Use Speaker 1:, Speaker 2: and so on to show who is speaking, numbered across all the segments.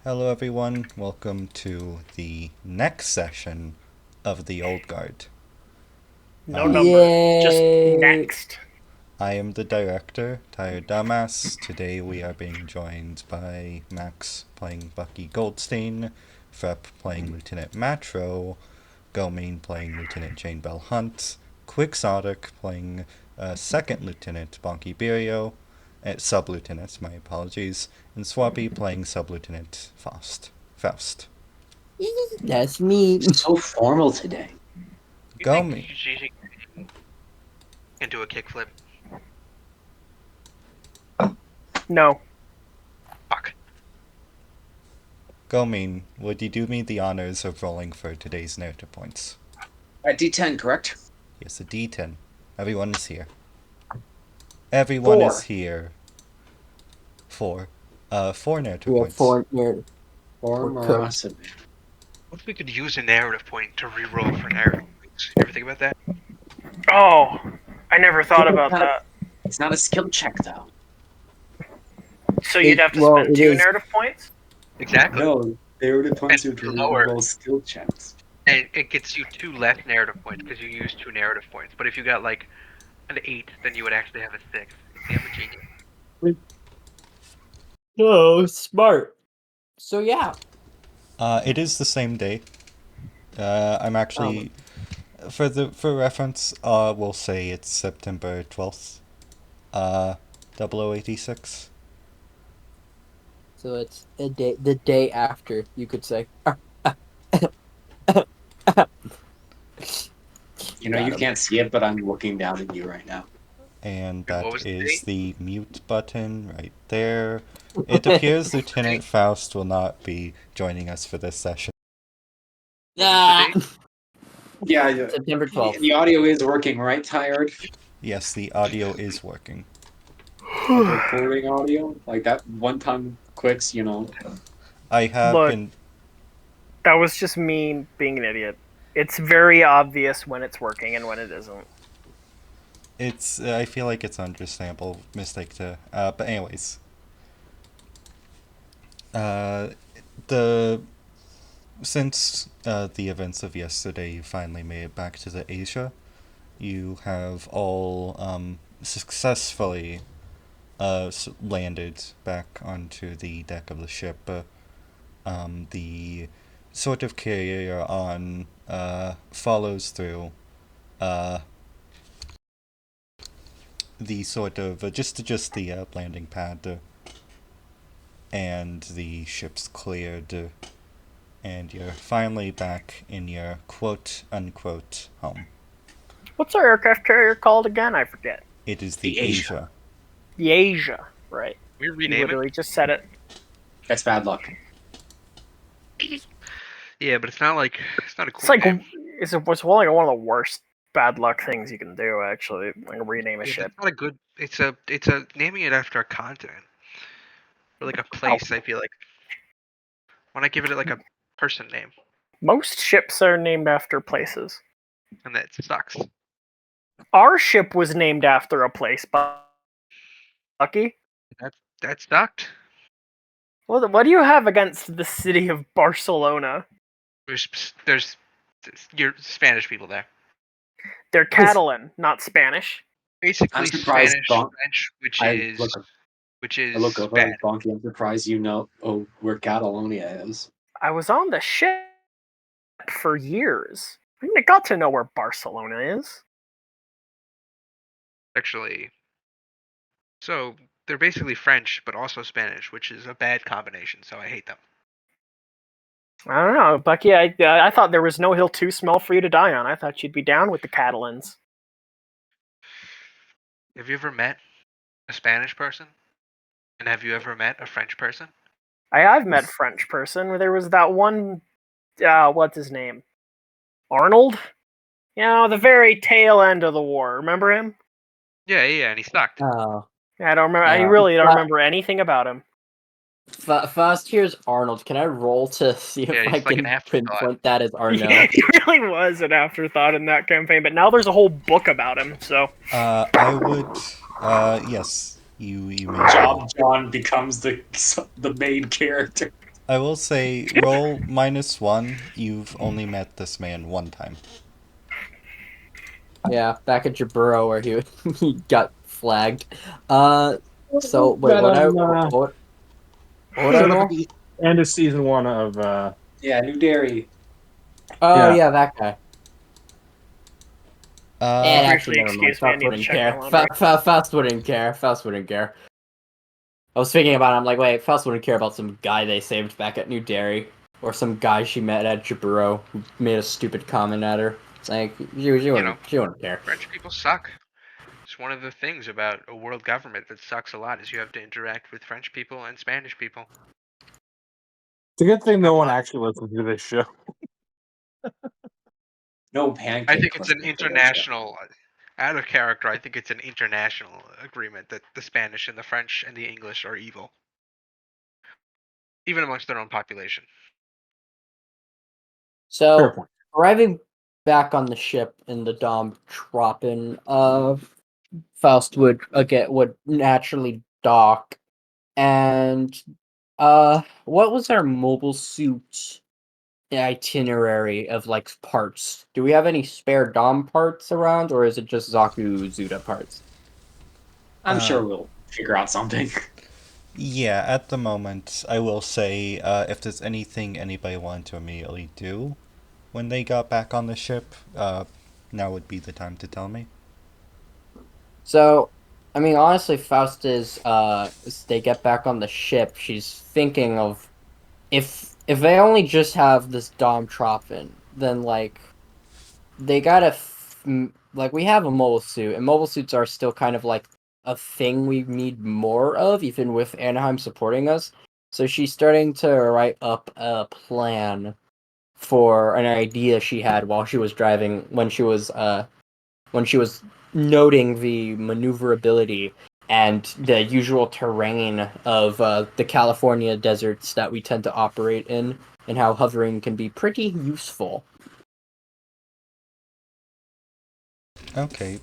Speaker 1: Hello, everyone. Welcome to the next session of the Old Guard.
Speaker 2: No
Speaker 1: Uh,
Speaker 2: number. Just
Speaker 3: Yay!
Speaker 2: next.
Speaker 1: I am the director, Tired Dumbass. Today we are being joined by Max playing Bucky Goldstein, Frep playing Lieutenant Matro, Gomine playing Lieutenant Jane Bell Hunt, Quixotic playing Second Lieutenant Bonky Birio, Sub-Lieutenant, my apologies, and Swappy playing Sub-Lieutenant Faust.
Speaker 3: That's me.
Speaker 4: So formal today.
Speaker 5: You think
Speaker 1: Gomine.
Speaker 5: Gigi can do a kickflip?
Speaker 2: No.
Speaker 5: Fuck.
Speaker 1: Gomine, would you do me the honors of rolling for today's narrative points?
Speaker 4: D10, correct?
Speaker 1: Yes, a D10. Everyone is here. Everyone is here. Four narrative
Speaker 3: We have
Speaker 1: points.
Speaker 3: four near.
Speaker 4: Or
Speaker 3: Or
Speaker 4: Marasa.
Speaker 5: What if we could use a narrative point to re-roll for narrative points? You ever think about that?
Speaker 2: Oh, I never thought about that.
Speaker 4: It's not a skill check, though.
Speaker 2: So you'd have to spend two narrative points?
Speaker 5: Exactly.
Speaker 4: No, they were the points
Speaker 5: And
Speaker 4: to
Speaker 5: lower.
Speaker 4: roll skill checks.
Speaker 5: And it gets you 2 less narrative points because you use 2 narrative points. But if you got like an 8, then you would actually have a 6. See, I'm a genius.
Speaker 3: Oh, smart. So yeah.
Speaker 1: It is the same day. I'm actually for reference. We'll say it's September 12th. 0086.
Speaker 3: So it's the day after, you could say.
Speaker 4: You know, you can't see it, but I'm looking down at you right now.
Speaker 1: And
Speaker 5: What was
Speaker 1: that
Speaker 5: the
Speaker 1: is
Speaker 5: date?
Speaker 1: the mute button right there. It appears Lieutenant Faust will not be joining us for this session.
Speaker 3: Ah!
Speaker 4: Yeah,
Speaker 3: September 12th.
Speaker 4: the audio is working, right, Tired?
Speaker 1: Yes, the audio is working.
Speaker 4: Like recording audio? Like that one-time clicks, you know.
Speaker 1: I have
Speaker 2: Look.
Speaker 1: been.
Speaker 2: That was just me being an idiot. It's very obvious when it's working and when it isn't.
Speaker 1: It's. I feel like it's an understandable mistake to. But anyways. Since the events of yesterday, you finally made it back to the Asia. You have all successfully landed back onto the deck of the ship. The sort of carrier you're on follows through the sort of just the landing pad, and the ship's cleared, and you're finally back in your quote unquote home.
Speaker 2: What's our aircraft carrier called again? I forget.
Speaker 1: It is the
Speaker 4: The Asia.
Speaker 1: Asia.
Speaker 2: The Asia, right.
Speaker 5: We
Speaker 2: You
Speaker 5: rename
Speaker 2: literally just said it.
Speaker 4: That's bad luck.
Speaker 5: it? Yeah, but it's not a cool
Speaker 2: It's like
Speaker 5: name.
Speaker 2: it's like one of the worst bad luck things you can do, actually. Like rename a
Speaker 5: Yeah,
Speaker 2: ship.
Speaker 5: it's not a good. It's a naming it after a continent or like a place. I feel like. Why not give it like a person name?
Speaker 2: Most ships are named after places.
Speaker 5: And that sucks.
Speaker 2: Our ship was named after a place, Bucky.
Speaker 5: That sucked.
Speaker 2: What do you have against the city of Barcelona?
Speaker 5: There's your Spanish people there.
Speaker 2: They're Catalan, not Spanish.
Speaker 5: Basically
Speaker 4: I'm surprised,
Speaker 5: Spanish,
Speaker 4: Bonk.
Speaker 5: French, which
Speaker 4: I
Speaker 5: is
Speaker 4: look over
Speaker 5: bad.
Speaker 4: at Bonky. I'm surprised you know where Catalonia is.
Speaker 2: I was on the ship for years. I got to know where Barcelona is.
Speaker 5: Actually, so they're basically French, but also Spanish, which is a bad combination. So I hate them.
Speaker 2: I don't know, Bucky. I thought there was no hill too small for you to die on. I thought you'd be down with the Catalans.
Speaker 5: Have you ever met a Spanish person? And have you ever met a French person?
Speaker 2: I've met French person. There was that one. What's his name? Arnold. You know, the very tail end of the war. Remember him?
Speaker 5: Yeah, and he sucked.
Speaker 3: Oh.
Speaker 2: I don't remember. I really don't
Speaker 3: Fa-
Speaker 2: remember anything about him.
Speaker 3: Fast here's Arnold. Can I roll to see if
Speaker 5: Yeah,
Speaker 3: I
Speaker 5: he's like
Speaker 3: can
Speaker 5: an afterthought.
Speaker 3: pinpoint that as Arnold?
Speaker 2: Yeah, he really was an afterthought in that campaign, but now there's a whole book about him. So
Speaker 1: I would. Yes, you may.
Speaker 4: Job John becomes the main character.
Speaker 1: I will say, roll -1. You've only met this man one time.
Speaker 3: Yeah, back at Jaburo where he he got flagged. So wait,
Speaker 6: That
Speaker 3: what would I roll?
Speaker 6: end of season 1 of
Speaker 4: Yeah, New Dairy.
Speaker 3: Oh
Speaker 6: Yeah.
Speaker 3: yeah, that guy. And actually,
Speaker 2: Briefly
Speaker 3: never mind.
Speaker 2: excuse me, I
Speaker 3: Faust
Speaker 2: need to
Speaker 3: wouldn't
Speaker 2: check my
Speaker 3: care.
Speaker 2: laundry.
Speaker 3: Faust wouldn't care. Faust wouldn't care. I was thinking about it. I'm like, wait, Faust wouldn't care about some guy they saved back at New Derry, or some guy she met at Jaburo who made a stupid comment at her. It's like she wouldn't care.
Speaker 5: French people suck. It's one of the things about a world government that sucks a lot is you have to interact with French people and Spanish people.
Speaker 6: It's a good thing no one actually listens to this show.
Speaker 4: No
Speaker 5: I
Speaker 4: pancake.
Speaker 5: think it's an
Speaker 4: listen to this show.
Speaker 5: international, out of character, I think it's an international agreement that the Spanish and the French and the English are evil. Even amongst their own population.
Speaker 6: Fair
Speaker 3: So
Speaker 6: point.
Speaker 3: arriving back on the ship in the Dom Troppin, Faust would naturally dock, and what was our mobile suit itinerary of like parts? Do we have any spare Dom parts around, or is it just Zaku Zuda parts?
Speaker 4: I'm sure we'll figure out something.
Speaker 1: Yeah, at the moment, I will say, if there's anything anybody wanted to immediately do when they got back on the ship, now would be the time to tell me.
Speaker 3: So, I mean, honestly, Faust as they get back on the ship, she's thinking of if they only just have this Dom Troppin, then like they gotta like we have a mobile suit, and mobile suits are still kind of like a thing we need more of, even with Anaheim supporting us. So she's starting to write up a plan for an idea she had while she was driving when she was noting the maneuverability and the usual terrain of the California deserts that we tend to operate in, and how hovering can be pretty useful.
Speaker 1: Okay,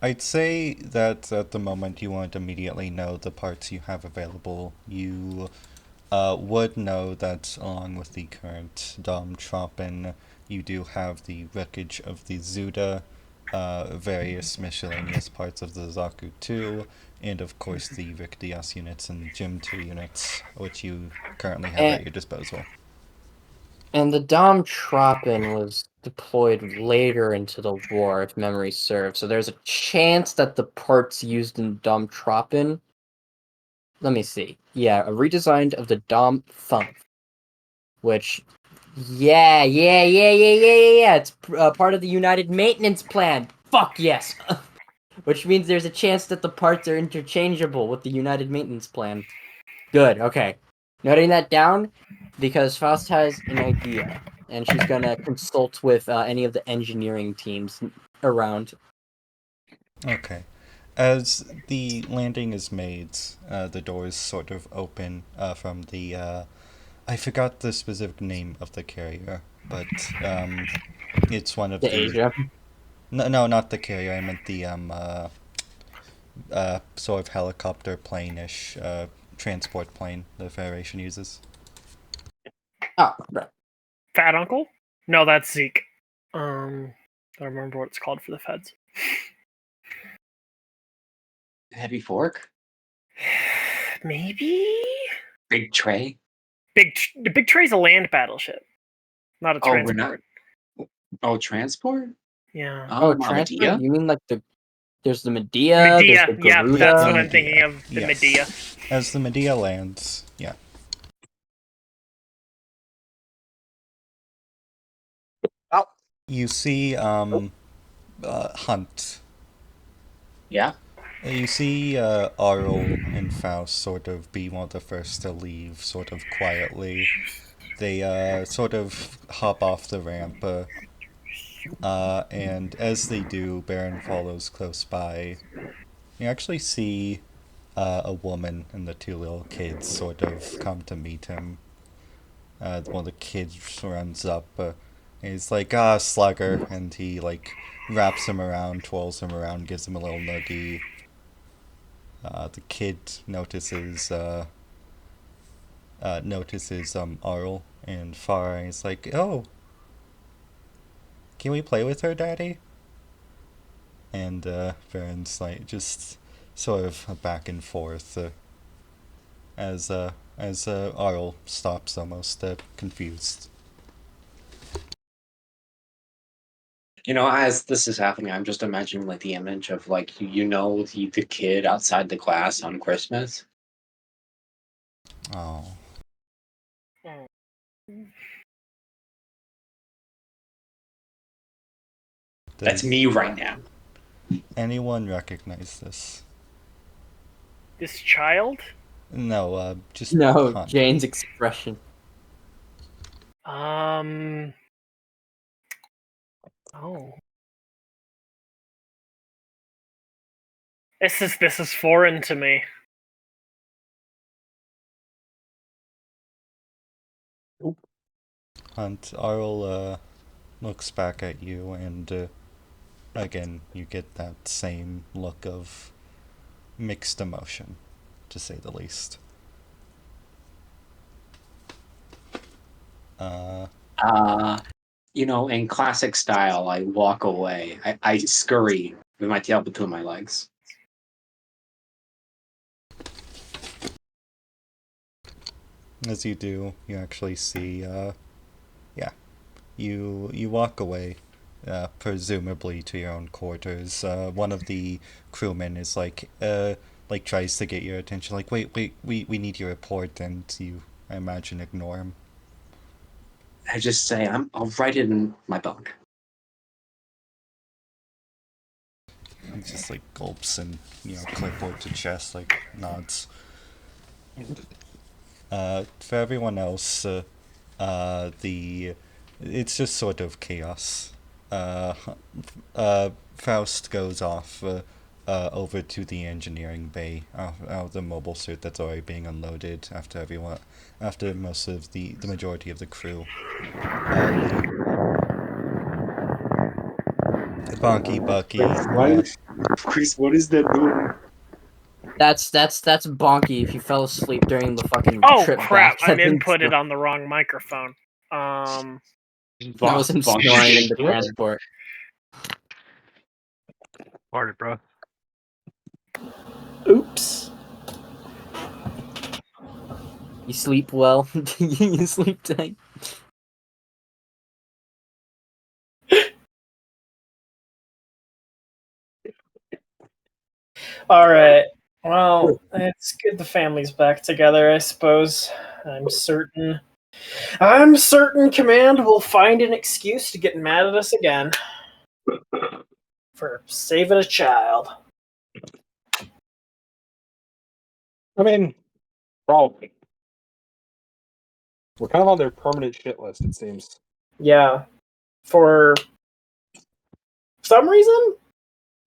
Speaker 1: I'd say that at the moment you won't immediately know the parts you have available. You would know that along with the current Dom Troppin, you do have the wreckage of the Zuda, various miscellaneous parts of the Zaku 2, and of course the Vic Diaz units and Gym 2 units, which you currently have at
Speaker 3: And
Speaker 1: your disposal.
Speaker 3: the Dom Troppin was deployed later into the war, if memory serves. So there's a chance that the parts used in Dom Troppin. Let me see. Yeah, a redesign of the Dom Thump, which yeah. It's part of the United Maintenance Plan. Fuck yes. Which means there's a chance that the parts are interchangeable with the United Maintenance Plan. Good, okay. Noting that down, because Faust has an idea, and she's gonna consult with any of the engineering teams around.
Speaker 1: Okay. As the landing is made, the doors sort of open from the. I forgot the specific name of the carrier, but it's one of
Speaker 3: To
Speaker 1: the.
Speaker 3: Asia.
Speaker 1: No, not the carrier. I meant the sort of helicopter plane-ish transport plane the Federation uses.
Speaker 3: Oh, right.
Speaker 2: Fat Uncle? No, that's Zeke. I don't remember what it's called for the feds.
Speaker 4: Heavy fork?
Speaker 2: Maybe?
Speaker 4: Big tray?
Speaker 2: The Big Trey's a land battleship, not a
Speaker 4: Oh, we're not.
Speaker 2: transport.
Speaker 4: Oh, transport?
Speaker 2: Yeah.
Speaker 3: Oh,
Speaker 4: A
Speaker 3: transfer?
Speaker 4: Medea?
Speaker 3: You mean like there's the Medea, there's
Speaker 2: Medea.
Speaker 3: the
Speaker 2: Yeah,
Speaker 3: Garuda.
Speaker 2: that's what
Speaker 1: The
Speaker 2: I'm thinking
Speaker 1: Medea.
Speaker 2: of. The
Speaker 1: Yes.
Speaker 2: Medea.
Speaker 1: As the Medea lands, yeah.
Speaker 3: Oh.
Speaker 1: You see Hunt.
Speaker 4: Yeah.
Speaker 1: You see Arl and Faust sort of be one of the first to leave, sort of quietly. They sort of hop off the ramp, and as they do, Baron follows close by. You actually see a woman and the two little kids sort of come to meet him. One of the kids runs up. He's like, slugger, and he like wraps him around, twirls him around, gives him a little nuggie. The kid notices notices Arl, and Farah is like, "Oh, can we play with her, Daddy?" And Baron's like just sort of back and forth as Arl stops, almost confused.
Speaker 4: You know, as this is happening, I'm just imagining like the image of like the kid outside the class on Christmas.
Speaker 1: Oh.
Speaker 4: That's
Speaker 1: Does
Speaker 4: me right now.
Speaker 1: anyone recognize this?
Speaker 2: This child?
Speaker 1: No, just
Speaker 3: No,
Speaker 1: Hunt.
Speaker 3: Jane's expression.
Speaker 2: Oh. This is foreign to me.
Speaker 1: Hunt, Arl looks back at you, and again, you get that same look of mixed emotion, to say the least.
Speaker 4: In classic style, I walk away. I scurry with my tail between my legs.
Speaker 1: As you do, you actually see, you walk away, presumably to your own quarters. One of the crewmen is like tries to get your attention, like, wait, we need your report, and you, I imagine, ignore him.
Speaker 4: I just say, I'll write it in my bunk.
Speaker 1: He just like gulps and, clipboard to chest, like nods. For everyone else, it's just sort of chaos. Uh, Faust goes off over to the engineering bay out of the mobile suit that's already being unloaded after most of the majority of the crew. Bonky Bucky.
Speaker 4: Chris, what is that doing?
Speaker 3: That's bonky if you fell asleep during the fucking
Speaker 2: Oh
Speaker 3: trip
Speaker 2: crap!
Speaker 3: back.
Speaker 2: I'm inputted on the wrong microphone.
Speaker 3: That was him
Speaker 4: Bonky.
Speaker 3: snoring in the transport.
Speaker 5: Farted, bro.
Speaker 2: Oops.
Speaker 3: You sleep well. You sleep tight.
Speaker 2: All right. Well, it's good the family's back together, I suppose. I'm certain Command will find an excuse to get mad at us again for saving a child.
Speaker 6: I mean, probably. We're kind of on their permanent shit list, it seems.
Speaker 2: Yeah. For some reason?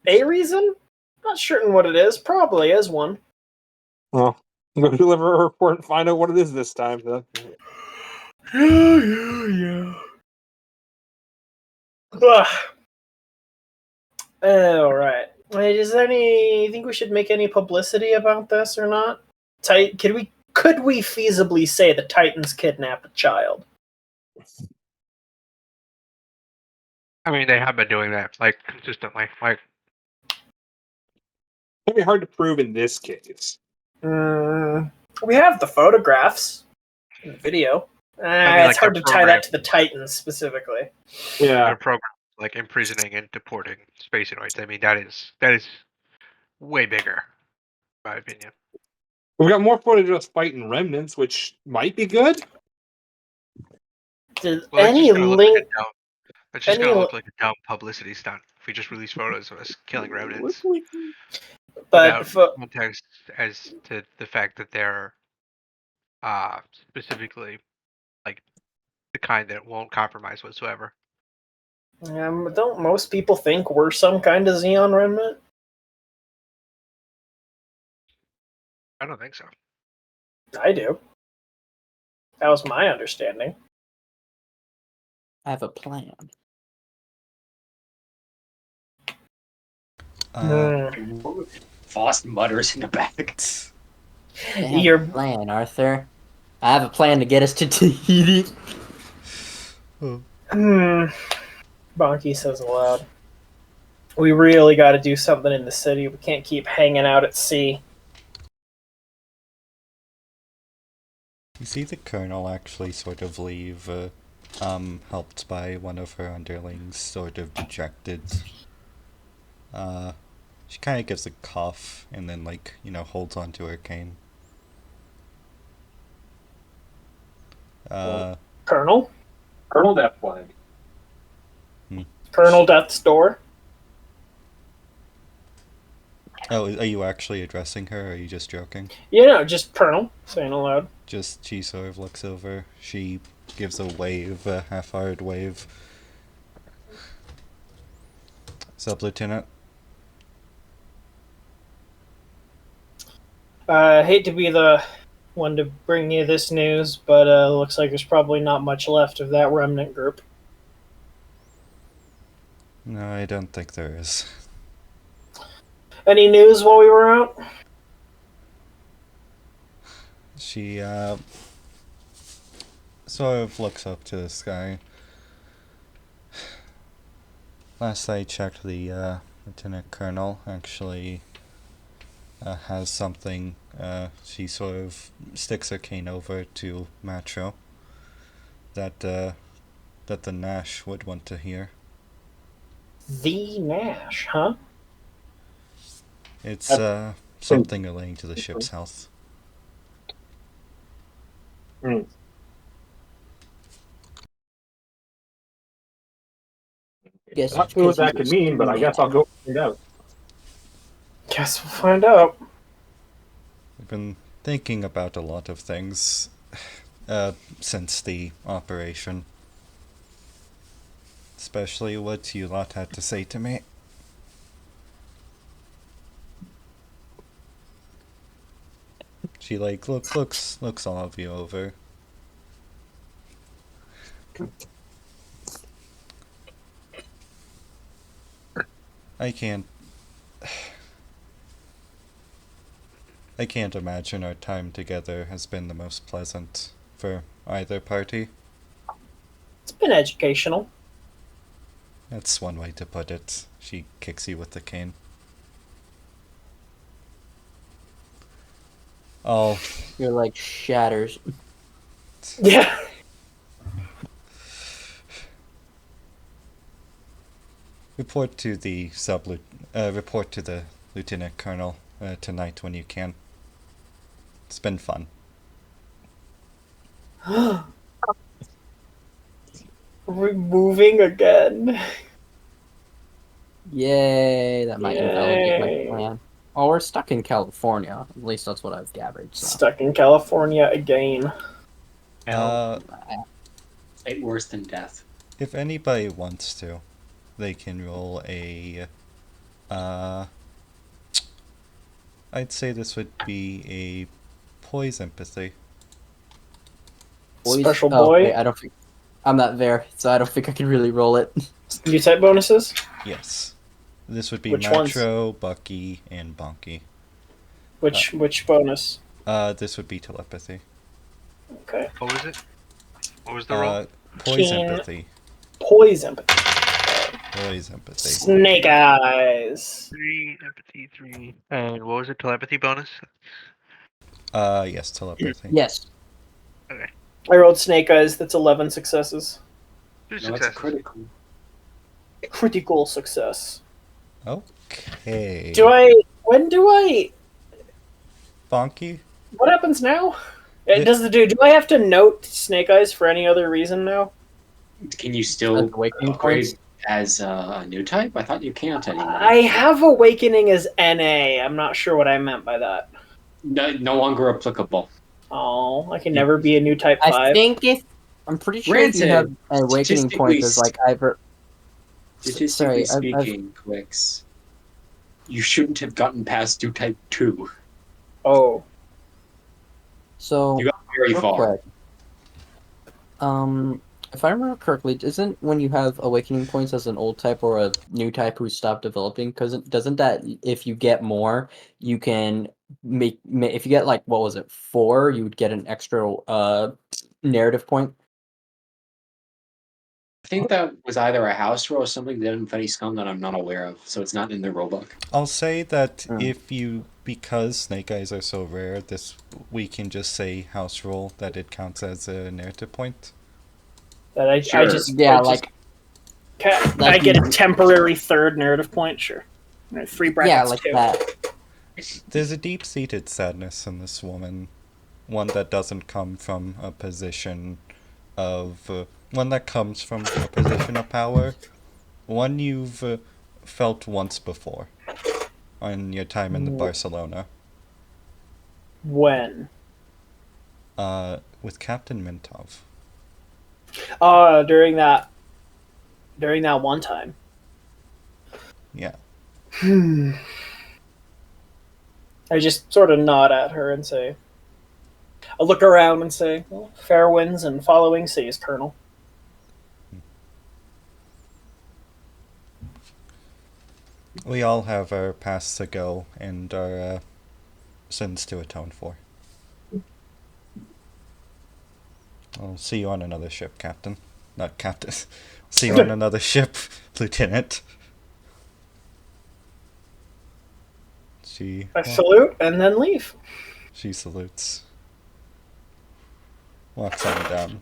Speaker 2: A reason? Not certain what it is. Probably is one.
Speaker 6: Well, I'm going to deliver a report and find out what it is this time.
Speaker 2: Yeah. Ugh. All right. Wait, is there any? You think we should make any publicity about this or not? Could we feasibly say the Titans kidnapped a child?
Speaker 5: I mean, they have been doing that like consistently. Like,
Speaker 6: It'd be hard to prove in this case.
Speaker 2: We have the photographs and the video.
Speaker 5: I mean,
Speaker 2: It's
Speaker 5: like
Speaker 2: hard
Speaker 5: the
Speaker 2: to tie that
Speaker 5: program.
Speaker 2: to the Titans specifically.
Speaker 6: Yeah.
Speaker 5: a program like imprisoning and deporting spaceoids. I mean, that is way bigger, in my opinion.
Speaker 6: We've got more footage of us fighting remnants, which might be good.
Speaker 2: Does
Speaker 5: Well, that's
Speaker 2: any
Speaker 5: just gonna look
Speaker 2: link?
Speaker 5: like a dumb. That's just gonna look like a dumb publicity stunt if we just release photos of us killing remnants
Speaker 2: But
Speaker 5: without context as to the fact that they're specifically like the kind that won't compromise whatsoever.
Speaker 2: don't most people think we're some kind of Xeon remnant?
Speaker 5: I don't think so.
Speaker 2: I do. That was my understanding.
Speaker 3: I have a plan.
Speaker 4: Faust mutters in the back.
Speaker 3: I have
Speaker 2: Your
Speaker 3: a plan, Arthur. I have a plan to get us to Tahiti.
Speaker 2: Bonky says aloud. We really got to do something in the city. We can't keep hanging out at sea.
Speaker 1: You see the colonel actually sort of leave, helped by one of her underlings, sort of dejected. She kind of gives a cough and then, like, holds onto her cane.
Speaker 2: Colonel?
Speaker 7: Colonel Death Flag.
Speaker 2: Colonel Death's door?
Speaker 1: Oh, are you actually addressing her, or are you just joking?
Speaker 2: Yeah, no, just Colonel, saying aloud.
Speaker 1: She sort of looks over. She gives a wave, a half-hearted wave. Sub-Lieutenant?
Speaker 2: I hate to be the one to bring you this news, but looks like there's probably not much left of that remnant group.
Speaker 1: No, I don't think there is.
Speaker 2: Any news while we were out?
Speaker 1: She, sort of looks up to the sky. Last I checked, the, Lieutenant Colonel actually, has something, she sort of sticks her cane over to Matro that the Nash would want to hear.
Speaker 2: The Nash, huh?
Speaker 1: It's, something relating to the ship's health.
Speaker 3: Guess
Speaker 7: Not sure what that could mean, but I guess I'll go find out.
Speaker 2: Guess we'll find out.
Speaker 1: I've been thinking about a lot of things, since the operation. Especially what you lot had to say to me. She, like, looks all of you over. I can't imagine our time together has been the most pleasant for either party.
Speaker 2: It's been educational.
Speaker 1: That's one way to put it. She kicks you with the cane. Oh,
Speaker 3: You're like shatters.
Speaker 2: Yeah.
Speaker 1: report to the Lieutenant Colonel tonight when you can. It's been fun.
Speaker 2: We're moving again.
Speaker 3: Yay, that might invalidate my
Speaker 2: Yay.
Speaker 3: plan. Oh, we're stuck in California. At least that's what I've gathered. So.
Speaker 2: Stuck in California again.
Speaker 4: Fate worse than death.
Speaker 1: If anybody wants to, they can roll a I'd say this would be a poise empathy.
Speaker 2: Special
Speaker 3: Oh,
Speaker 2: boy.
Speaker 3: wait, I don't think I'm not there, so I don't think I can really roll it.
Speaker 2: New type bonuses?
Speaker 1: Yes. This would be
Speaker 2: Which ones?
Speaker 1: Matro, Bucky, and Bonky.
Speaker 2: Which bonus?
Speaker 1: This would be telepathy.
Speaker 2: Okay.
Speaker 5: What was it? What was the roll?
Speaker 1: Poise
Speaker 2: Keen.
Speaker 1: empathy.
Speaker 2: Poise empathy.
Speaker 1: Poise empathy.
Speaker 2: Snake eyes.
Speaker 5: 3 empathy, 3. And what was it? Telepathy bonus?
Speaker 1: Yes, telepathy.
Speaker 3: Yes.
Speaker 5: Okay.
Speaker 2: I rolled snake eyes. That's 11 successes.
Speaker 5: 2
Speaker 4: No, it's
Speaker 5: successes.
Speaker 4: critical.
Speaker 2: Critical success.
Speaker 1: Okay.
Speaker 2: When do I?
Speaker 1: Bonky?
Speaker 2: What happens now?
Speaker 1: Yeah.
Speaker 2: Do I have to note snake eyes for any other reason now?
Speaker 4: Can you still
Speaker 3: That's awakening
Speaker 4: upgrade
Speaker 3: points?
Speaker 4: as a new type? I thought you can't anymore.
Speaker 2: I have awakening as NA. I'm not sure what I meant by that.
Speaker 4: No longer applicable.
Speaker 2: Oh, I can never be a new type 5.
Speaker 3: I think I'm pretty sure if you have
Speaker 4: Granted,
Speaker 3: awakening points as like either.
Speaker 4: Statistically
Speaker 3: Sorry,
Speaker 4: speaking, Quicks, you shouldn't have gotten past new type 2.
Speaker 2: Oh.
Speaker 3: So
Speaker 4: You got very
Speaker 3: real
Speaker 4: far.
Speaker 3: quick, if I remember correctly, isn't when you have awakening points as an old type or a new type who stopped developing? Because doesn't that if you get more, you can if you get like what was it 4, you would get an extra narrative point.
Speaker 4: I think that was either a house rule or something that in Fetty Scum that I'm not aware of, so it's not in the rulebook.
Speaker 1: I'll say that
Speaker 3: Oh.
Speaker 1: if you, because snake eyes are so rare, we can just say house rule that it counts as a narrative point.
Speaker 2: That I
Speaker 4: Sure.
Speaker 2: just
Speaker 3: Yeah,
Speaker 2: I just,
Speaker 3: like
Speaker 2: I get a temporary third narrative point. Sure, right, free brackets
Speaker 3: like
Speaker 2: too.
Speaker 3: that.
Speaker 1: There's a deep-seated sadness in this woman, one that doesn't come from a position of one that comes from a position of power, one you've felt once before on your time in the Barcelona.
Speaker 2: When?
Speaker 1: With Captain Mintov.
Speaker 2: During that one time.
Speaker 1: Yeah.
Speaker 2: I just sort of nod at her and say, I look around and say, well, fair winds and following seas, Colonel.
Speaker 1: We all have our pasts to go and our sins to atone for. I'll see you on another ship, Captain. Not Captain. See you on another ship, Lieutenant.
Speaker 2: I salute and then leave.
Speaker 1: She salutes. Walks on down.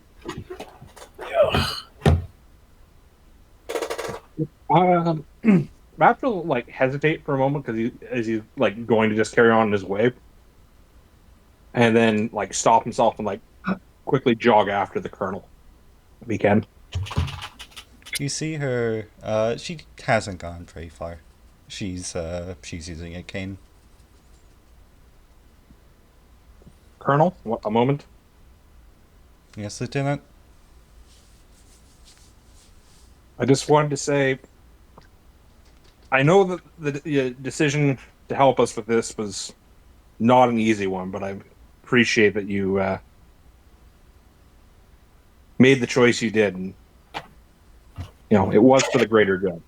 Speaker 7: Matt will like hesitate for a moment because he's like going to just carry on his way, and then like stop himself and like quickly jog after the colonel. If he can.
Speaker 1: You see her. She hasn't gone very far. She's using a cane.
Speaker 7: Colonel, a moment.
Speaker 1: Yes, Lieutenant.
Speaker 7: I just wanted to say, I know that the decision to help us with this was not an easy one, but I appreciate that you made the choice you did, and it was for the greater good.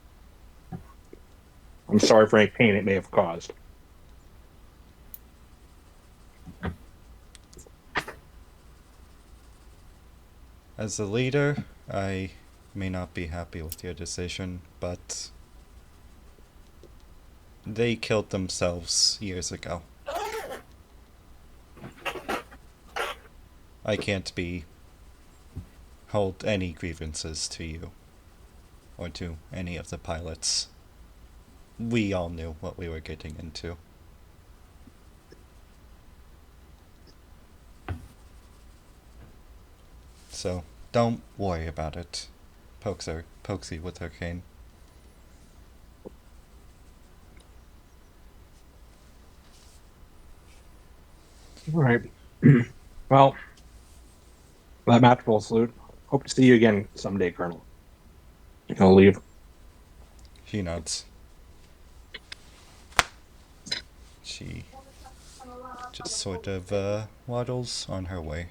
Speaker 7: I'm sorry for any pain it may have caused.
Speaker 1: As a leader, I may not be happy with your decision, but they killed themselves years ago. I can't hold any grievances to you or to any of the pilots. We all knew what we were getting into. So, don't worry about it. Pokes you with her cane.
Speaker 7: All right. Well, that match will salute. Hope to see you again someday, Colonel. I'll leave.
Speaker 1: She nods. She just sort of waddles on her way.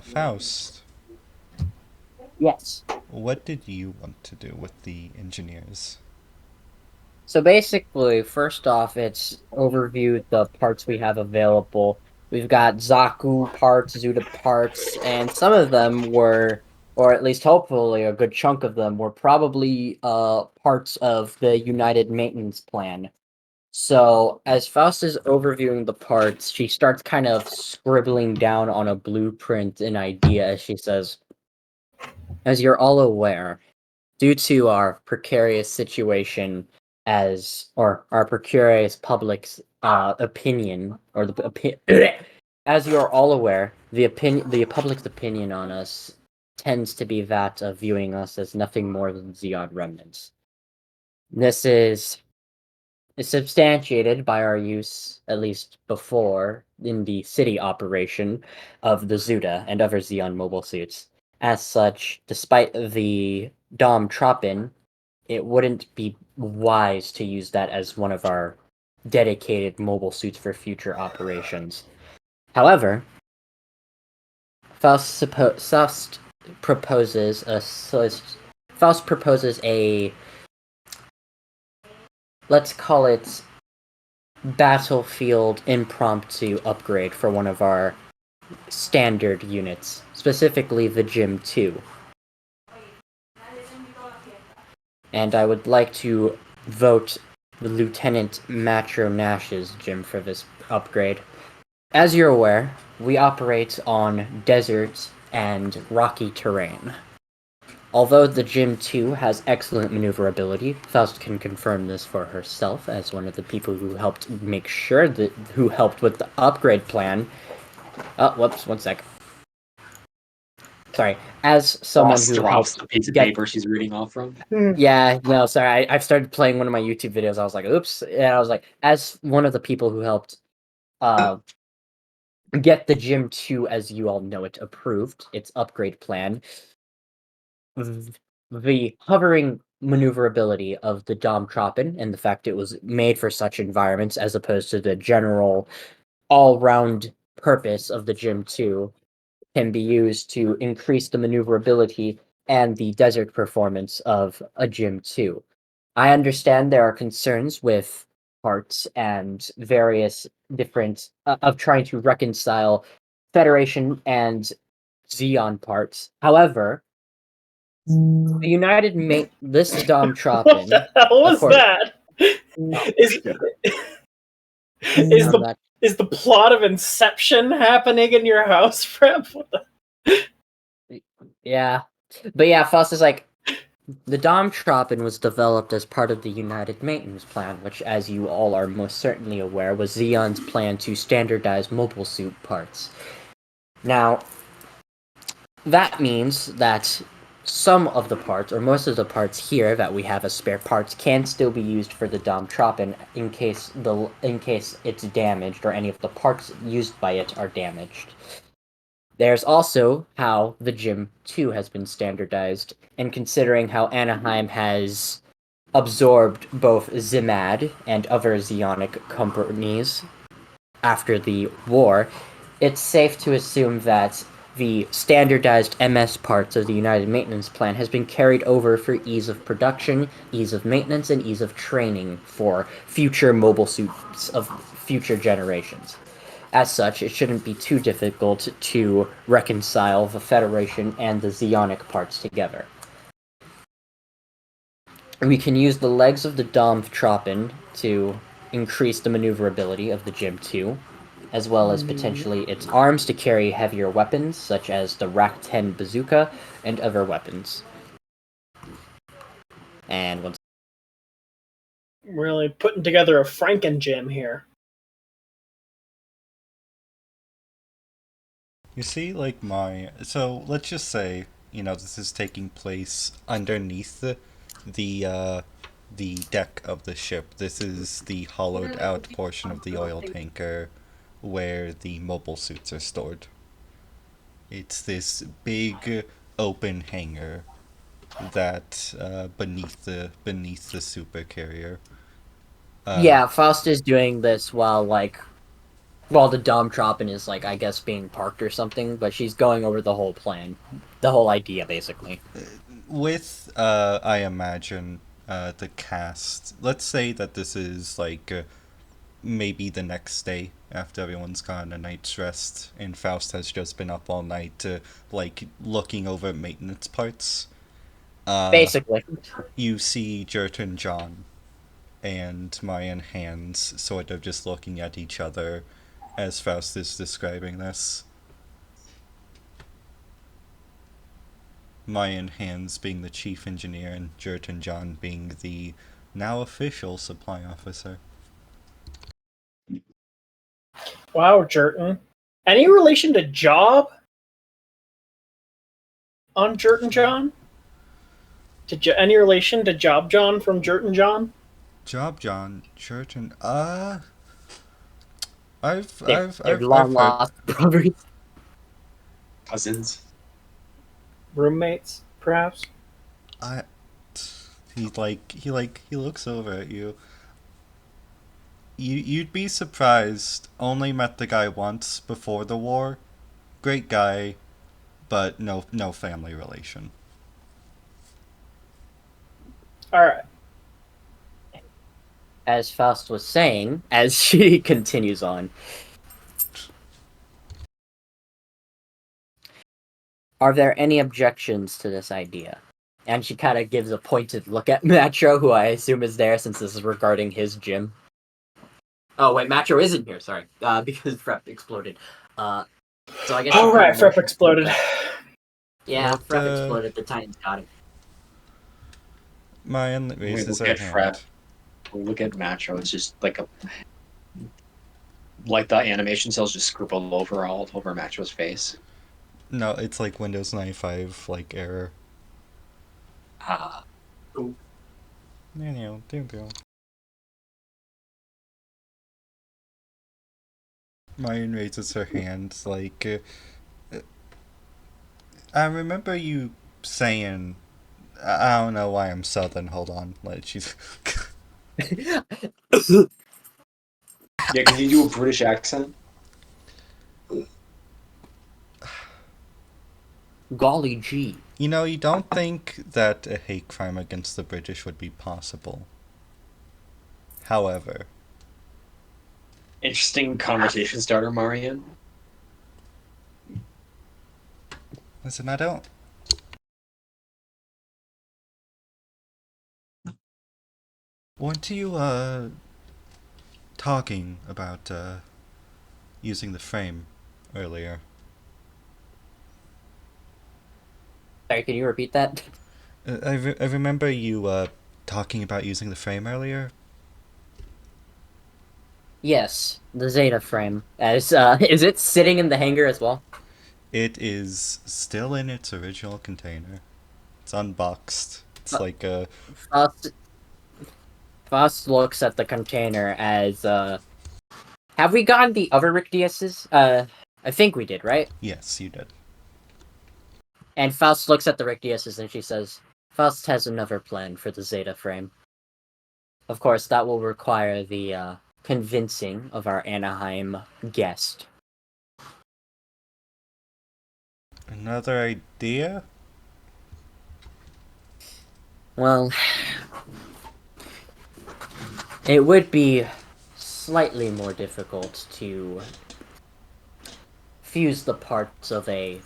Speaker 1: Faust,
Speaker 3: Yes.
Speaker 1: what did you want to do with the engineers?
Speaker 3: So basically, first off, it's overview the parts we have available. We've got Zaku parts, Zuda parts, and some of them were, or at least hopefully a good chunk of them, were probably parts of the United Maintenance Plan. So as Faust is overviewing the parts, she starts kind of scribbling down on a blueprint an idea as she says, as you're all aware, due to our precarious situation or our precarious public's opinion, or as you are all aware, the public's opinion on us tends to be that of viewing us as nothing more than Zeon remnants. This is substantiated by our use, at least before, in the city operation of the Zuda and other Xeon mobile suits. As such, despite the Dom Tropin, it wouldn't be wise to use that as one of our dedicated mobile suits for future operations. However, Faust proposes a let's call it battlefield impromptu upgrade for one of our standard units, specifically the Gym 2. And I would like to vote Lieutenant Matro Nash's gym for this upgrade. As you're aware, we operate on desert and rocky terrain. Although the Gym 2 has excellent maneuverability, Faust can confirm this for herself as one of the people who helped who helped with the upgrade plan. Oh, whoops, one sec. Sorry, as someone
Speaker 4: Ross
Speaker 3: who
Speaker 4: drops
Speaker 3: helped
Speaker 4: the piece of
Speaker 3: get
Speaker 4: paper she's reading off from.
Speaker 3: Yeah, no, sorry. I've started playing one of my YouTube videos. I was like, oops. And I was like, as one of the people who helped get the Gym 2, as you all know it, approved, its upgrade plan, the hovering maneuverability of the Domtropen and the fact it was made for such environments as opposed to the general all-round purpose of the Gym 2 can be used to increase the maneuverability and the desert performance of a Gym 2. I understand there are concerns with parts and various different of trying to reconcile Federation and Xeon parts. However, the United made this Dom
Speaker 2: What
Speaker 3: Troppin.
Speaker 2: the hell was
Speaker 3: course.
Speaker 2: that? Is
Speaker 3: I'm not-
Speaker 2: is the plot of Inception happening in your house, Prep? What the-
Speaker 3: Yeah. But yeah, Faust is like, the Dom Troppin was developed as part of the United Maintenance Plan, which, as you all are most certainly aware, was Xeon's plan to standardize mobile suit parts. Now, that means that some of the parts, or most of the parts here that we have as spare parts, can still be used for the Dom Troppin in case it's damaged or any of the parts used by it are damaged. There's also how the Gym 2 has been standardized, and considering how Anaheim has absorbed both Zimad and other Xeonic companies after the war, it's safe to assume that the standardized MS parts of the United Maintenance Plan has been carried over for ease of production, ease of maintenance, and ease of training for future mobile suits of future generations. As such, it shouldn't be too difficult to reconcile the Federation and the Xeonic parts together. We can use the legs of the Domtropen to increase the maneuverability of the Gym 2, as well as potentially its arms to carry heavier weapons, such as the Rak 10 bazooka and other weapons. And once
Speaker 2: Really putting together a Franken gym here.
Speaker 1: You see, like so let's just say, this is taking place underneath the deck of the ship. This is the hollowed out portion of the oil tanker where the mobile suits are stored. It's this big open hangar that beneath the super carrier.
Speaker 3: yeah, Faust is doing this while the Domtropen is I guess being parked or something, but she's going over the whole plan, the whole idea basically.
Speaker 1: With I imagine the cast. Let's say that this is maybe the next day after everyone's gotten a night's rest, and Faust has just been up all night looking over maintenance parts.
Speaker 3: Basically.
Speaker 1: You see Jert and John and Mayan Hands sort of just looking at each other as Faust is describing this. Mayan Hands being the chief engineer and Jert and John being the now official supply officer.
Speaker 2: Wow, Jerton. Any relation to Job on Jerton John? Any relation to Job John from Jerton John?
Speaker 1: Job John, Jert and I've
Speaker 3: They're
Speaker 1: I've
Speaker 3: long
Speaker 1: heard
Speaker 3: lost brothers.
Speaker 4: Cousins.
Speaker 2: Roommates, perhaps?
Speaker 1: I he looks over at you. You'd be surprised. Only met the guy once before the war. Great guy, but no family relation.
Speaker 2: Alright.
Speaker 3: as Faust was saying, as she continues on, are there any objections to this idea? And she kind of gives a pointed look at Matro, who I assume is there since this is regarding his gym. Oh wait, Matro isn't here. Sorry, because Frep exploded. So I guess.
Speaker 2: Oh right, Frep exploded.
Speaker 3: Yeah,
Speaker 1: What,
Speaker 3: Frep exploded. The Titans got him.
Speaker 1: Mayan raises her
Speaker 4: look at
Speaker 1: hand.
Speaker 4: Look at Matro. It's just like the animation cells just scribbled all over Matro's face.
Speaker 1: No, it's like Windows 95 like error.
Speaker 4: Ah.
Speaker 1: Mayan raises her hand like, I remember you saying, I don't know why I'm Southern. Hold on, like she's.
Speaker 4: Yeah, can you do a British accent?
Speaker 3: Golly gee.
Speaker 1: You know, you don't think that a hate crime against the British would be possible. However,
Speaker 4: Interesting conversation starter, Marian.
Speaker 1: listen, I don't. Weren't you talking about using the frame earlier?
Speaker 3: Sorry, can you repeat that?
Speaker 1: I remember you talking about using the frame earlier.
Speaker 3: Yes, the Zeta frame. As is it sitting in the hangar as well?
Speaker 1: It is still in its original container. It's unboxed. It's like a.
Speaker 3: Faust looks at the container as have we gotten the other Rick Diaz's? I think we did, right?
Speaker 1: Yes, you did.
Speaker 3: And Faust looks at the Rick Diaz's and she says, Faust has another plan for the Zeta frame. Of course, that will require the convincing of our Anaheim guest.
Speaker 1: Another idea?
Speaker 3: Well, it would be slightly more difficult to fuse the parts of a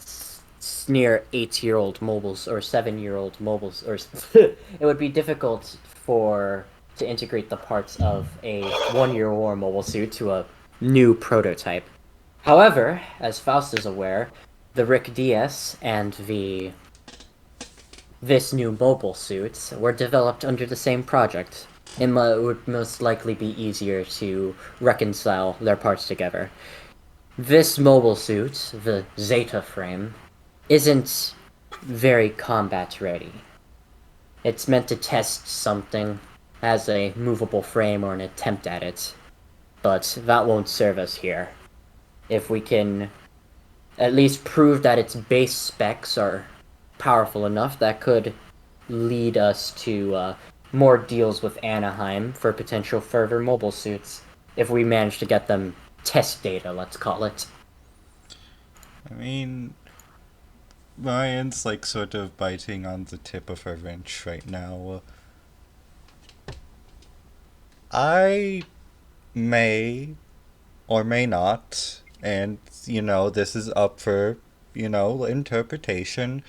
Speaker 3: near 8-year-old mobiles or 7-year-old mobiles, or it would be difficult to integrate the parts of a 1-year-old mobile suit to a new prototype. However, as Faust is aware, the Rick Diaz and this new mobile suit were developed under the same project. It would most likely be easier to reconcile their parts together. This mobile suit, the Zeta frame, isn't very combat ready. It's meant to test something as a movable frame or an attempt at it, but that won't serve us here. If we can at least prove that its base specs are powerful enough, that could lead us to more deals with Anaheim for potential further mobile suits, if we manage to get them test data, let's call it.
Speaker 1: I mean, Ryan's like sort of biting on the tip of her wrench right now. I may or may not, and you know, this is up for, you know, interpretation,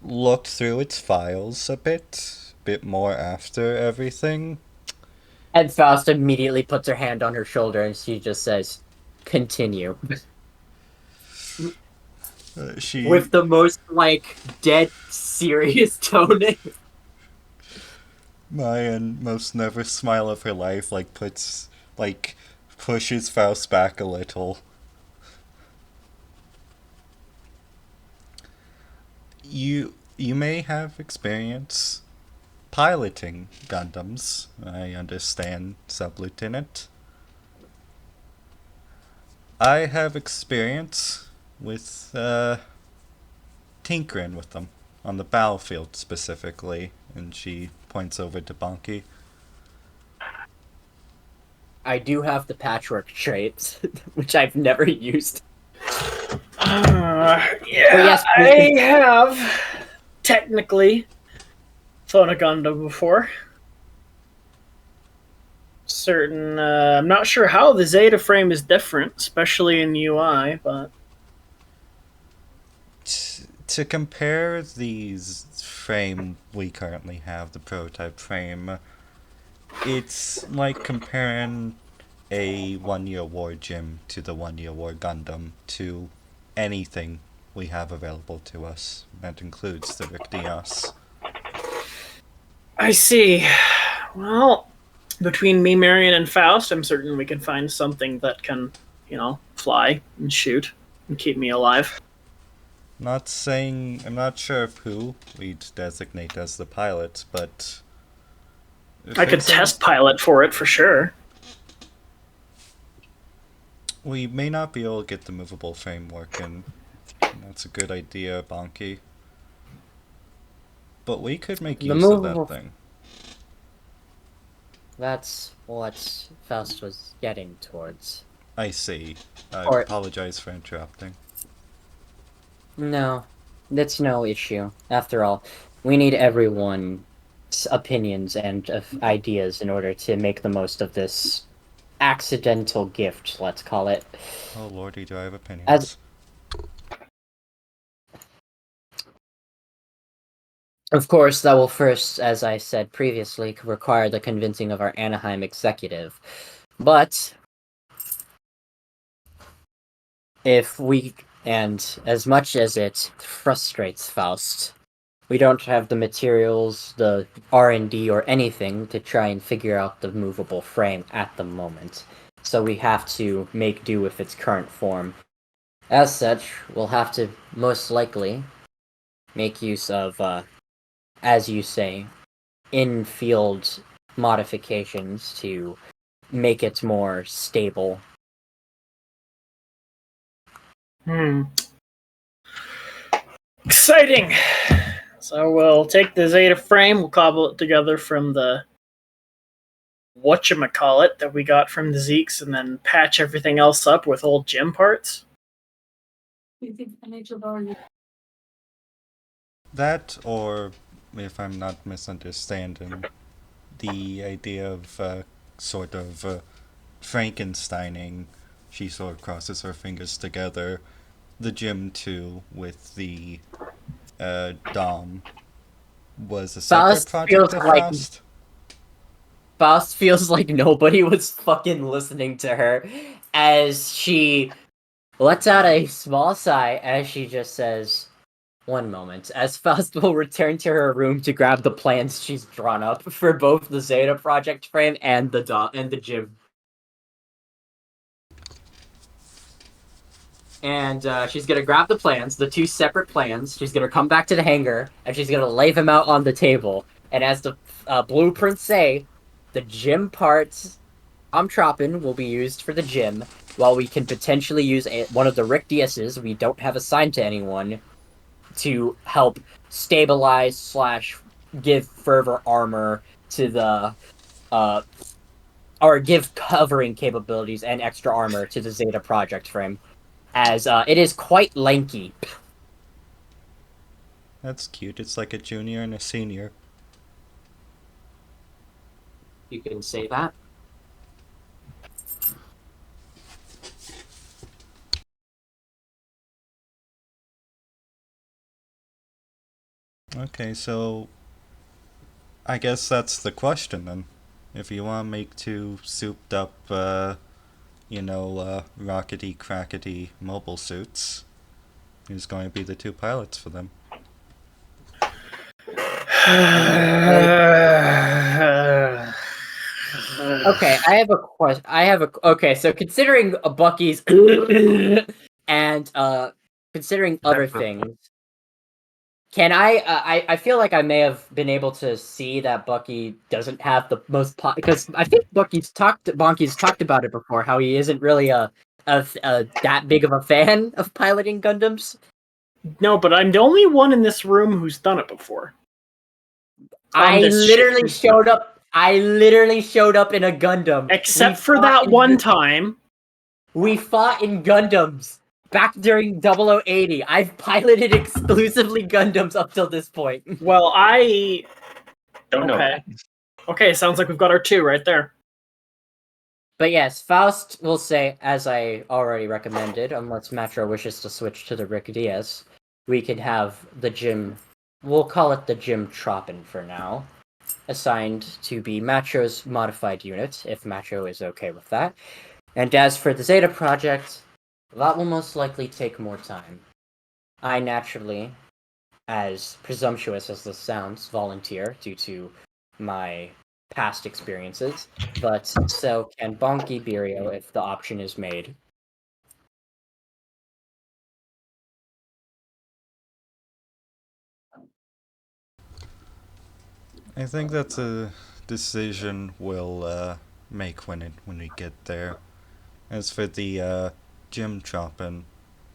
Speaker 1: looked through its files a bit more after everything.
Speaker 3: And Faust immediately puts her hand on her shoulder and she just says, continue.
Speaker 1: She
Speaker 3: With the most, like, dead serious tone.
Speaker 1: Mayan, most nervous smile of her life, pushes Faust back a little. You may have experience piloting Gundams, I understand, Sub-Lieutenant. I have experience with tinkering with them on the battlefield specifically, and she points over to Bonky.
Speaker 3: I do have the patchwork traits, which I've never used.
Speaker 2: Yeah,
Speaker 3: yes,
Speaker 2: I have technically flown a Gundam before. certain. I'm not sure how the Zeta frame is different, especially in UI, but
Speaker 1: To compare these frame we currently have, the prototype frame, it's like comparing a 1-year war gym to the 1-year war Gundam to anything we have available to us. That includes the Rick Dios.
Speaker 2: I see. Well, between me, Marion, and Faust, I'm certain we can find something that can, fly and shoot and keep me alive.
Speaker 1: Not saying, I'm not sure of who we'd designate as the pilot, but
Speaker 2: I could test pilot for it for sure.
Speaker 1: We may not be able to get the movable frame working. That's a good idea, Bonky. But we could make use of that thing.
Speaker 3: That's what Faust was getting towards.
Speaker 1: I see. I apologize for interrupting.
Speaker 3: No, that's no issue. After all, we need everyone's opinions and ideas in order to make the most of this accidental gift, let's call it.
Speaker 1: Oh lordy, do I have opinions?
Speaker 3: Of course, that will first, as I said previously, require the convincing of our Anaheim executive. But if we, and as much as it frustrates Faust, we don't have the materials, the R&D, or anything to try and figure out the movable frame at the moment. So we have to make do with its current form. As such, we'll have to most likely make use of, as you say, in-field modifications to make it more stable.
Speaker 2: Exciting! So we'll take the Zeta frame, we'll cobble it together from the whatchamacallit that we got from the Zeeks, and then patch everything else up with old gym parts.
Speaker 1: That, or if I'm not misunderstanding, the idea of sort of Frankensteining, she sort of crosses her fingers together, the gym 2 with the Dom was a separate project of Faust.
Speaker 3: Faust feels like nobody was fucking listening to her as she lets out a small sigh as she just says, "One moment," as Faust will return to her room to grab the plans she's drawn up for both the Zeta project frame and the gym. And she's gonna grab the plans, the two separate plans. She's gonna come back to the hangar, and she's gonna lay them out on the table. And as the blueprints say, the gym parts, Amtropin, will be used for the gym, while we can potentially use one of the Rick Dias's we don't have assigned to anyone to help stabilize / give further armor to the or give covering capabilities and extra armor to the Zeta project frame, as it is quite lanky.
Speaker 1: That's cute. It's like a junior and a senior.
Speaker 3: You can say that.
Speaker 1: Okay, so I guess that's the question then. If you want to make two souped up, rockety crackety mobile suits, who's going to be the two pilots for them?
Speaker 3: Okay, I have a question. Okay, so considering Bucky's and considering other things, can I feel like I may have been able to see that Bucky doesn't have the most because I think Bonky's talked about it before, how he isn't really a that big of a fan of piloting Gundams.
Speaker 2: No, but I'm the only one in this room who's done it before.
Speaker 3: I literally showed up in a Gundam.
Speaker 2: Except for that one time.
Speaker 3: We fought in Gundams back during 0080. I've piloted exclusively Gundams up till this point.
Speaker 2: Well, I
Speaker 4: don't know that.
Speaker 2: Okay, sounds like we've got our two right there.
Speaker 3: But yes, Faust will say, as I already recommended, unless Metro wishes to switch to the Rick Diaz, we could have the gym. We'll call it the Gym Troppin for now, assigned to be Matro's modified unit, if Matro is okay with that. And as for the Zeta project, that will most likely take more time. I naturally, as presumptuous as this sounds, volunteer due to my past experiences, but so can Bonky Birio if the option is made.
Speaker 1: I think that's a decision we'll make when we get there. As for the Jim Choppin,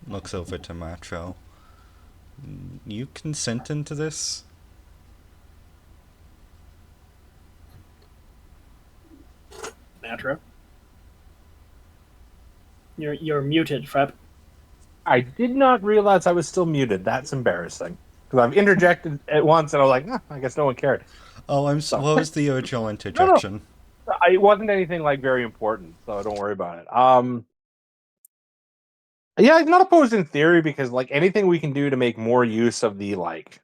Speaker 1: looks over to Matro. You consent into this?
Speaker 2: Matro. You're muted, Frep.
Speaker 7: I did not realize I was still muted. That's embarrassing. Because I've interjected at once, and I was like, I guess no one cared.
Speaker 1: Oh, what was the original
Speaker 7: No.
Speaker 1: interjection?
Speaker 7: It wasn't anything like very important, so don't worry about it. Yeah, I'm not opposed in theory because like anything we can do to make more use of the like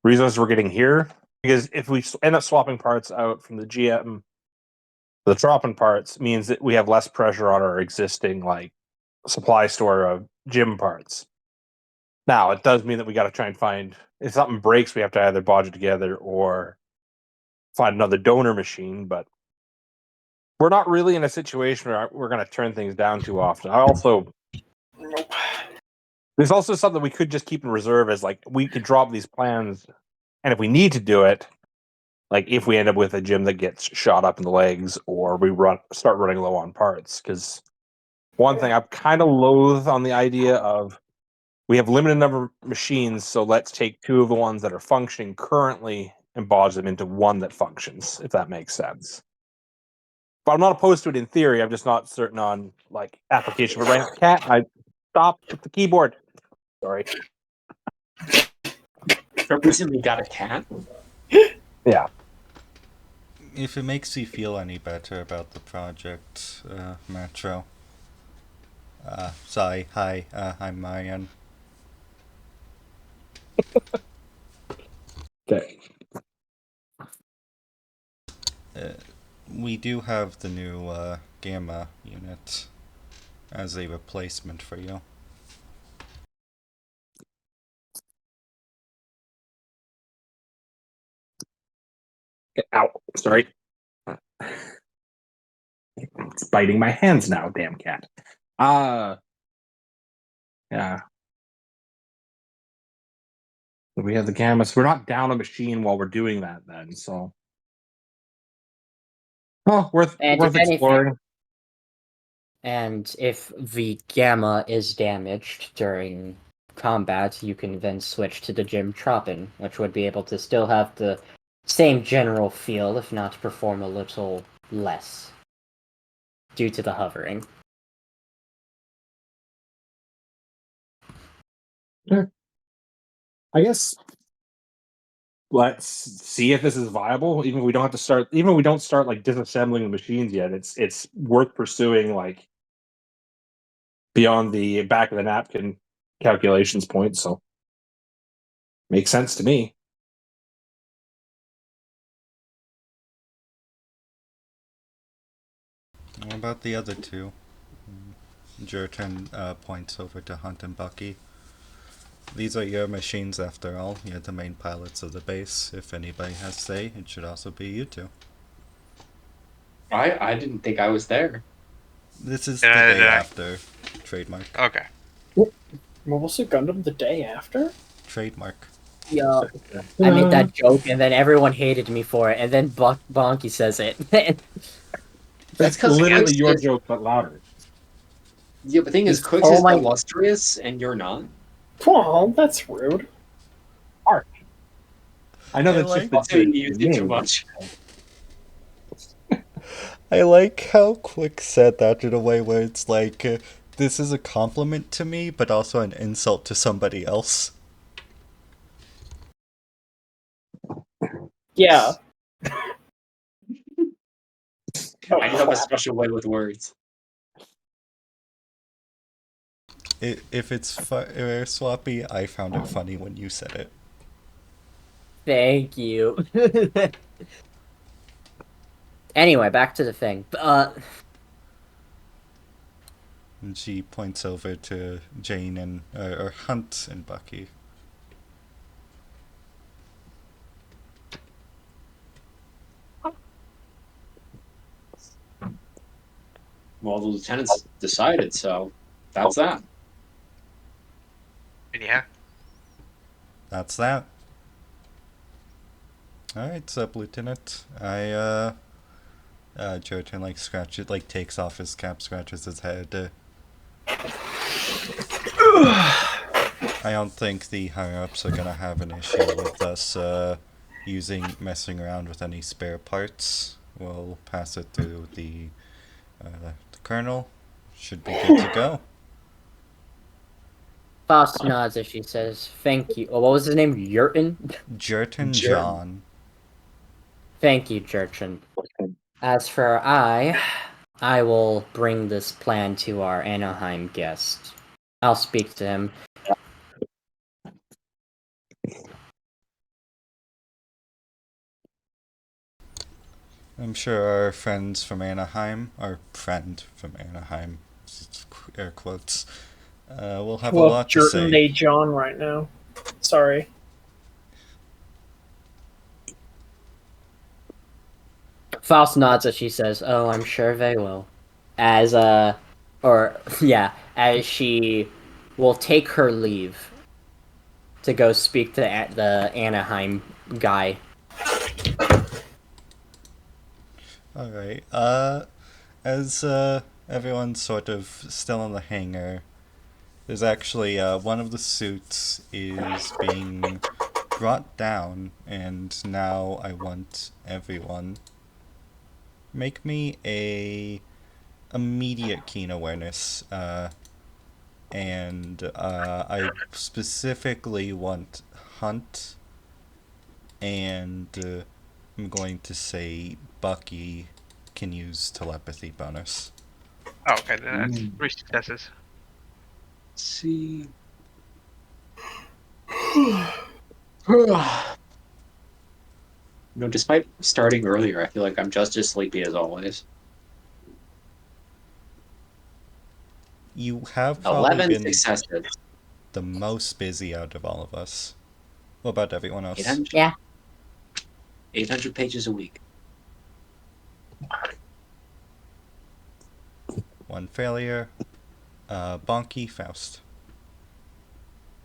Speaker 7: resources we're getting here. Because if we end up swapping parts out from the GM, the dropping parts means that we have less pressure on our existing like supply store of gym parts. Now it does mean that we got to try and find if something breaks, we have to either bodge it together or find another donor machine. But we're not really in a situation where we're going to turn things down too often. There's also something we could just keep in reserve as like we could drop these plans, and if we need to do it, like if we end up with a gym that gets shot up in the legs, or we start running low on parts. Because one thing I'm kind of loath on the idea of we have limited number of machines, so let's take two of the ones that are functioning currently and bodge them into one that functions, if that makes sense. But I'm not opposed to it in theory. I'm just not certain on like application. But right now, cat, I stopped with the keyboard. Sorry.
Speaker 4: I recently got a cat.
Speaker 7: Yeah.
Speaker 1: If it makes you feel any better about the project, Metro. Sorry, hi, I'm Marian.
Speaker 7: Okay.
Speaker 1: We do have the new Gamma unit as a replacement for you.
Speaker 7: Ow. Sorry. It's biting my hands now, damn cat. Yeah. We have the gamma, so we're not down a machine while we're doing that then, so. Oh, worth
Speaker 3: And if
Speaker 7: exploring.
Speaker 3: And if the Gamma is damaged during combat, you can then switch to the Gym Troppin, which would be able to still have the same general feel, if not perform a little less, due to the hovering.
Speaker 7: I guess let's see if this is viable. Even if we don't have to start, even if we don't start like disassembling the machines yet, it's worth pursuing like beyond the back of the napkin calculations point. So makes sense to me.
Speaker 1: What about the other two? Jerton points over to Hunt and Bucky. These are your machines after all. You're the main pilots of the base. If anybody has say, it should also be you two.
Speaker 4: I didn't think I was there.
Speaker 1: This is the day after. Trademark.
Speaker 5: Okay.
Speaker 2: Mobile Gundam the day after?
Speaker 1: Trademark.
Speaker 3: Yeah, I made that joke, and then everyone hated me for it, and then Bonky says it.
Speaker 4: That's because
Speaker 7: literally your joke, but louder.
Speaker 4: Yeah, but the thing is, Crooks is illustrious, and you're not.
Speaker 2: Well, that's rude.
Speaker 7: Art. I know that's
Speaker 1: like
Speaker 7: just
Speaker 4: the you did too much.
Speaker 1: I like how Quick said that in a way where it's like, this is a compliment to me, but also an insult to somebody else.
Speaker 2: Yeah.
Speaker 4: I do have a special way with words.
Speaker 1: If it's sloppy, I found it funny when you said it.
Speaker 3: Thank you. Anyway, back to the thing.
Speaker 1: And she points over to Jane and or Hunt and Bucky.
Speaker 4: Well, the lieutenant's decided, so that's that.
Speaker 5: And yeah,
Speaker 1: That's that. Alright, sup, Lieutenant. Jordan, like, scratches, like, takes off his cap, scratches his head. I don't think the higher-ups are gonna have an issue with us, messing around with any spare parts. We'll pass it through the colonel. Should be good to go.
Speaker 3: Faust nods as she says, "Thank you." Oh, what was his name? Yurton?
Speaker 1: Jerton John.
Speaker 3: Thank you, Jurchen. As for I will bring this plan to our Anaheim guest. I'll speak to him.
Speaker 1: I'm sure our friends from Anaheim, our friend from Anaheim, air quotes, will have a lot to say.
Speaker 2: Jordan A. John right now. Sorry.
Speaker 3: Faust nods as she says, "Oh, I'm sure they will." As she will take her leave to go speak to the Anaheim guy.
Speaker 1: Alright, as everyone's sort of still in the hangar, there's actually one of the suits is being brought down, and now I want everyone make me a immediate keen awareness, and I specifically want Hunt, and I'm going to say Bucky can use telepathy bonus.
Speaker 5: oh, okay, then that's 3 successes.
Speaker 4: Let's see. Despite starting earlier, I feel like I'm just as sleepy as always.
Speaker 1: You have probably
Speaker 4: 11
Speaker 1: been
Speaker 4: successes.
Speaker 1: the most busy out of all of us. What about everyone else?
Speaker 4: 800,
Speaker 3: Yeah.
Speaker 4: 800 pages a week.
Speaker 1: One failure. Bonky, Faust.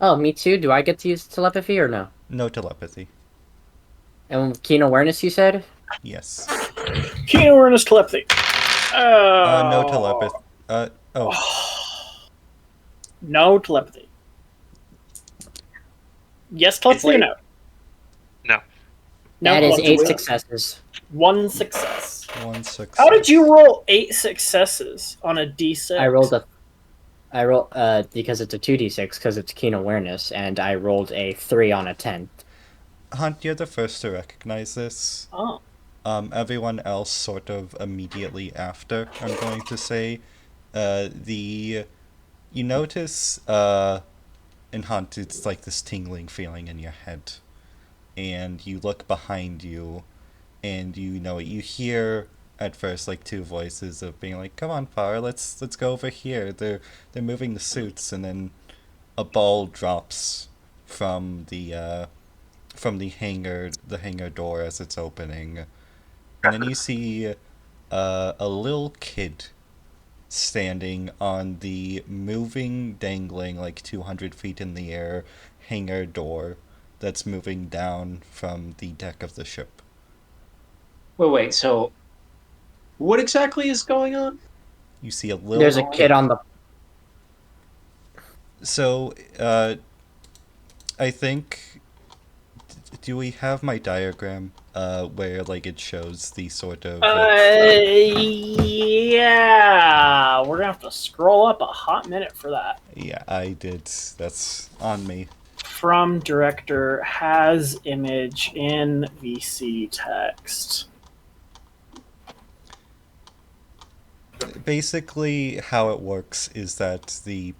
Speaker 3: Oh, me too? Do I get to use telepathy or no?
Speaker 1: No telepathy.
Speaker 3: And keen awareness, you said?
Speaker 1: Yes.
Speaker 2: Keen awareness telepathy.
Speaker 1: No telepathy.
Speaker 2: No telepathy. Yes telepathy or no?
Speaker 5: No.
Speaker 2: No.
Speaker 3: That is
Speaker 2: one
Speaker 3: 8
Speaker 2: success.
Speaker 3: successes.
Speaker 2: One success.
Speaker 1: One success.
Speaker 2: How did you roll 8 successes on a D6?
Speaker 3: I rolled because it's a 2d6 because it's keen awareness, and I rolled a 3 on a 10.
Speaker 1: Hunt, you're the first to recognize this.
Speaker 2: Oh.
Speaker 1: Everyone else sort of immediately after, I'm going to say. You notice, in Hunt, it's like this tingling feeling in your head. And you look behind you, and you hear at first like 2 voices of being like, "Come on, Power, let's go over here. They're moving the suits," and then a ball drops from the hangar door as it's opening, and then you see a little kid standing on the moving, dangling like 200 feet in the air hangar door that's moving down from the deck of the ship.
Speaker 4: Wait, so what exactly is going on?
Speaker 1: You see a little
Speaker 3: There's a kid on the...
Speaker 1: So, I think... Do we have my diagram, where, like, it shows the sort of...
Speaker 2: Yeah. We're gonna have to scroll up a hot minute for that.
Speaker 1: Yeah, I did. That's on me.
Speaker 2: From director has image in VC text.
Speaker 1: Basically, how it works is that the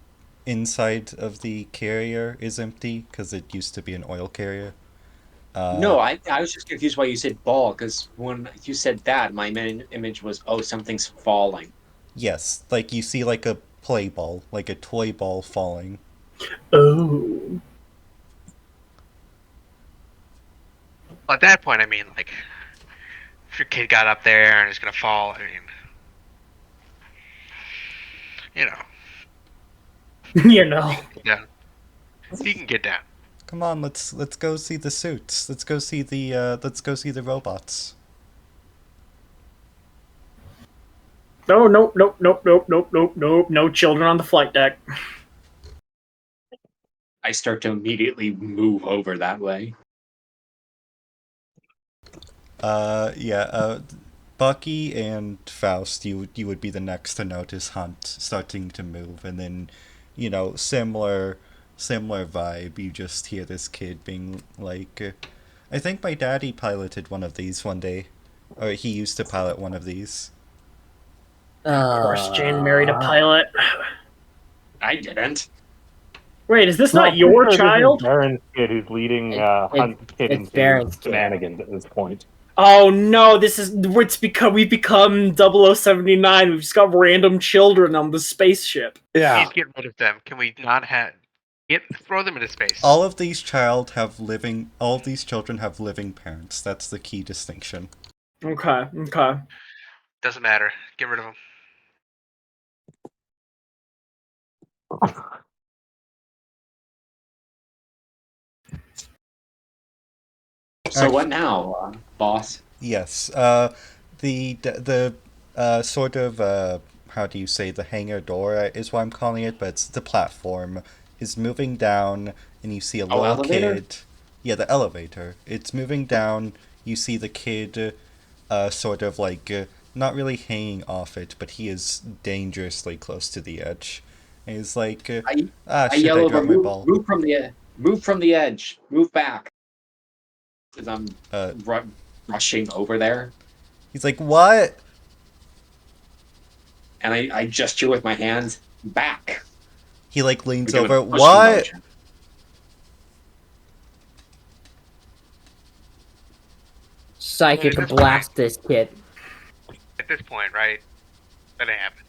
Speaker 1: inside of the carrier is empty because it used to be an oil carrier.
Speaker 4: No, I was just confused why you said ball, because when you said that, my main image was, oh, something's falling.
Speaker 1: Yes, like you see like a play ball, like a toy ball falling.
Speaker 2: Oh.
Speaker 5: At that point, I mean, like, if your kid got up there and is gonna fall, I mean, you know,
Speaker 2: You know.
Speaker 5: yeah, he can get down.
Speaker 1: Come on, let's go see the suits. Let's go see the robots.
Speaker 2: No, nope, nope, nope, nope, nope, nope, nope. No children on the flight deck.
Speaker 4: I start to immediately move over that way.
Speaker 1: Yeah, Bucky and Faust, you would be the next to notice Hunt starting to move, and then, similar vibe. You just hear this kid being like, "I think my daddy piloted one of these one day, or he used to pilot one of these."
Speaker 2: Of course, Jane married a pilot.
Speaker 4: I didn't.
Speaker 2: Wait, is this
Speaker 7: No,
Speaker 2: not
Speaker 7: I'm
Speaker 2: your
Speaker 7: pretty sure this is
Speaker 2: child?
Speaker 7: Baron's kid who's leading Hunt's kid
Speaker 3: it's
Speaker 7: into
Speaker 3: Baron's kid.
Speaker 7: shenanigans at this point.
Speaker 2: Oh no, we've become 0079. We've just got random children on the spaceship.
Speaker 7: Yeah.
Speaker 5: Please get rid of them. Can we not throw them into space?
Speaker 1: All of these children have living parents. That's the key distinction.
Speaker 2: Okay, okay.
Speaker 5: Doesn't matter. Get rid of them.
Speaker 4: So what now, boss?
Speaker 1: Yes. The sort of how do you say, the hangar door is what I'm calling it, but it's the platform is moving down, and you see a little
Speaker 4: elevator?
Speaker 1: kid. Yeah, the elevator. It's moving down. You see the kid, sort of like not really hanging off it, but he is dangerously close to the edge. And he's like,
Speaker 4: I
Speaker 1: shit,
Speaker 4: yell
Speaker 1: I
Speaker 4: over,
Speaker 1: dropped my ball.
Speaker 4: move from the edge, move back. As I'm rushing over there,
Speaker 1: He's like, what?
Speaker 4: and I gesture with my hands back.
Speaker 1: He like leans
Speaker 4: We give a
Speaker 1: over.
Speaker 4: push
Speaker 1: What?
Speaker 4: motion.
Speaker 3: Psychic
Speaker 5: At this
Speaker 3: blast this kid.
Speaker 5: At this point, right? That happened.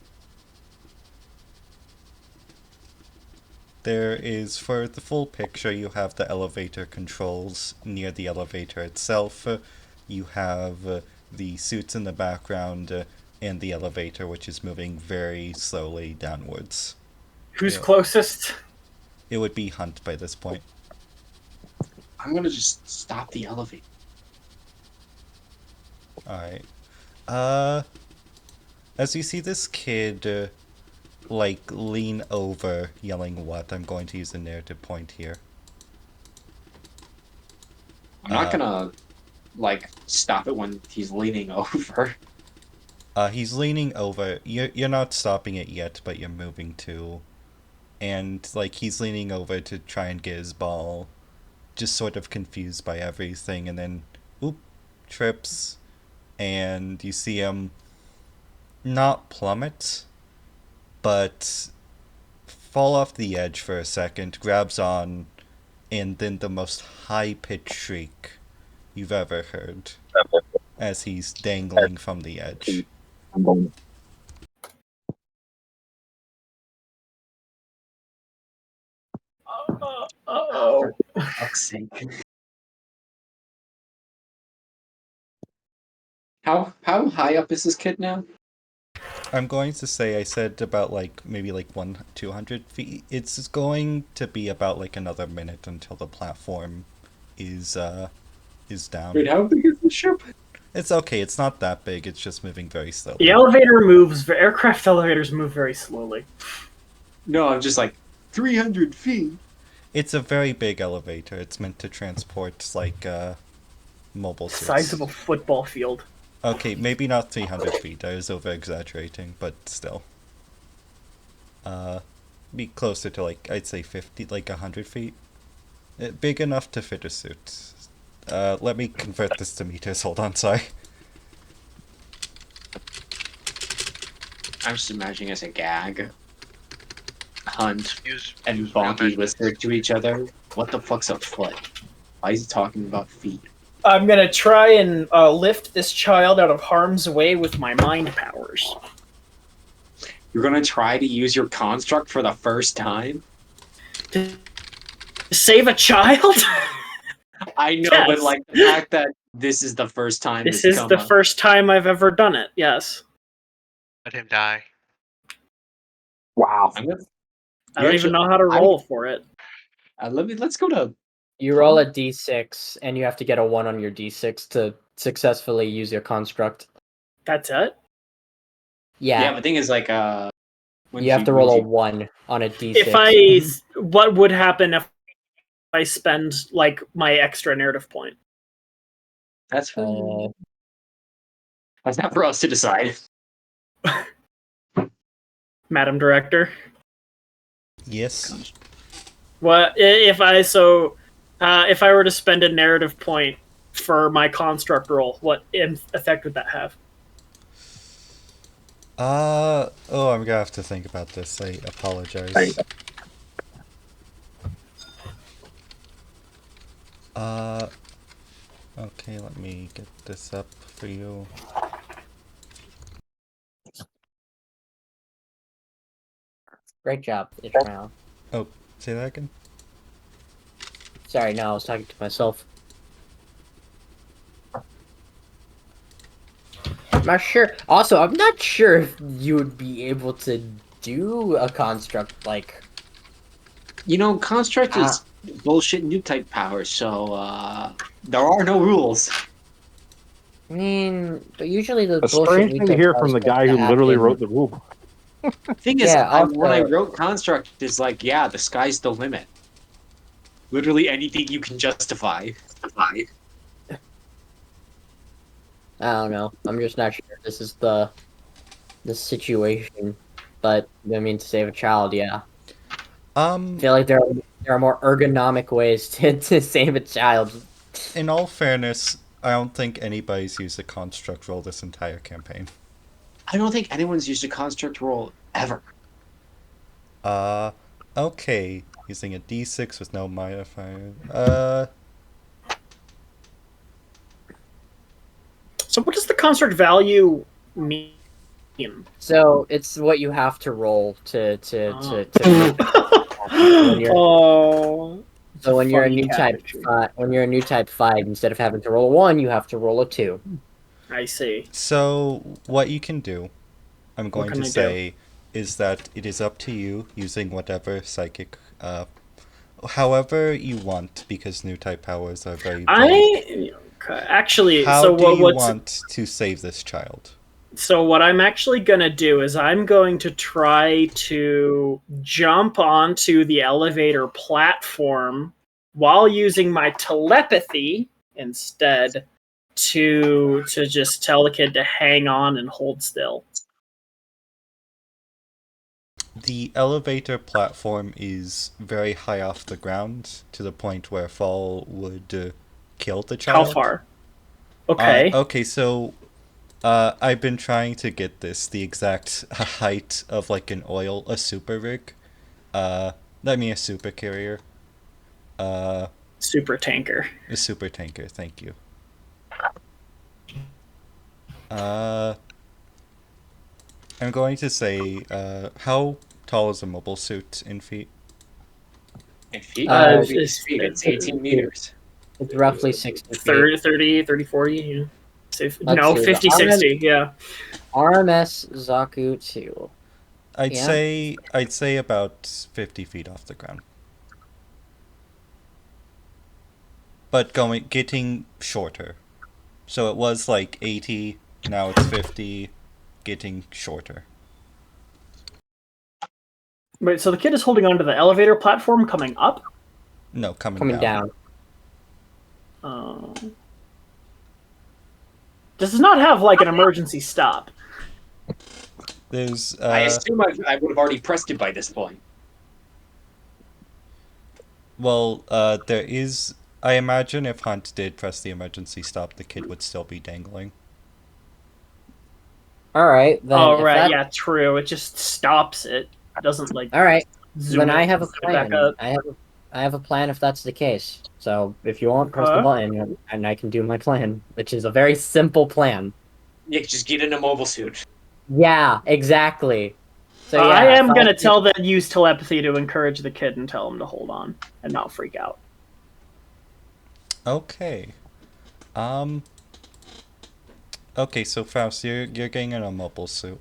Speaker 1: There is, for the full picture, you have the elevator controls near the elevator itself. You have the suits in the background and the elevator, which is moving very slowly downwards.
Speaker 2: Who's
Speaker 1: Yeah.
Speaker 2: closest?
Speaker 1: It would be Hunt by this point.
Speaker 4: I'm gonna just stop the elevator.
Speaker 1: Alright. As you see this kid, like, lean over, yelling what? I'm going to use the narrative point here.
Speaker 4: I'm not gonna like stop it when he's leaning over.
Speaker 1: He's leaning over. You're not stopping it yet, but you're moving to. And, like, he's leaning over to try and get his ball, just sort of confused by everything, and then, oop, trips, and you see him not plummet, but fall off the edge for a second, grabs on, and then the most high-pitched shriek you've ever heard as he's dangling from the edge.
Speaker 2: Uh-oh.
Speaker 4: For fuck's sake. How high up is this kid now?
Speaker 1: I'm going to say, I said about maybe 200 feet. It's going to be about another minute until the platform is down.
Speaker 4: Wait, how big is the ship?
Speaker 1: It's okay. It's not that big. It's just moving very slowly.
Speaker 2: The elevator moves. Aircraft elevators move very slowly.
Speaker 4: No, I'm just like 300 feet.
Speaker 1: It's a very big elevator. It's meant to transport mobile suits.
Speaker 2: Size of a football field.
Speaker 1: Okay, maybe not 300 feet. I was over exaggerating, but still. Be closer to I'd say 50, 100 feet. Big enough to fit a suit. Let me convert this to meters. Hold on, sorry.
Speaker 4: I'm just imagining as a gag. Hunt
Speaker 5: Use
Speaker 4: and
Speaker 5: real
Speaker 4: Bonky
Speaker 5: measurements.
Speaker 4: whisper to each other, "What the fuck's a foot? Why is he talking about feet?"
Speaker 2: I'm gonna try and lift this child out of harm's way with my mind powers.
Speaker 4: You're gonna try to use your construct for the first time?
Speaker 2: To save a child?
Speaker 4: I know,
Speaker 2: Yes.
Speaker 4: but like the fact that this is the first time
Speaker 2: This is the first time I've ever done it, yes.
Speaker 5: Let him die.
Speaker 7: Wow.
Speaker 4: I'm gonna,
Speaker 2: I don't even know how to roll for it.
Speaker 4: let's go to
Speaker 3: You roll a d6, and you have to get a 1 on your d6 to successfully use your construct.
Speaker 2: That's it?
Speaker 3: Yeah,
Speaker 4: but the thing is like when
Speaker 3: you have to roll a 1 on a d6.
Speaker 2: What would happen if I spend like my extra narrative point?
Speaker 4: that's not for us to decide.
Speaker 2: Madam Director?
Speaker 1: Yes.
Speaker 2: What if I were to spend a narrative point for my construct roll, what effect would that have?
Speaker 1: Oh, I'm gonna have to think about this. I apologize. Okay, let me get this up for you.
Speaker 3: Great job, Ishmael.
Speaker 1: Oh, say that again?
Speaker 3: Sorry, no, I was talking to myself. I'm not sure. Also, I'm not sure if you would be able to do a construct like...
Speaker 4: You know, construct is bullshit new type power, so there are no rules.
Speaker 3: I mean, but usually the
Speaker 7: A
Speaker 3: bullshit
Speaker 7: strange
Speaker 3: new
Speaker 7: thing to
Speaker 3: type
Speaker 7: hear
Speaker 3: power
Speaker 7: from
Speaker 3: is
Speaker 7: the
Speaker 3: supposed
Speaker 7: guy
Speaker 3: to
Speaker 7: who literally
Speaker 3: happen-
Speaker 7: wrote the rule.
Speaker 4: Thing is,
Speaker 3: Yeah,
Speaker 4: when I
Speaker 3: also-
Speaker 4: wrote construct, it's like, yeah, the sky's the limit. Literally anything you can justify.
Speaker 3: I don't know. I'm just not sure if this is the situation. But I mean, to save a child, yeah. I feel like there are more ergonomic ways to save a child.
Speaker 1: In all fairness, I don't think anybody's used a construct roll this entire campaign.
Speaker 4: I don't think anyone's used a construct roll ever.
Speaker 1: Okay. Using a d6 with no modifier.
Speaker 2: So what does the construct value mean?
Speaker 3: So it's what you have to roll to
Speaker 2: Oh.
Speaker 3: So when you're a
Speaker 2: Funny
Speaker 3: new type
Speaker 2: cat.
Speaker 3: when you're a new type 5, instead of having to roll a 1, you have to roll a 2.
Speaker 2: I see.
Speaker 1: So, what you can do, I'm going
Speaker 2: can
Speaker 1: to
Speaker 2: I
Speaker 1: say, is that it is up to you using whatever psychic, however you want, because new type powers are very vague.
Speaker 2: Actually,
Speaker 1: How
Speaker 2: so
Speaker 1: do you
Speaker 2: what's
Speaker 1: want to save this child?
Speaker 2: so what I'm actually gonna do is I'm going to try to jump onto the elevator platform while using my telepathy instead to just tell the kid to hang on and hold still.
Speaker 1: The elevator platform is very high off the ground, to the point where a fall would kill the child.
Speaker 2: How far? Okay.
Speaker 1: Okay, so I've been trying to get the exact height of like a super rig. I mean a super carrier.
Speaker 2: Super tanker.
Speaker 1: A super tanker, thank you. I'm going to say, how tall is a mobile suit in feet?
Speaker 4: In feet?
Speaker 2: It's
Speaker 4: 18 meters.
Speaker 3: It's roughly 60 feet.
Speaker 2: 30, 40, yeah.
Speaker 3: Let's
Speaker 2: No,
Speaker 3: see,
Speaker 2: 50,
Speaker 3: the
Speaker 2: 60, yeah.
Speaker 3: RMS Zaku 2.
Speaker 1: I'd
Speaker 3: Yeah.
Speaker 1: say about 50 feet off the ground. But getting shorter. So it was like 80, now it's 50, getting shorter.
Speaker 2: Wait, so the kid is holding onto the elevator platform coming up?
Speaker 1: No,
Speaker 3: Coming down.
Speaker 2: Does it not have like an emergency stop?
Speaker 1: There's
Speaker 4: I assume I would have already pressed it by this point.
Speaker 1: well, there is. I imagine if Hunt did press the emergency stop, the kid would still be dangling.
Speaker 3: All right, then.
Speaker 2: Oh
Speaker 3: if
Speaker 2: right,
Speaker 3: that,
Speaker 2: yeah, true. It just stops it. It doesn't like
Speaker 3: All right,
Speaker 2: zoom
Speaker 3: then
Speaker 2: it
Speaker 3: I have a
Speaker 2: and set it back
Speaker 3: plan.
Speaker 2: up.
Speaker 3: I have a plan if that's the case. So if you want, press the
Speaker 2: Huh?
Speaker 3: button, and I can do my plan, which is a very simple plan.
Speaker 4: Yeah, just get in a mobile suit.
Speaker 3: Yeah, exactly. So
Speaker 2: I
Speaker 3: yeah,
Speaker 2: am gonna
Speaker 3: Faust-
Speaker 2: tell them use telepathy to encourage the kid and tell him to hold on and not freak out.
Speaker 1: Okay. Um. Okay, so Faust, you're getting in a mobile suit.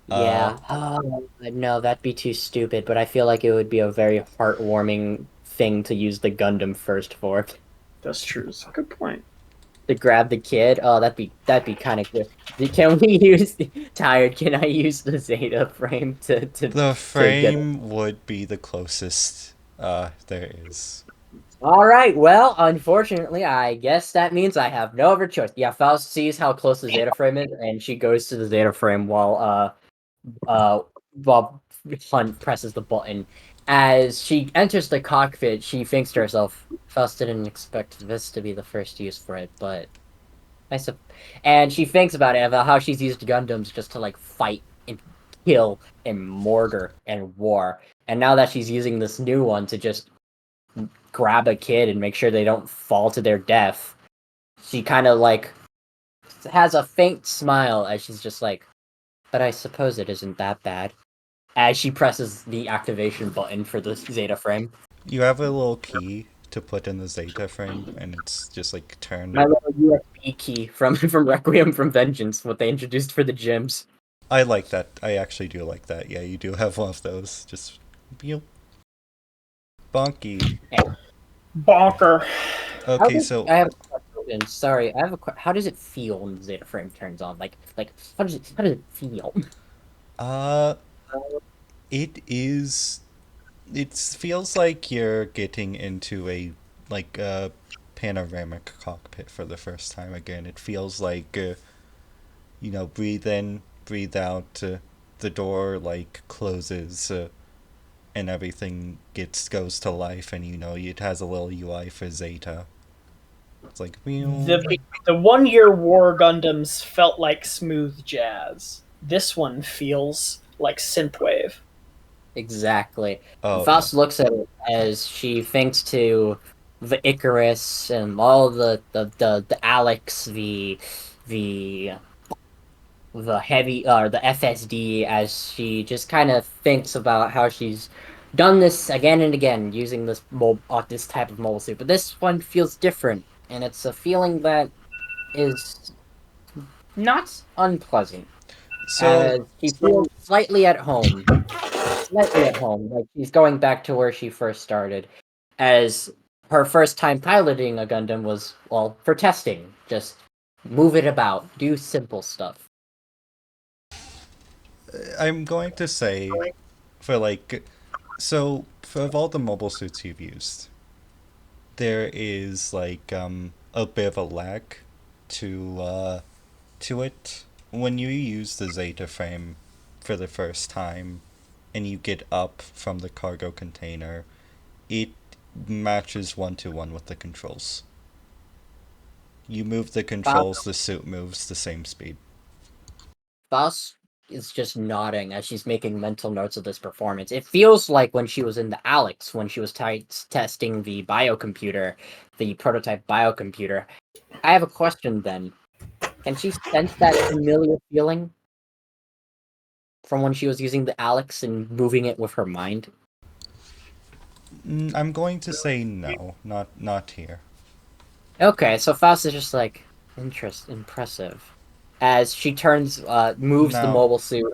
Speaker 3: Yeah. Oh, no, that'd be too stupid, but I feel like it would be a very heartwarming thing to use the Gundam first for.
Speaker 2: That's true. It's a good point.
Speaker 3: To grab the kid. Oh, that'd be kind of good. Can we use tired? Can I use the Zeta frame
Speaker 1: The
Speaker 3: to get?
Speaker 1: frame would be the closest there is.
Speaker 3: All right. Well, unfortunately, I guess that means I have no other choice. Yeah, Faust sees how close the Zeta frame is, and she goes to the Zeta frame while Hunt presses the button. As she enters the cockpit, she thinks to herself, "Faust didn't expect this to be the first use for it, but I sup." And she thinks about it, about how she's used Gundams just to like fight and kill and mortar and war. And now that she's using this new one to just grab a kid and make sure they don't fall to their death, she kind of like has a faint smile as she's just like, "But I suppose it isn't that bad." As she presses the activation button for the Zeta frame.
Speaker 1: You have a little key to put in the Zeta frame, and it's just like
Speaker 3: My
Speaker 1: turn.
Speaker 3: little USB key from Requiem from Vengeance, what they introduced for the gyms.
Speaker 1: I like that. I actually do like that. Yeah, you do have one of those. Just beep. Bonky.
Speaker 2: Bonker.
Speaker 1: Okay, so
Speaker 3: I have a question. Sorry, I have how does it feel when the Zeta frame turns on? Like how does it feel?
Speaker 1: uh it is it feels like you're getting into a like a panoramic cockpit for the first time again. It feels like breathe in, breathe out, the door like closes, and everything goes to life, and it has a little UI for Zeta. It's like
Speaker 2: The 1 year war Gundams felt like smooth jazz. This one feels like synthwave.
Speaker 3: Exactly.
Speaker 1: oh yeah.
Speaker 3: Faust looks at it as she thinks to the Icarus and all the Alex, the the heavy or the FSD, as she just kind of thinks about how she's done this again and again using this type of mobile suit, but this one feels different, and it's a feeling that is not unpleasant.
Speaker 1: So
Speaker 3: As she feels slightly at home, like she's going back to where she first started, as her first time piloting a Gundam was, well, for testing, just move it about, do simple stuff.
Speaker 1: I'm going to say, for like, so for of all the mobile suits you've used, there is like a bit of a lag to it. When you use the Zeta frame for the first time and you get up from the cargo container, it matches 1-to-1 with the controls. You move the controls, the suit moves the same speed.
Speaker 3: Faust is just nodding as she's making mental notes of this performance. It feels like when she was in the Alex, when she was testing the biocomputer, the prototype biocomputer. I have a question then. Can she sense that familiar feeling from when she was using the Alex and moving it with her mind?
Speaker 1: I'm going to say no, not here.
Speaker 3: Okay, so Faust is just like, impressive. As she moves the
Speaker 1: Now,
Speaker 3: mobile suit.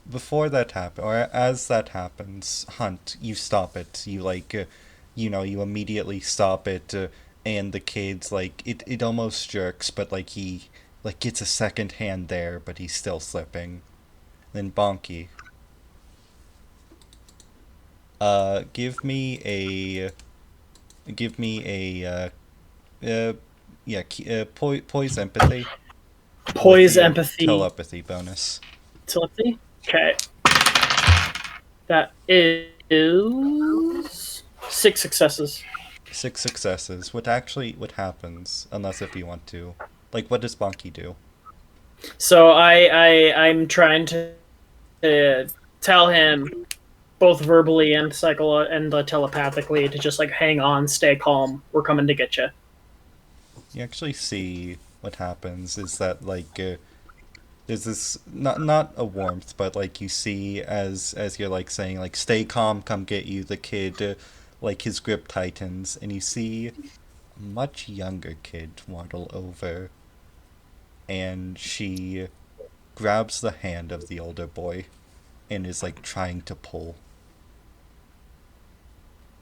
Speaker 1: before that happens, or as that happens, Hunt, you stop it. You like, you immediately stop it, and the kid's like, it almost jerks, but like he like gets a second hand there, but he's still slipping. Then Bonky, give me yeah, poise empathy with
Speaker 2: Poise,
Speaker 1: your
Speaker 2: empathy,
Speaker 1: telepathy bonus.
Speaker 2: telepathy. Okay. That is 6 successes.
Speaker 1: 6 successes. What happens, unless if you want to, like, what does Bonky do?
Speaker 2: So I'm trying to tell him both verbally and telepathically to just like hang on, stay calm. We're coming to get you.
Speaker 1: You actually see what happens is that like there's this not a warmth, but like you see as you're like saying like stay calm, come get you. The kid, like his grip tightens, and you see a much younger kid waddle over, and she grabs the hand of the older boy, and is like trying to pull.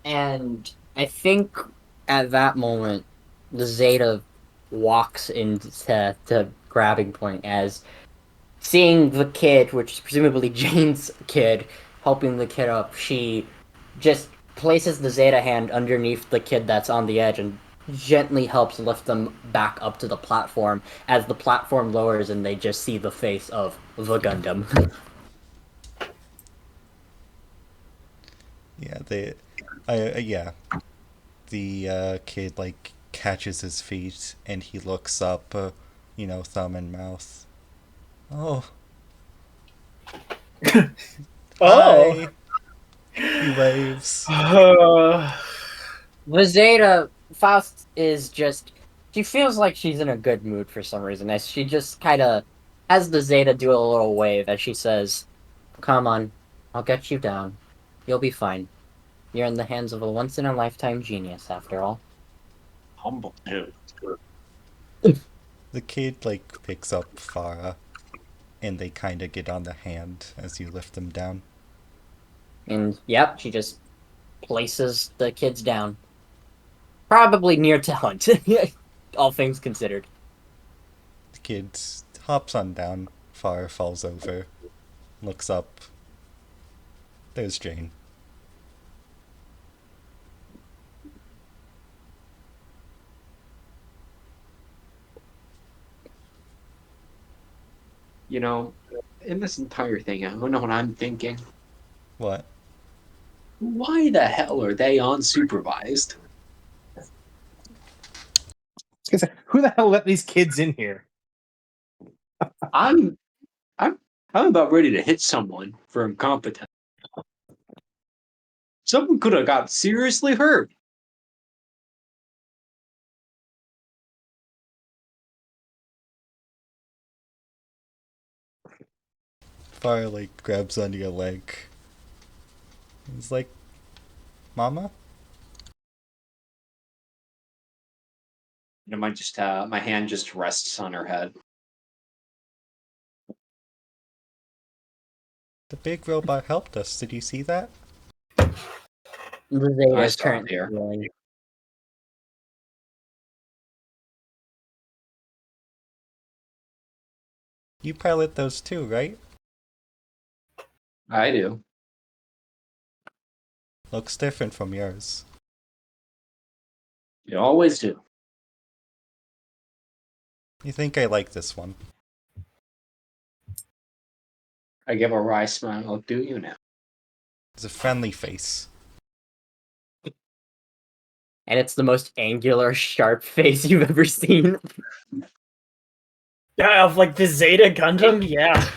Speaker 3: And I think at that moment, the Zeta walks into the grabbing point as seeing the kid, which is presumably Jane's kid, helping the kid up. She just places the Zeta hand underneath the kid that's on the edge and gently helps lift them back up to the platform as the platform lowers and they just see the face of the Gundam.
Speaker 1: Yeah, yeah, the kid like catches his feet and he looks up, thumb in mouth. Oh,
Speaker 2: Oh.
Speaker 1: hi. He waves.
Speaker 3: The Zeta Faust is just she feels like she's in a good mood for some reason as she just kind of has the Zeta do a little wave as she says, "Come on, I'll get you down. You'll be fine. You're in the hands of a once-in-a-lifetime genius, after all."
Speaker 4: Humble too.
Speaker 1: The kid like picks up Farah, and they kind of get on the hand as you lift them down.
Speaker 3: And yep, she just places the kids down. Probably near to Hunt, all things considered.
Speaker 1: The kid hops on down. Farah falls over, looks up. There's Jane.
Speaker 4: You know, in this entire thing, I don't know what I'm thinking.
Speaker 1: What?
Speaker 4: Why the hell are they unsupervised?
Speaker 7: Who the hell let these kids in here?
Speaker 4: I'm I'm about ready to hit someone for incompetence. Someone could have got seriously hurt.
Speaker 1: Farah like grabs onto your leg. He's like, Mama?
Speaker 4: And my hand just rests on her head.
Speaker 1: The big robot helped us. Did you see that?
Speaker 3: The Zeta
Speaker 4: I
Speaker 3: is
Speaker 4: stop
Speaker 3: currently
Speaker 4: here.
Speaker 3: healing.
Speaker 1: You pilot those too, right?
Speaker 4: I do.
Speaker 1: Looks different from yours.
Speaker 4: You always do.
Speaker 1: You think I like this one?
Speaker 4: I give a wry smile. Do you now?
Speaker 1: It's a friendly face.
Speaker 3: And it's the most angular, sharp face you've ever seen.
Speaker 2: Yeah, of like the Zeta Gundam. Yeah.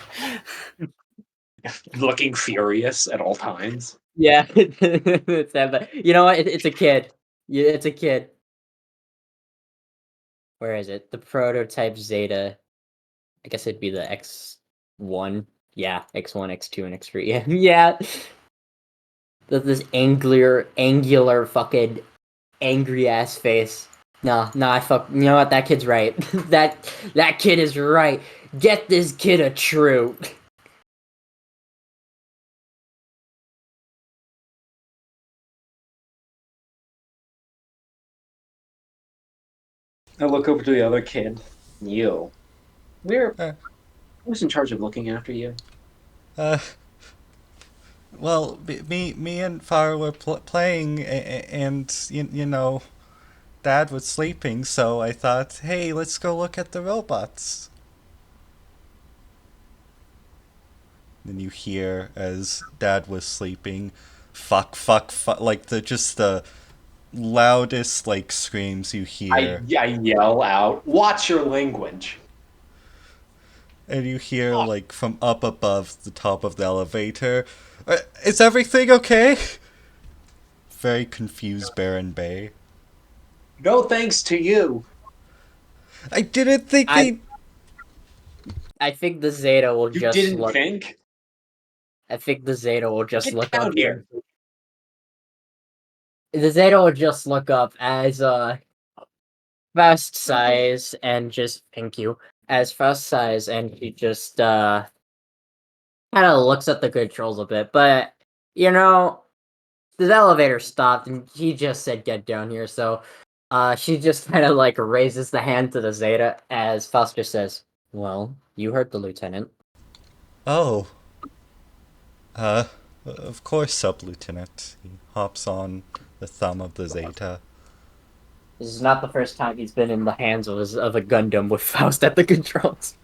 Speaker 4: Looking furious at all times.
Speaker 3: Yeah, it's that. But you know what? It's a kid. Yeah, it's a kid. Where is it? The prototype Zeta. I guess it'd be the X1. Yeah, X1, X2, and X3. Yeah, yeah. This angular, fucking angry ass face. No, I fuck. You know what? That kid's right. that kid is right. Get this kid a true.
Speaker 4: I look over to the other kid. You.
Speaker 1: Uh,
Speaker 4: Who's in charge of looking after you?
Speaker 1: uh well, me and Farah were playing, and you know, Dad was sleeping, so I thought, hey, let's go look at the robots. Then you hear as Dad was sleeping, fuck, fuck, fuck, like the loudest like screams you hear.
Speaker 4: I yell out, watch your language.
Speaker 1: and you hear, like, from up above the top of the elevator, is everything okay? Very confused Baron Bay.
Speaker 4: No thanks to you.
Speaker 1: I didn't think
Speaker 3: I think the Zeta will
Speaker 4: You
Speaker 3: just
Speaker 4: didn't
Speaker 3: look.
Speaker 4: think?
Speaker 3: I think the Zeta will just
Speaker 4: Get
Speaker 3: look
Speaker 4: down
Speaker 3: up.
Speaker 4: here.
Speaker 3: The Zeta will just look up as Faust sighs and just thank you. As Faust sighs and he just kind of looks at the controls a bit, but you know, the elevator stopped and he just said get down here, so she just kind of like raises the hand to the Zeta as Faust just says, well, you heard the lieutenant.
Speaker 1: Oh. Of course, Sub-Lieutenant. He hops on the thumb of the Zeta.
Speaker 3: This is not the first time he's been in the hands of a Gundam with Faust at the controls.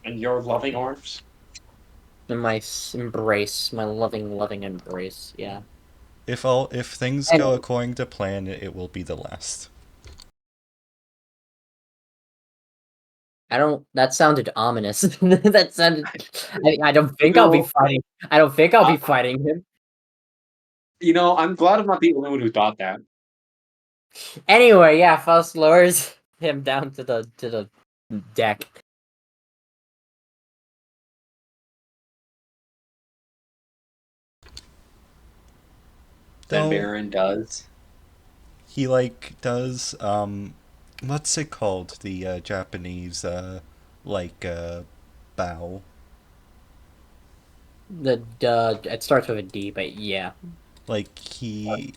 Speaker 4: And your loving arms?
Speaker 3: In my embrace, my loving embrace, yeah.
Speaker 1: If things go according to plan, it will be the last.
Speaker 3: I don't. That sounded ominous. That sounded. I don't think I'll be fighting. I don't think I'll be fighting him.
Speaker 4: You know, I'm glad I'm not the only one who thought that.
Speaker 3: Anyway, yeah. Faust lowers him down to the deck.
Speaker 4: Then
Speaker 1: Though
Speaker 4: Baron does.
Speaker 1: he like does what's it called? The Japanese like bow.
Speaker 3: It starts with a D, but yeah.
Speaker 1: Like he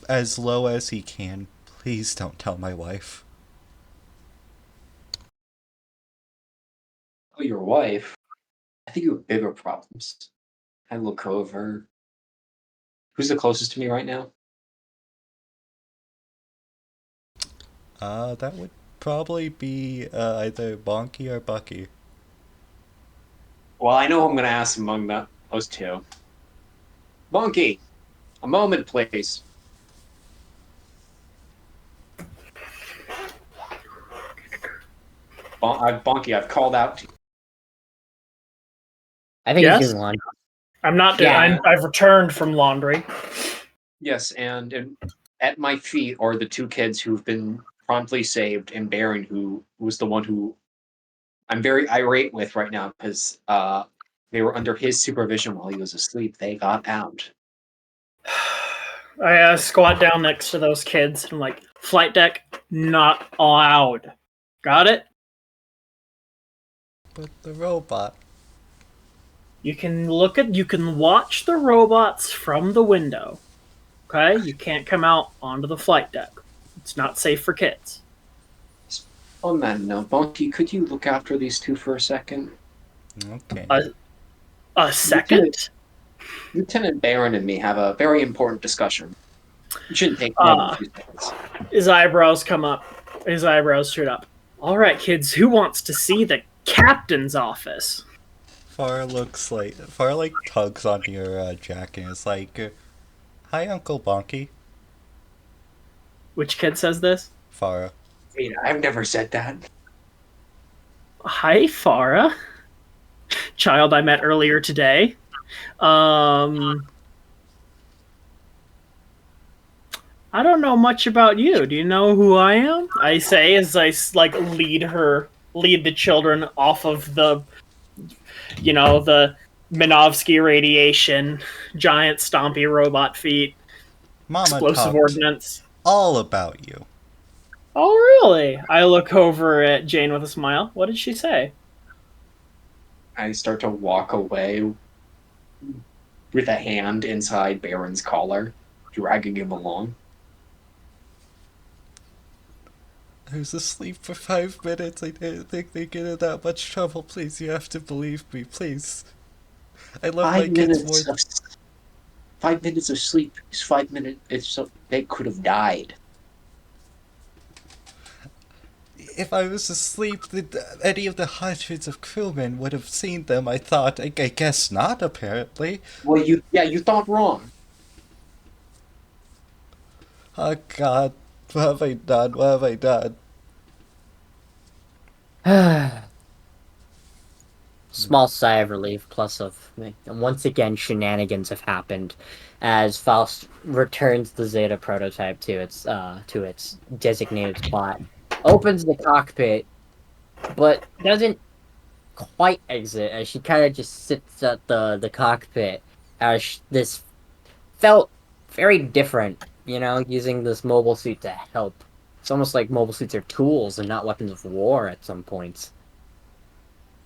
Speaker 1: as low as he can. Please don't tell my wife.
Speaker 4: Oh, your wife? I think you have bigger problems. I look over. Who's the closest to me right now?
Speaker 1: That would probably be either Bonky or Bucky.
Speaker 4: Well, I know I'm going to ask among those two. Monkey, a moment, please. Bonky, I've called out to you.
Speaker 3: I think
Speaker 2: Yes?
Speaker 3: he's doing laundry.
Speaker 2: I'm not doing.
Speaker 3: Yeah.
Speaker 2: I've returned from laundry.
Speaker 4: Yes, and at my feet are the two kids who've been promptly saved, and Baron, who was the one who I'm very irate with right now because they were under his supervision while he was asleep. They got out.
Speaker 2: I squat down next to those kids and I'm like, flight deck not allowed. Got it?
Speaker 1: But the robot.
Speaker 2: You can watch the robots from the window. Okay? You can't come out onto the flight deck. It's not safe for kids.
Speaker 4: On that note, Bonky, could you look after these two for a second?
Speaker 1: Okay.
Speaker 2: A second?
Speaker 4: Lieutenant Baron and me have a very important discussion. It shouldn't take more than a few seconds.
Speaker 2: His eyebrows come up. His eyebrows shoot up. All right, kids, who wants to see the captain's office?
Speaker 1: Far like tugs on your jacket and is like, "Hi, Uncle Bonky."
Speaker 2: Which kid says this?
Speaker 1: Farah.
Speaker 4: Wait, I've never said that.
Speaker 2: Hi, Farah. Child I met earlier today. I don't know much about you. Do you know who I am? I say as I like lead the children off of the Minovsky radiation, giant stompy robot feet,
Speaker 1: Mama
Speaker 2: explosive
Speaker 1: talked
Speaker 2: ordnance.
Speaker 1: all about you.
Speaker 2: Oh, really? I look over at Jane with a smile. What did she say?
Speaker 4: I start to walk away with a hand inside Baron's collar, dragging him along.
Speaker 1: I was asleep for 5 minutes. I didn't think they'd get in that much trouble. Please, you have to believe me. Please. I love my kids more.
Speaker 4: 5 minutes of sleep is 5 minutes. It's so they could have died.
Speaker 1: If I was asleep, any of the hundreds of crewmen would have seen them. I thought. I guess not, apparently.
Speaker 4: Well, you thought wrong.
Speaker 1: Oh, God. What have I done? What have I done?
Speaker 3: Small sigh of relief, plus of and once again shenanigans have happened, as Faust returns the Zeta prototype to its designated spot, opens the cockpit, but doesn't quite exit, as she kind of just sits at the cockpit, as this felt very different, using this mobile suit to help. It's almost like mobile suits are tools and not weapons of war at some points.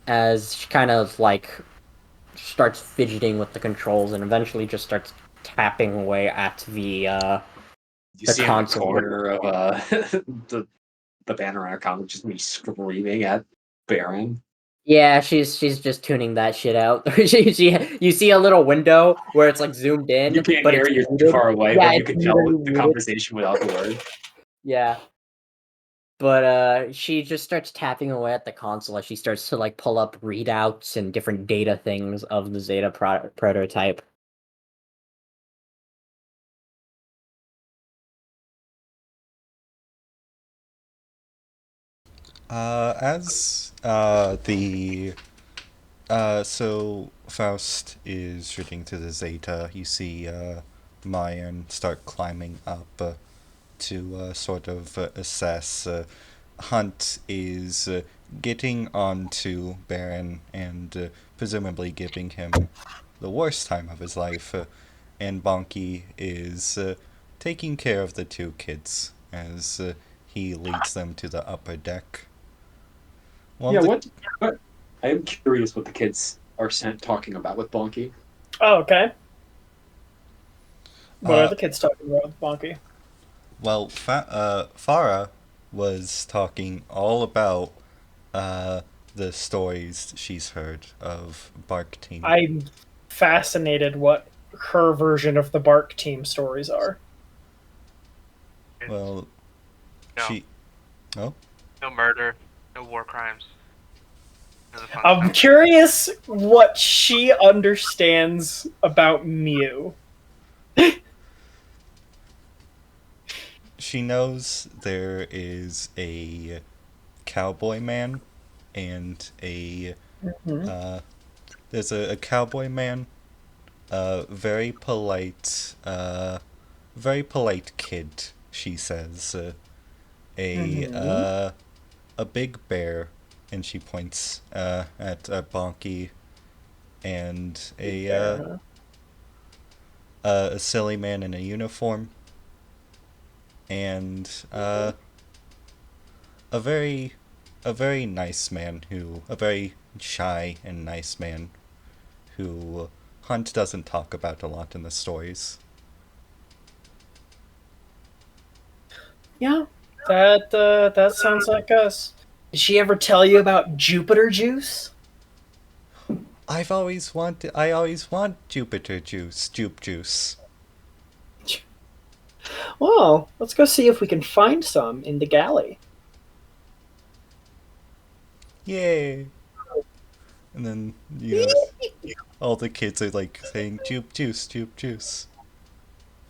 Speaker 3: As she kind of starts fidgeting with the controls and eventually just starts tapping away at
Speaker 4: You
Speaker 3: the
Speaker 4: see in the
Speaker 3: console.
Speaker 4: corner of the panorama comic just me screaming at Baron.
Speaker 3: Yeah, she's just tuning that shit out. You see a little window where it's like zoomed in,
Speaker 4: You can't
Speaker 3: but
Speaker 4: hear
Speaker 3: it's
Speaker 4: it, you're too
Speaker 3: muted.
Speaker 4: far away,
Speaker 3: Yeah,
Speaker 4: but you
Speaker 3: it's
Speaker 4: can tell
Speaker 3: literally
Speaker 4: the
Speaker 3: muted.
Speaker 4: conversation without the word.
Speaker 3: Yeah. But she just starts tapping away at the console as she starts to pull up readouts and different data things of the Zeta prototype.
Speaker 1: So Faust is shooting to the Zeta. You see Mayan start climbing up to sort of assess. Hunt is getting onto Baron and presumably giving him the worst time of his life. And Bonky is taking care of the two kids as he leads them to the upper deck.
Speaker 4: What? I am curious what the kids are talking about with Bonky.
Speaker 2: Oh, okay. What are
Speaker 1: Uh,
Speaker 2: the kids talking about with Bonky?
Speaker 1: Well, Farah was talking all about the stories she's heard of Bark Team.
Speaker 2: I'm fascinated what her version of the Bark Team stories are.
Speaker 1: Well,
Speaker 5: No.
Speaker 1: she. Oh?
Speaker 5: No murder, no war crimes. None of the fun
Speaker 2: I'm
Speaker 5: stuff.
Speaker 2: curious what she understands about Mew.
Speaker 1: She knows there is a cowboy man and a.
Speaker 2: Mm-hmm.
Speaker 1: There's a cowboy man, very polite kid, she says.
Speaker 2: Mm-hmm.
Speaker 1: A big bear, and she points at Bonky, and a silly man in a uniform, and a very nice man a very shy and nice man who Hunt doesn't talk about a lot in the stories.
Speaker 2: Yeah, that sounds like us. Did she ever tell you about Jupiter Juice?
Speaker 1: I always want Jupiter juice, Jupe juice.
Speaker 2: Well, let's go see if we can find some in the galley.
Speaker 1: Yay! And then, all the kids are like saying Jupe juice, Jupe juice.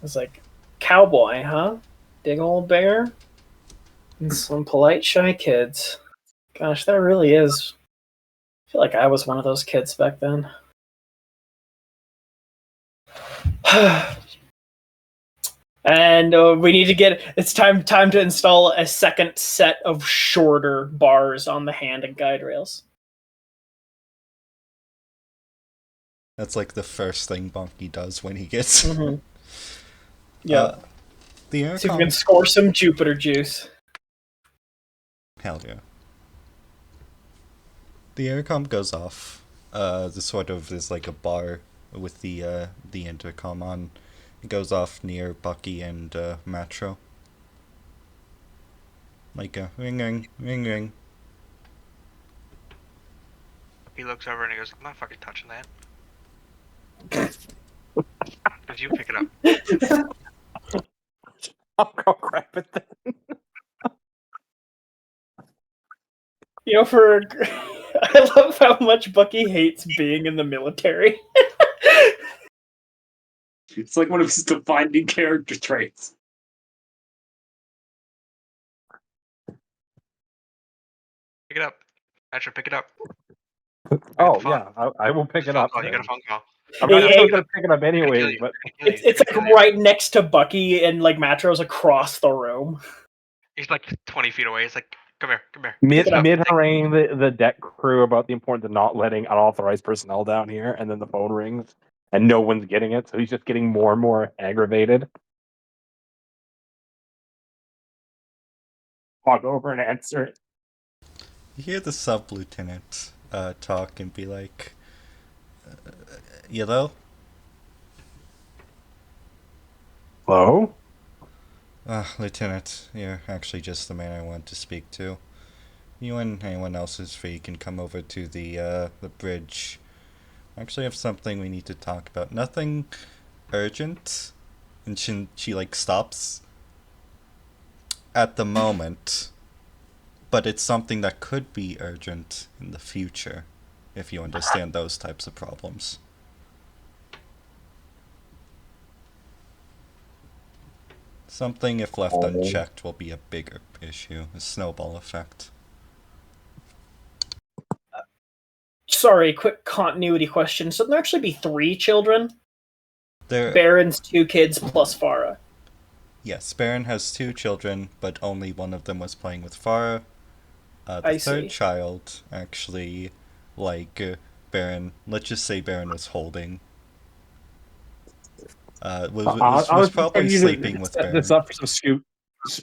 Speaker 2: It's like, cowboy, huh? Big old bear? And some polite, shy kids. Gosh, that really is. I feel like I was one of those kids back then. And we need to get. It's time to install a second set of shorter bars on the hand and guide rails.
Speaker 1: That's like the first thing Bonky does when he gets.
Speaker 2: Mm-hmm. Yeah.
Speaker 1: The
Speaker 2: See if
Speaker 1: intercom.
Speaker 2: we can score some Jupiter juice.
Speaker 1: Hell yeah. The intercom goes off. There's like a bar with the intercom on. It goes off near Bucky and Matro. Like a ring ring ring ring.
Speaker 5: He looks over and he goes, I'm not fucking touching that. Did you pick it up?
Speaker 7: I'll go grab it then.
Speaker 2: For I love how much Bucky hates being in the military.
Speaker 4: It's like one of his defining character traits.
Speaker 5: Pick it up. I should pick it up.
Speaker 7: Oh
Speaker 5: phone.
Speaker 7: yeah, I will pick it
Speaker 5: Phone
Speaker 7: up.
Speaker 5: call. You got
Speaker 7: then.
Speaker 5: a phone call.
Speaker 7: I'm
Speaker 2: Hey,
Speaker 7: actually
Speaker 2: hey,
Speaker 7: gonna pick it up
Speaker 5: Kill
Speaker 7: anyways,
Speaker 5: you.
Speaker 7: but
Speaker 2: it's like right next to Bucky, and like Matro's across the room.
Speaker 5: He's like 20 feet away. He's like, come here, come here.
Speaker 7: mid
Speaker 2: Pick it up.
Speaker 7: mid haranguing the deck crew about the importance of not letting unauthorized personnel down here, and then the phone rings and no one's getting it, so he's just getting more and more aggravated. I'll go over and answer it.
Speaker 1: You hear the sub lieutenant talk and be like, "Hello?
Speaker 7: Hello?
Speaker 1: Lieutenant, you're actually just the man I want to speak to. You and anyone else is free can come over to the bridge. I actually have something we need to talk about. Nothing urgent." And she like stops at the moment, but it's something that could be urgent in the future, if you understand those types of problems. Something, if left unchecked, will be a bigger issue, a snowball effect.
Speaker 2: Sorry, quick continuity question. So there'll actually be 3 children?
Speaker 1: There,
Speaker 2: Baron's 2 kids plus Farah.
Speaker 1: yes, Baron has 2 children, but only one of them was playing with Farah. The
Speaker 2: I
Speaker 1: third
Speaker 2: see.
Speaker 1: child actually, Baron, let's just say Baron was holding. Was probably sleeping with
Speaker 7: set this
Speaker 1: Baron.
Speaker 7: up for some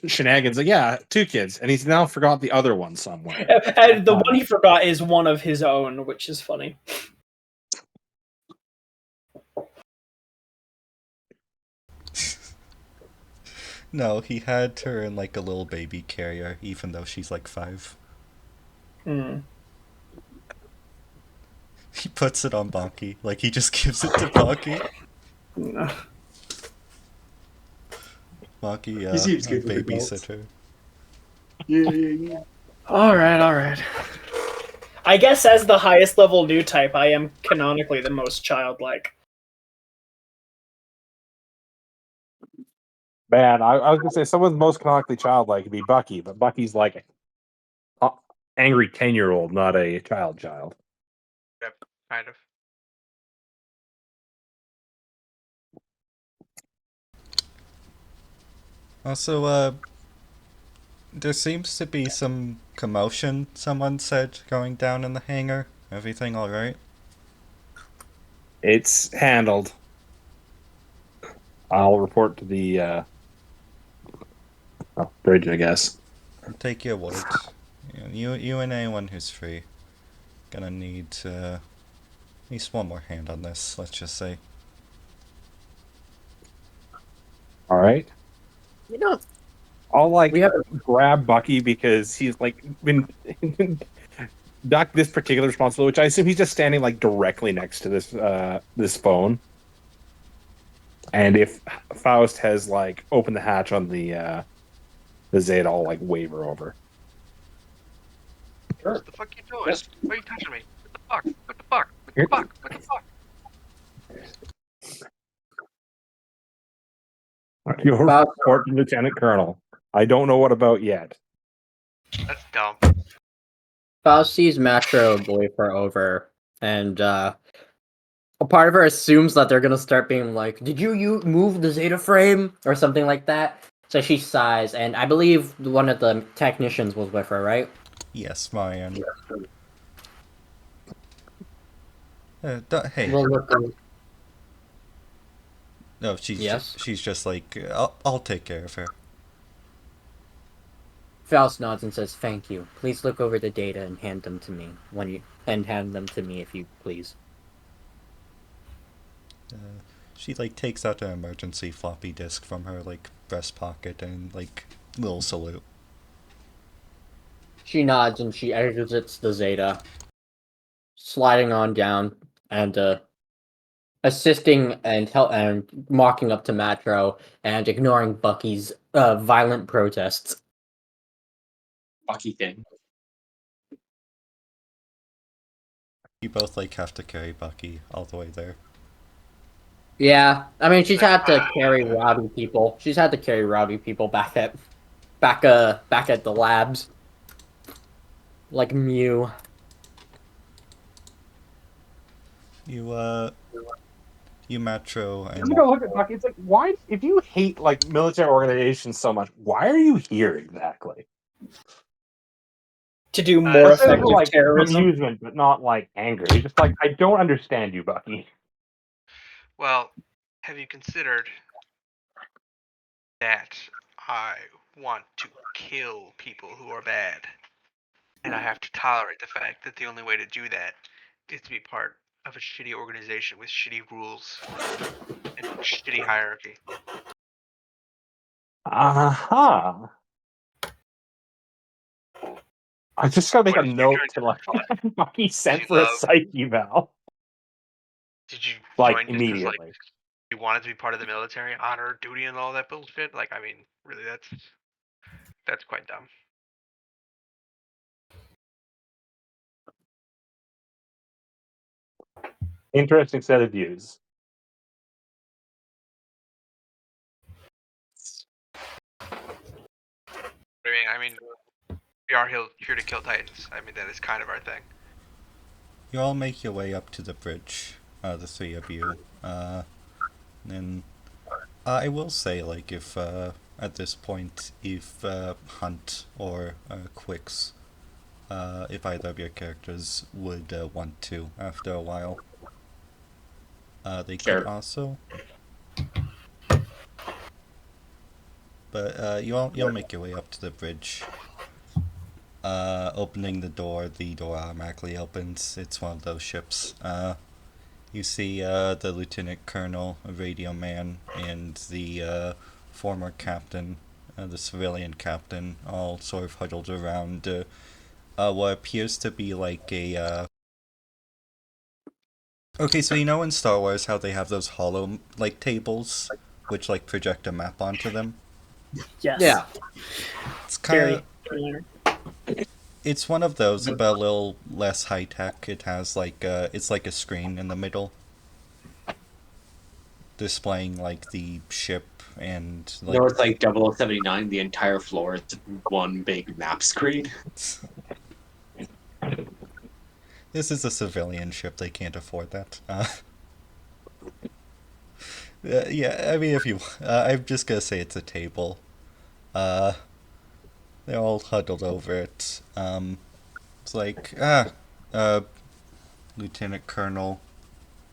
Speaker 7: shenanigans. Like, yeah, 2 kids, and he's now forgot the other one somewhere.
Speaker 2: And the one he forgot is one of his own, which is funny.
Speaker 1: No, he had her in like a little baby carrier, even though she's like 5.
Speaker 2: Hmm.
Speaker 1: He puts it on Bonky, like he just gives it to Bonky.
Speaker 2: No.
Speaker 1: Bonky,
Speaker 4: He seems good with
Speaker 1: babysitter.
Speaker 4: Yeah.
Speaker 2: Alright. I guess as the highest level new type, I am canonically the most childlike.
Speaker 7: Man, I was gonna say someone's most canonically childlike would be Bucky, but Bucky's like an angry 10-year-old, not a child.
Speaker 5: Yep, kind of.
Speaker 1: Also, there seems to be some commotion, someone said, going down in the hangar. Everything alright?
Speaker 7: It's handled. I'll report to the bridge, I guess.
Speaker 1: I'll take your word. You and anyone who's free. Gonna need at least one more hand on this, let's just say.
Speaker 7: All right.
Speaker 3: You know,
Speaker 7: I'll
Speaker 3: we have
Speaker 7: grab Bucky because he's like been duck this particular responsibility, which I assume he's just standing like directly next to this phone. And if Faust has like opened the hatch on the Zeta, I'll like wave her over.
Speaker 5: What the fuck you doing? Why are you touching me? What the fuck? What the fuck? What the fuck? What the fuck?
Speaker 7: Your
Speaker 3: Faust,
Speaker 7: report to Lieutenant Colonel. I don't know what about yet.
Speaker 5: That's dumb.
Speaker 3: Faust sees Matro wave her over, and a part of her assumes that they're gonna start being like, "Did you move the Zeta frame?" or something like that. So she sighs, and I believe one of the technicians was with her, right?
Speaker 1: Yes, Marianne. Hey.
Speaker 3: We'll look.
Speaker 1: No, she's
Speaker 3: Yes.
Speaker 1: she's just like, I'll take care of her.
Speaker 3: Faust nods and says, "Thank you. Please look over the data and hand them to me if you please."
Speaker 1: She like takes out an emergency floppy disk from her like breast pocket and like little salute.
Speaker 3: She nods and she exits the Zeta, sliding on down and assisting and walking up to Matro and ignoring Bucky's violent protests.
Speaker 4: Bucky thing.
Speaker 1: You both like have to carry Bucky all the way there.
Speaker 3: Yeah, I mean she's had to carry rowdy people. She's had to carry rowdy people back at the labs, like Mew.
Speaker 1: You Metro
Speaker 7: I'm
Speaker 1: and
Speaker 7: gonna look at Bucky. It's like, why? If you hate like military organizations so much, why are you here exactly?
Speaker 2: To do more
Speaker 7: Let's say for
Speaker 2: effective
Speaker 7: like
Speaker 2: terrorism.
Speaker 7: amusement, but not like anger. You're just like, I don't understand you, Bucky.
Speaker 5: Well, have you considered that I want to kill people who are bad? And I have to tolerate the fact that the only way to do that is to be part of a shitty organization with shitty rules and shitty hierarchy.
Speaker 7: Uh-huh. I just gotta make
Speaker 5: What
Speaker 7: a
Speaker 5: is you
Speaker 7: note
Speaker 5: trying
Speaker 7: to
Speaker 5: to
Speaker 7: like
Speaker 5: imply?
Speaker 7: Bucky sent
Speaker 5: You
Speaker 7: for a
Speaker 5: love-
Speaker 7: psych eval.
Speaker 5: Did you
Speaker 7: Like
Speaker 5: join just because like
Speaker 7: immediately.
Speaker 5: you wanted to be part of the military, honor, duty, and all that bullshit? Like, I mean, really, that's quite dumb.
Speaker 7: Interesting set of views.
Speaker 5: I mean, we are here to kill Titans. I mean, that is kind of our thing.
Speaker 1: you all make your way up to the bridge, the three of you. And I will say, like, if at this point, if Hunt or Quicks, if either of your characters would want to, after a while, they
Speaker 4: Sure.
Speaker 1: could also. But you'll make your way up to the bridge. Opening the door automatically opens. It's one of those ships. You see the lieutenant colonel, a radio man, and the former captain, the civilian captain, all sort of huddled around what appears to be like a. Okay, so you know in Star Wars how they have those hollow like tables, which like project a map onto them.
Speaker 2: Yes.
Speaker 3: Yeah.
Speaker 1: It's kind
Speaker 2: Very
Speaker 1: of.
Speaker 2: clear.
Speaker 1: It's one of those, but a little less high tech. It has like it's like a screen in the middle, displaying like the ship and
Speaker 4: You
Speaker 1: like.
Speaker 4: know, it's like 0079, the entire floor is one big map screen.
Speaker 1: This is a civilian ship. They can't afford that. Yeah, I mean, if you, I'm just gonna say it's a table. Uh, they're all huddled over it. It's like uh, Lieutenant Colonel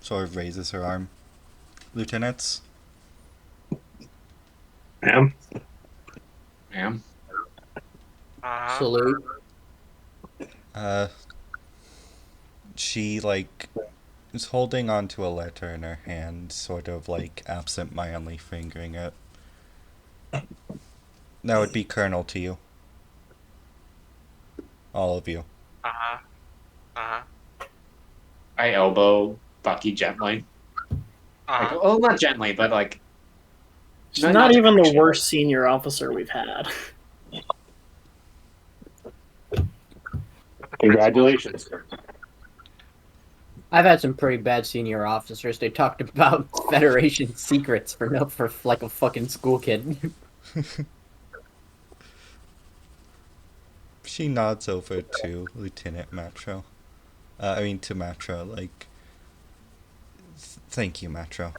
Speaker 1: sort of raises her arm. Lieutenants,
Speaker 7: Ma'am.
Speaker 4: Ma'am.
Speaker 3: Salute.
Speaker 1: uh, she like is holding onto a letter in her hand, sort of like absent-mindedly fingering it. That would be Colonel to you. All of you.
Speaker 5: Uh huh. Uh huh.
Speaker 4: I elbow Bucky gently.
Speaker 5: Uh
Speaker 4: Like,
Speaker 5: huh.
Speaker 4: well, not gently, but like.
Speaker 2: She's not
Speaker 4: to
Speaker 2: even the
Speaker 4: action.
Speaker 2: worst senior officer we've had.
Speaker 7: Congratulations.
Speaker 3: I've had some pretty bad senior officers. They talked about Federation secrets for like a fucking school kid.
Speaker 1: She nods over to Lieutenant Matro. To Matro, like, thank you, Matro.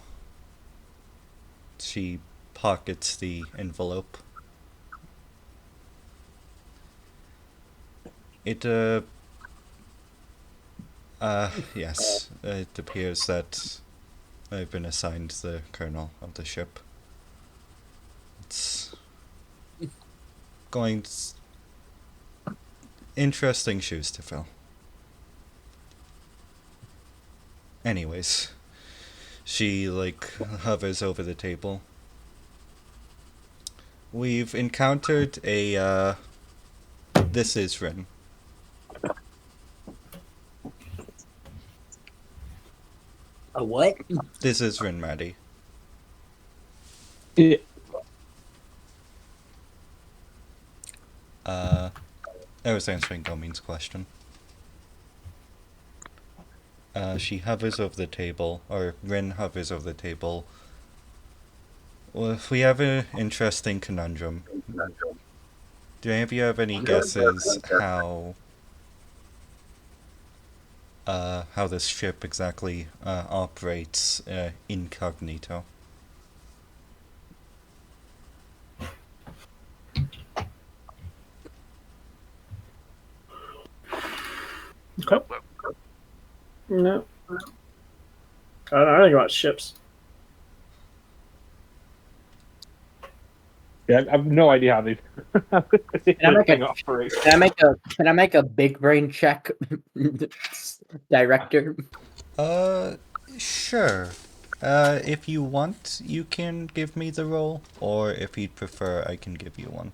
Speaker 1: She pockets the envelope. It, yes, it appears that I've been assigned the colonel of the ship. It's going interesting shoes to fill. Anyways, she, like, hovers over the table. We've encountered a, this is Rin.
Speaker 3: A what?
Speaker 1: This is Rin, Maddie.
Speaker 7: Yeah.
Speaker 1: I was answering Gomin's question. She hovers over the table, or Rin hovers over the table. Well, we have an interesting conundrum. Do any of you have any guesses how how this ship exactly operates incognito.
Speaker 2: Okay. No. I don't know anything about ships.
Speaker 7: Yeah, I have no idea how they
Speaker 3: Can I make
Speaker 7: thing
Speaker 3: a
Speaker 7: operates.
Speaker 3: can I make a big brain check, director?
Speaker 1: Uh, sure. If you want, you can give me the roll, or if you'd prefer, I can give you one.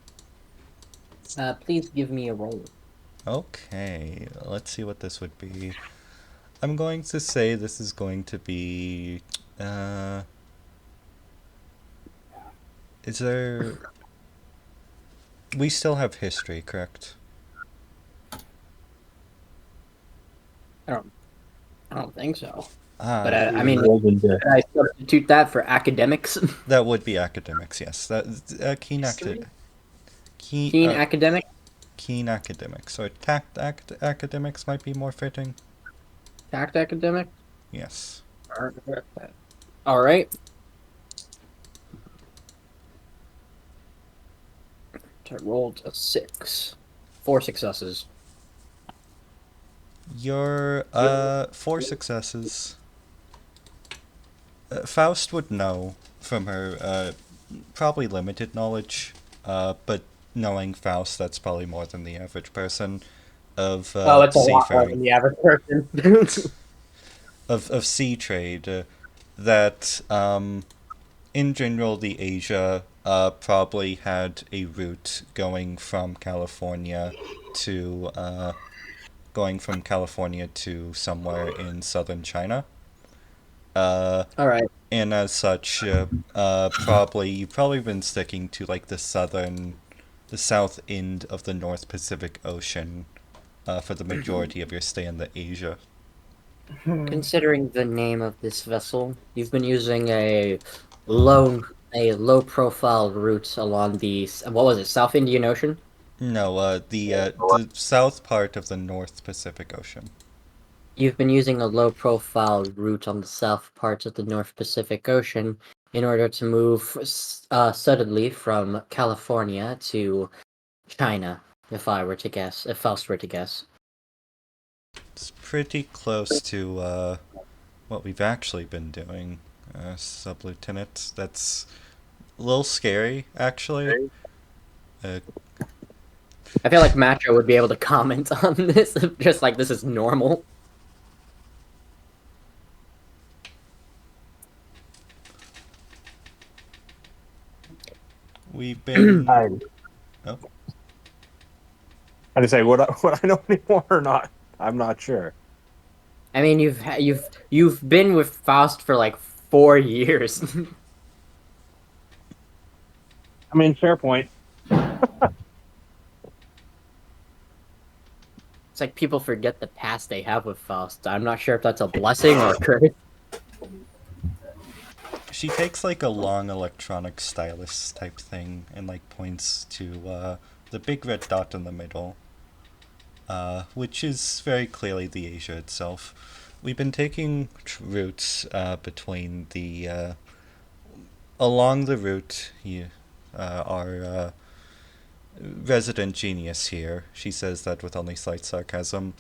Speaker 3: Please give me a roll.
Speaker 1: Okay, let's see what this would be. I'm going to say this is going to be, is there... We still have history, correct?
Speaker 3: I don't think so.
Speaker 1: Ah,
Speaker 3: But I mean,
Speaker 7: Rolled into
Speaker 3: could I substitute that for academics?
Speaker 1: that would be academics, yes. That keen
Speaker 2: History?
Speaker 1: keen
Speaker 3: Keen academic.
Speaker 1: keen academics, or tact academics might be more fitting.
Speaker 3: Tact academic.
Speaker 1: Yes.
Speaker 3: All right. I rolled a 6. 4 successes.
Speaker 1: Your 4 successes. Faust would know from her probably limited knowledge, but knowing Faust, that's probably more than the average person of
Speaker 3: Oh, it's a lot more
Speaker 1: seafaring,
Speaker 3: than the average person.
Speaker 1: of sea trade, that in general the Asia probably had a route to going from California to somewhere in southern China.
Speaker 3: All right.
Speaker 1: And as such, probably you've probably been sticking to like the south end of the North Pacific Ocean for the majority of your stay in the Asia.
Speaker 3: Considering the name of this vessel, you've been using low profile route along the what was it, South Indian Ocean?
Speaker 1: No, the south part of the North Pacific Ocean.
Speaker 3: You've been using a low profile route on the south parts of the North Pacific Ocean in order to move suddenly from California to China, if I were to guess, if Faust were to guess.
Speaker 1: It's pretty close to what we've actually been doing, Sub-Lieutenant. That's a little scary, actually. Uh,
Speaker 3: I feel like Macho would be able to comment on this, just like this is normal.
Speaker 1: we've been.
Speaker 7: I,
Speaker 1: Oh,
Speaker 7: I just say would I know anymore or not? I'm not sure.
Speaker 3: I mean, you've been with Faust for like 4 years.
Speaker 7: I mean, fair point.
Speaker 3: It's like people forget the past they have with Faust. I'm not sure if that's a blessing or a curse.
Speaker 1: she takes like a long electronic stylus type thing and like points to the big red dot in the middle, which is very clearly the Asia itself. We've been taking routes between the along the route. Our resident genius here, she says that with only slight sarcasm,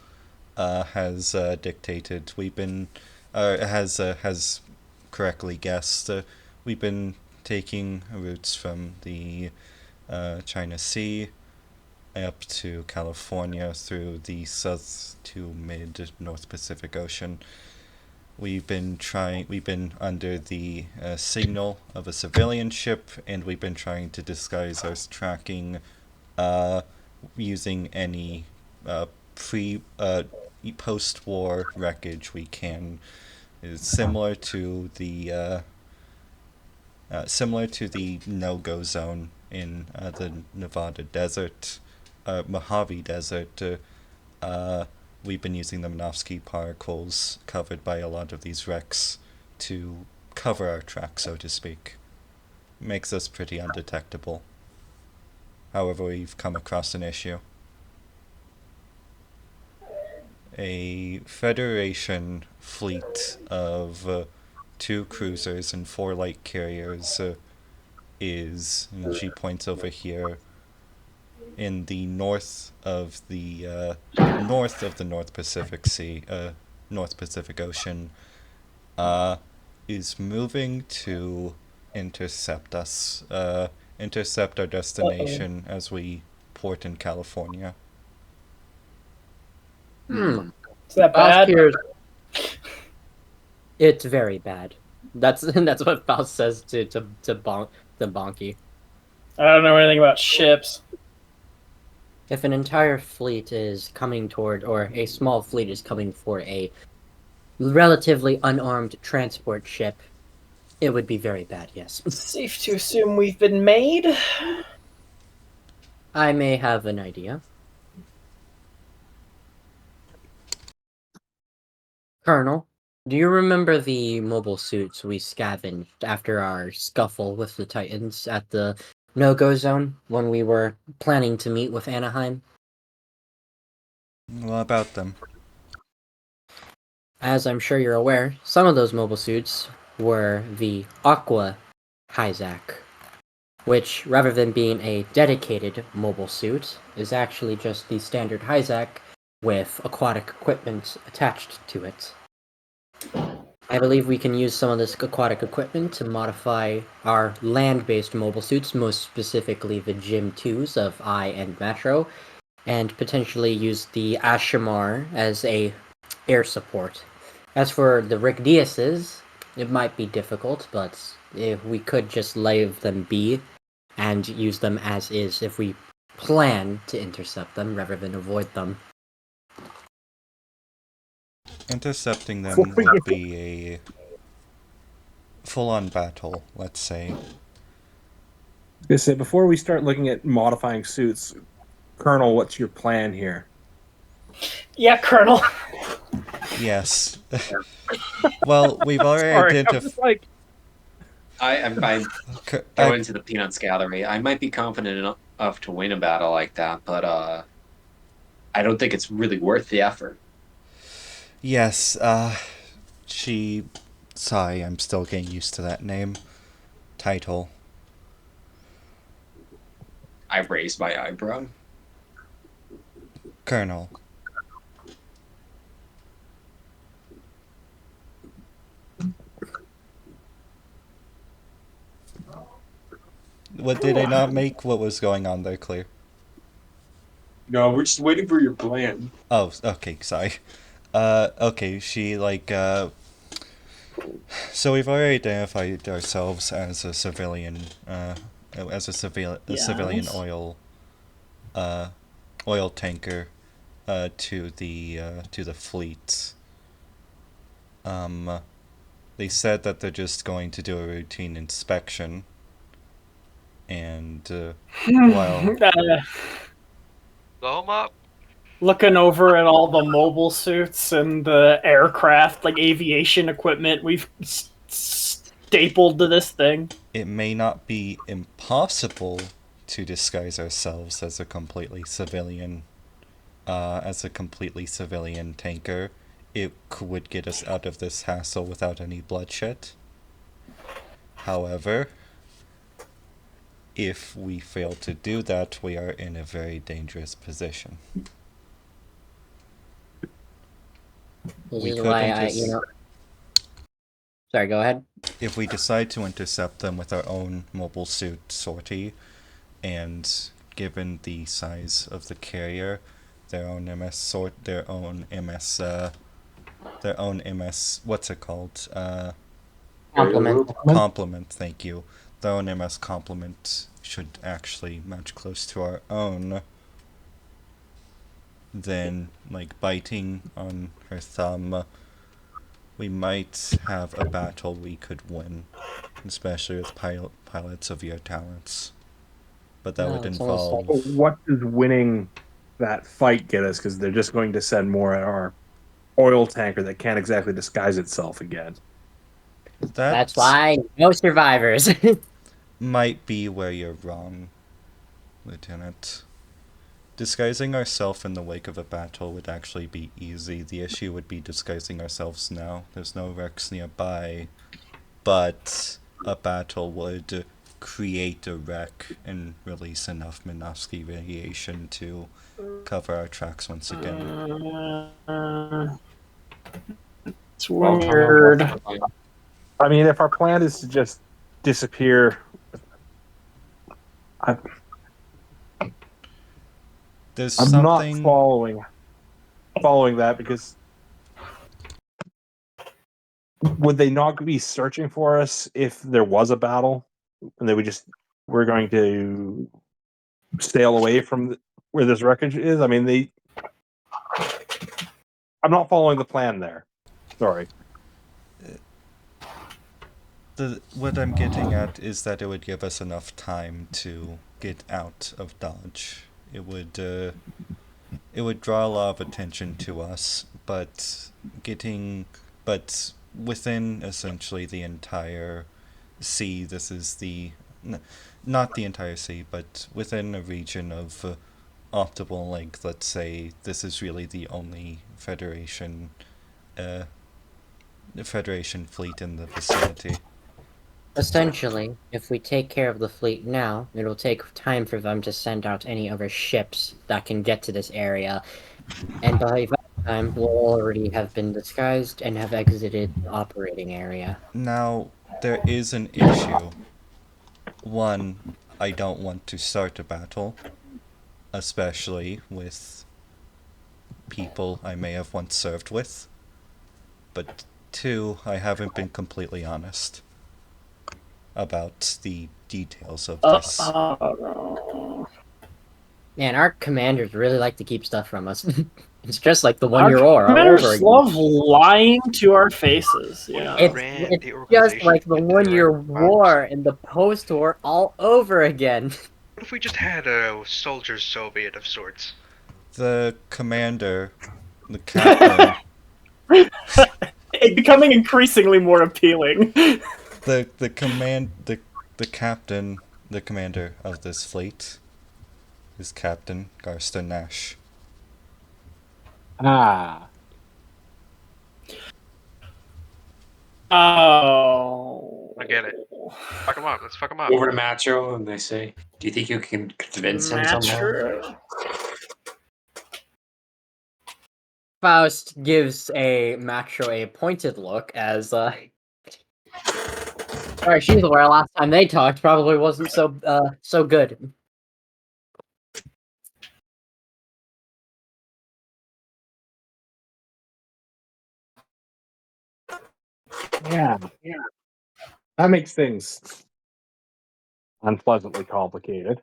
Speaker 1: has dictated. We've been has correctly guessed. We've been taking routes from the China Sea up to California through the south to mid North Pacific Ocean. We've been under the signal of a civilian ship, and we've been trying to disguise our tracking uh, using any pre post-war wreckage we can. It's similar to the no-go zone in the Nevada desert, Mojave Desert. We've been using the Minovsky particles covered by a lot of these wrecks to cover our track, so to speak. Makes us pretty undetectable. However, we've come across an issue. a Federation fleet of 2 cruisers and 4 light carriers is, and she points over here, in the north of the North Pacific Sea, North Pacific Ocean, is moving to intercept us, intercept our destination as we port in California.
Speaker 3: Hmm.
Speaker 2: Is that
Speaker 3: Faust
Speaker 2: bad?
Speaker 3: hears. It's very bad. That's what Faust says to Bonky.
Speaker 2: I don't know anything about ships.
Speaker 3: If an entire fleet is coming toward, or a small fleet is coming for a relatively unarmed transport ship, it would be very bad, yes.
Speaker 2: Safe to assume we've been made.
Speaker 3: I may have an idea. Colonel, do you remember the mobile suits we scavenged after our scuffle with the Titans at the no-go zone when we were planning to meet with Anaheim?
Speaker 1: What about them?
Speaker 3: As I'm sure you're aware, some of those mobile suits were the Aqua Hyzak, which, rather than being a dedicated mobile suit, is actually just the standard Hyzak with aquatic equipment attached to it. I believe we can use some of this aquatic equipment to modify our land-based mobile suits, most specifically the Gym 2s of I and Metro, and potentially use the Ashamar as a air support. As for the Rick Diaz's, it might be difficult, but if we could just leave them be and use them as is if we plan to intercept them rather than avoid them.
Speaker 1: Intercepting them would be a full-on battle, let's say.
Speaker 7: I say, before we start looking at modifying suits, Colonel, what's your plan here?
Speaker 2: Yeah, Colonel.
Speaker 1: Yes. Well, we've already
Speaker 7: Sorry, I'm
Speaker 1: identified.
Speaker 7: just like,
Speaker 4: I'm going to the Peanuts Gallery. I might be confident enough to win a battle like that, but I don't think it's really worth the effort.
Speaker 1: Yes, sorry, I'm still getting used to that name. Title.
Speaker 4: I raised my eyebrow.
Speaker 1: Colonel. What did I not make? What was going on there clear?
Speaker 4: No, we're just waiting for your plan.
Speaker 1: Oh, okay, sorry. Okay, so we've already identified ourselves as a civilian, civilian oil tanker, to the fleet. They said that they're just going to do a routine inspection, and while
Speaker 5: Blow 'em up.
Speaker 2: Looking over at all the mobile suits and the aircraft, like aviation equipment we've stapled to this thing.
Speaker 1: it may not be impossible to disguise ourselves as a completely civilian tanker, it would get us out of this hassle without any bloodshed. However, if we fail to do that, we are in a very dangerous position.
Speaker 3: This
Speaker 1: We
Speaker 3: is
Speaker 1: could
Speaker 3: why Sorry, go ahead.
Speaker 1: If we decide to intercept them with our own mobile suit sortie, and given the size of the carrier, their own MS, what's it called? Complement, thank you. Their own MS complement should actually match close to our own. Then, like, biting on her thumb, we might have a battle we could win, especially with pilots of your talents. But that would involve...
Speaker 7: what does winning that fight get us? Because they're just going to send more at our oil tanker that can't exactly disguise itself again.
Speaker 3: That's why no survivors.
Speaker 1: Might be where you're wrong, Lieutenant. Disguising ourselves in the wake of a battle would actually be easy. The issue would be disguising ourselves now. There's no wrecks nearby, but a battle would create a wreck and release enough Minovsky radiation to cover our tracks once again.
Speaker 2: It's
Speaker 3: Well,
Speaker 2: weird.
Speaker 7: I mean, if our plan is to just disappear,
Speaker 1: There's
Speaker 7: I'm
Speaker 1: something.
Speaker 7: not following that, because would they not be searching for us if there was a battle, and they would just we're going to sail away from where this wreckage is? I mean, I'm not following the plan there. Sorry.
Speaker 1: What I'm getting at is that it would give us enough time to get out of Dodge. It would draw a lot of attention to us, but within essentially the entire sea, this is not the entire sea, but within a region of optimal length, let's say, this is really the only Federation fleet in the vicinity.
Speaker 3: Essentially, if we take care of the fleet now, it'll take time for them to send out any other ships that can get to this area, and by that time, we'll already have been disguised and have exited the operating area.
Speaker 1: Now, there is an issue. One, I don't want to start a battle, especially with people I may have once served with. But two, I haven't been completely honest about the details of this.
Speaker 3: Man, our commanders really like to keep stuff from us. It's just like the one
Speaker 2: Our
Speaker 3: year war all over
Speaker 2: commanders
Speaker 3: again.
Speaker 2: love lying to our faces. Yeah.
Speaker 3: It's just like the 1 year war and the post war all over again.
Speaker 5: What if we just had a soldier Soviet of sorts?
Speaker 1: The commander, the captain,
Speaker 2: It's becoming increasingly more appealing.
Speaker 1: the captain, the commander of this fleet is Captain Garston Nash.
Speaker 6: Ah.
Speaker 2: Oh.
Speaker 5: I get it. Fuck him up. Let's fuck him up.
Speaker 4: Over to Macho, and they say, "Do you think you can convince him somehow?"
Speaker 2: Mature.
Speaker 3: Faust gives a Macho a pointed look as Sorry, she's aware last time they talked probably wasn't so good.
Speaker 6: Yeah. That makes things.
Speaker 7: Unpleasantly complicated.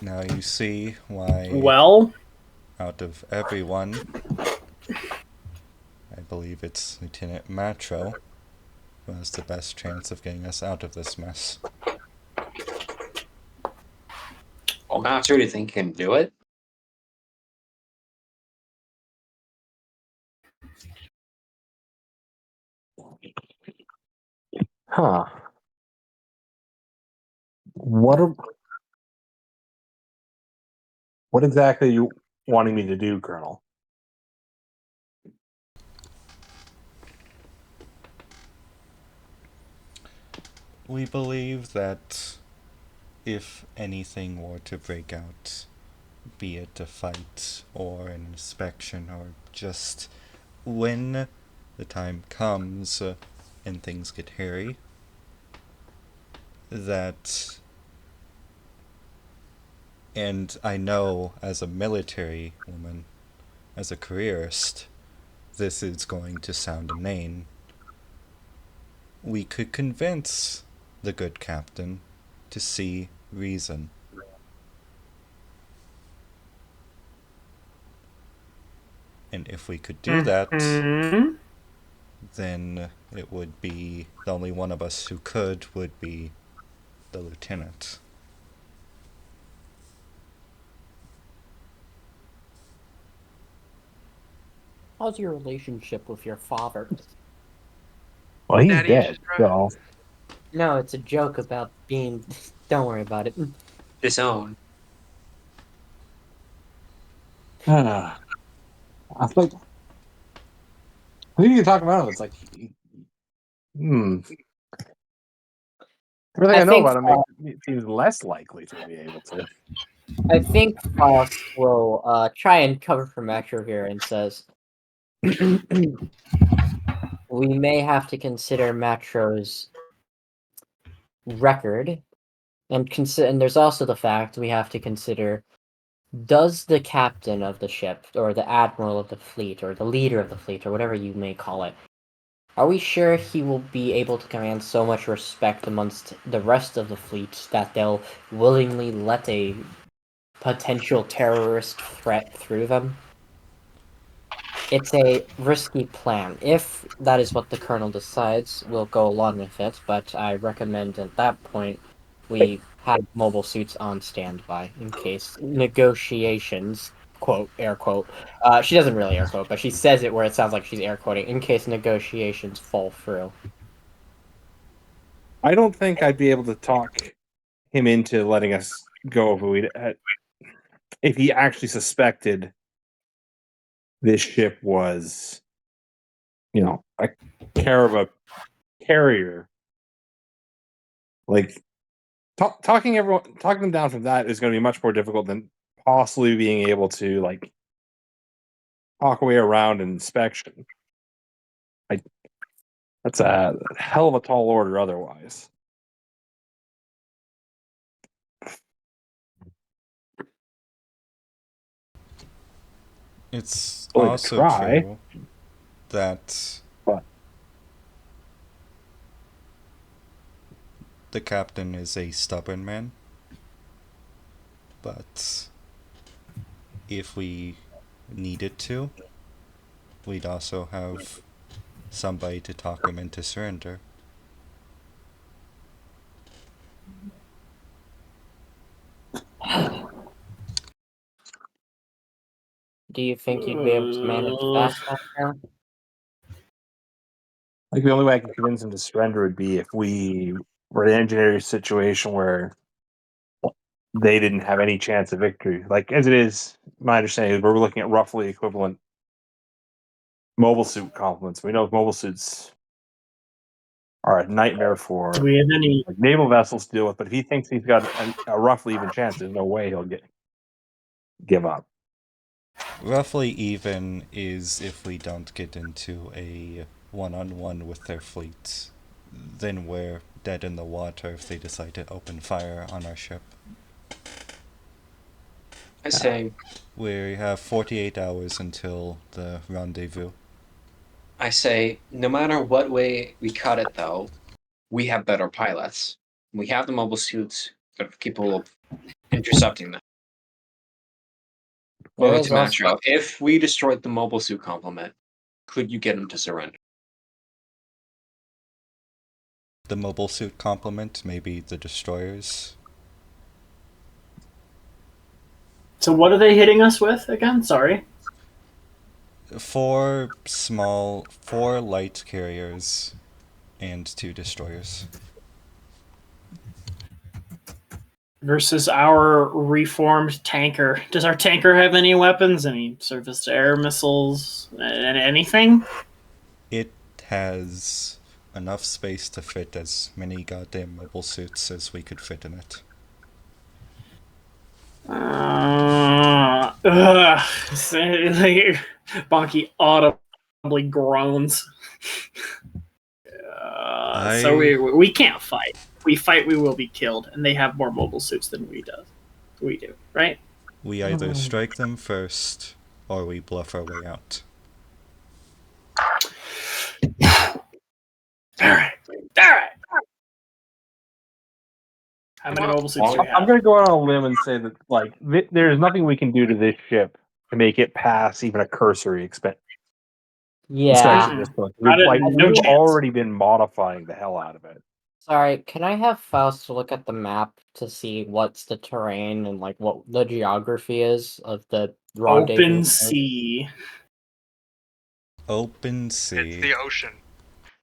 Speaker 1: Now you see why,
Speaker 2: Well,
Speaker 1: out of everyone, I believe it's Lieutenant Matro who has the best chance of getting us out of this mess.
Speaker 4: Well, Macho, do you think you can do it?
Speaker 7: Huh. What exactly are you wanting me to do, Colonel?
Speaker 1: We believe that if anything were to break out, be it a fight or an inspection or just when the time comes and things get hairy, that, and I know as a military woman, as a careerist, this is going to sound inane. We could convince the good captain to see reason. And if we could do that, then it would be the only one of us who could would be the lieutenant.
Speaker 3: How's your relationship with your father?
Speaker 7: Well, he's
Speaker 5: Daddy
Speaker 7: dead,
Speaker 5: issues, bro.
Speaker 7: so
Speaker 3: No, it's a joke about being. Don't worry about it.
Speaker 4: Disown.
Speaker 7: I think you can talk about it. It's like, everything I know
Speaker 3: think
Speaker 7: about him makes it seems less likely to be able to.
Speaker 3: I think Faust will try and cover for Metro here and says, "We may have to consider Metro's record, and there's also the fact we have to consider: does the captain of the ship, or the admiral of the fleet, or the leader of the fleet, or whatever you may call it, are we sure he will be able to command so much respect amongst the rest of the fleet that they'll willingly let a potential terrorist threat through them? It's a risky plan. If that is what the colonel decides, we'll go along with it, but I recommend at that point we have mobile suits on standby in case negotiations, quote, air quote, she doesn't really air quote, but she says it where it sounds like she's air quoting, in case negotiations fall through.
Speaker 7: I don't think I'd be able to talk him into letting us go if he actually suspected this ship was, a carrier. Like talking them down from that is going to be much more difficult than possibly being able to talk away around an inspection. That's a hell of a tall order otherwise.
Speaker 1: It's
Speaker 7: Willing to
Speaker 1: also
Speaker 7: try,
Speaker 1: true that
Speaker 7: but
Speaker 1: the captain is a stubborn man. But if we needed to, we'd also have somebody to talk him into surrender.
Speaker 3: Do you think you'd be able to manage that, Metro?
Speaker 7: the only way I can convince him to surrender would be if we were to engineer a situation where they didn't have any chance of victory. Like as it is, my understanding is we're looking at roughly equivalent mobile suit complements. We know mobile suits are a nightmare for
Speaker 2: Do we have any?
Speaker 7: naval vessels to deal with, but if he thinks he's got a roughly even chance, there's no way he'll give up.
Speaker 1: Roughly even is if we don't get into a one-on-one with their fleet. Then we're dead in the water if they decide to open fire on our ship.
Speaker 4: I say,
Speaker 1: We have 48 hours until the rendezvous.
Speaker 4: no matter what way we cut it, though, we have better pilots. We have the mobile suits that are capable of intercepting them.
Speaker 3: There
Speaker 4: Over
Speaker 3: is
Speaker 4: to
Speaker 3: also
Speaker 4: Matro. If we destroyed the mobile suit complement, could you get them to surrender?
Speaker 1: The mobile suit complement, maybe the destroyers.
Speaker 2: So what are they hitting us with again? Sorry.
Speaker 1: 4 light carriers and 2 destroyers.
Speaker 2: Versus our reformed tanker. Does our tanker have any weapons? Any surface-to-air missiles? Anything?
Speaker 1: It has enough space to fit as many goddamn mobile suits as we could fit in it.
Speaker 2: Bonky audibly groans. So we can't fight. If we fight, we will be killed, and they have more mobile suits than we do, right?
Speaker 1: We either strike them first, or we bluff our way out.
Speaker 2: Alright. How many mobile suits do we
Speaker 7: I'm
Speaker 2: have?
Speaker 7: going to go out on a limb and say that there's nothing we can do to this ship to make it pass even a cursory inspection
Speaker 3: yeah.
Speaker 7: at this point.
Speaker 2: No
Speaker 7: We've
Speaker 2: chance.
Speaker 7: already been modifying the hell out of it.
Speaker 3: Sorry, can I have Faust look at the map to see what's the terrain and what the geography is of the rendezvous?
Speaker 2: Open sea.
Speaker 1: Open
Speaker 5: It's
Speaker 1: sea.
Speaker 5: the ocean.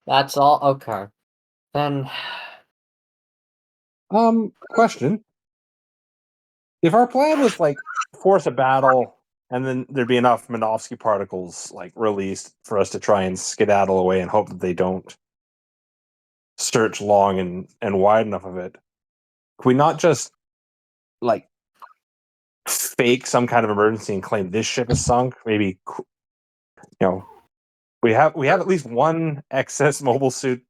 Speaker 3: That's all? Okay. Then
Speaker 7: Question. If our plan was like force a battle and then there'd be enough Minovsky particles like released for us to try and skedaddle away and hope that they don't search long and wide enough of it, could we not just like fake some kind of emergency and claim this ship is sunk? Maybe we have at least one excess mobile suit.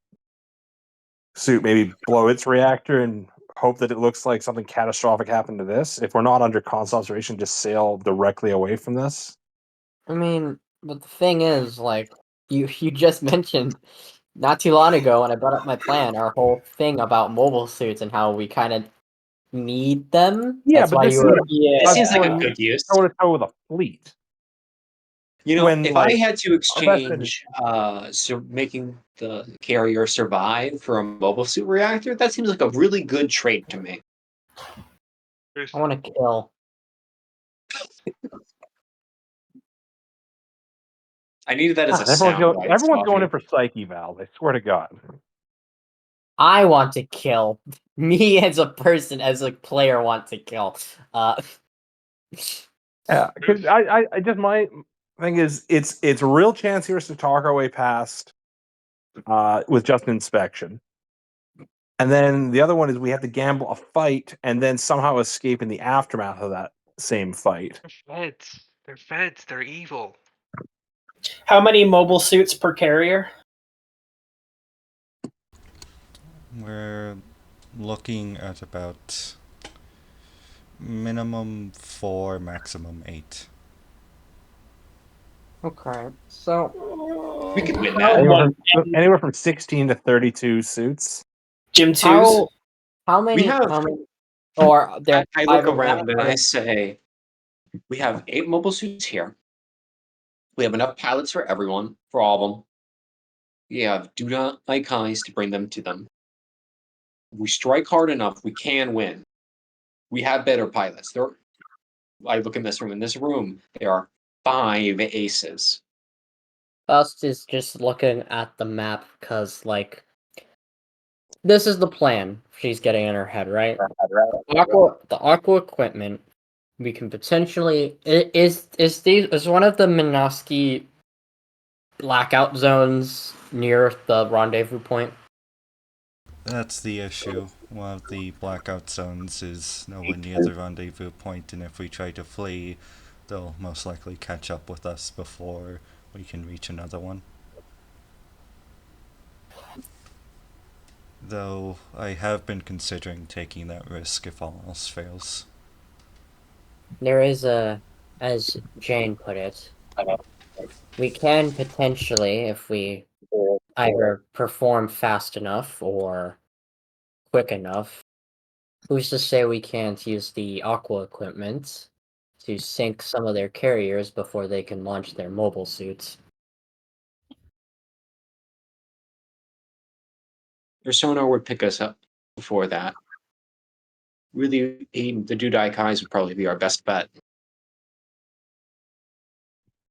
Speaker 7: Maybe blow its reactor and hope that it looks like something catastrophic happened to this. If we're not under constant observation, just sail directly away from this.
Speaker 3: I mean, but the thing is, like, you just mentioned not too long ago when I brought up my plan, our whole thing about mobile suits and how we kind of need them.
Speaker 7: Yeah,
Speaker 3: That's
Speaker 7: but
Speaker 3: why
Speaker 7: this
Speaker 3: you
Speaker 7: is
Speaker 3: were.
Speaker 4: This
Speaker 7: us
Speaker 4: seems like a
Speaker 7: going
Speaker 4: good use.
Speaker 7: toe to toe with a fleet.
Speaker 4: You know,
Speaker 7: When,
Speaker 4: if I
Speaker 7: like,
Speaker 4: had to
Speaker 7: our best bet is-
Speaker 4: exchange making the carrier survive for a mobile suit reactor, that seems like a really good trade to me.
Speaker 3: I want to kill.
Speaker 4: I needed that as a
Speaker 7: everyone's going in
Speaker 4: for.
Speaker 7: for Psyche Valve. I swear to God.
Speaker 3: I want to kill. Me as a person, as a player, want to kill.
Speaker 7: Yeah, because I just my thing is it's a real chance here to talk our way past with just an inspection. And then the other one is we have to gamble a fight and then somehow escape in the aftermath of that same fight.
Speaker 5: They're feds. They're feds. They're evil.
Speaker 2: How many mobile suits per carrier?
Speaker 1: We're looking at about minimum 4, maximum 8.
Speaker 3: Okay, so
Speaker 4: We could win
Speaker 2: How
Speaker 4: that.
Speaker 2: one-
Speaker 7: Anywhere from 16 to 32 suits.
Speaker 2: Gym twos.
Speaker 3: how many?
Speaker 4: We have-
Speaker 3: How many? Or there?
Speaker 4: I look around and I say, we have 8 mobile suits here. We have enough pilots for everyone, for all of them. We have do not like eyes to bring them to them. If we strike hard enough, we can win. We have better pilots. I look in this room. In this room, there are 5 aces.
Speaker 3: Faust is just looking at the map because, like, this is the plan she's getting in her head, right? The aqua equipment we can potentially is one of the Minovsky blackout zones near the rendezvous point.
Speaker 1: That's the issue. One of the blackout zones is nowhere near the rendezvous point, and if we try to flee, they'll most likely catch up with us before we can reach another one. Though I have been considering taking that risk if all else fails.
Speaker 3: There is as Jane put it, we can potentially, if we either perform fast enough or quick enough, who's to say we can't use the aqua equipment to sink some of their carriers before they can launch their mobile suits?
Speaker 4: Their sonar would pick us up before that. Really, the Dudai Kais would probably be our best bet.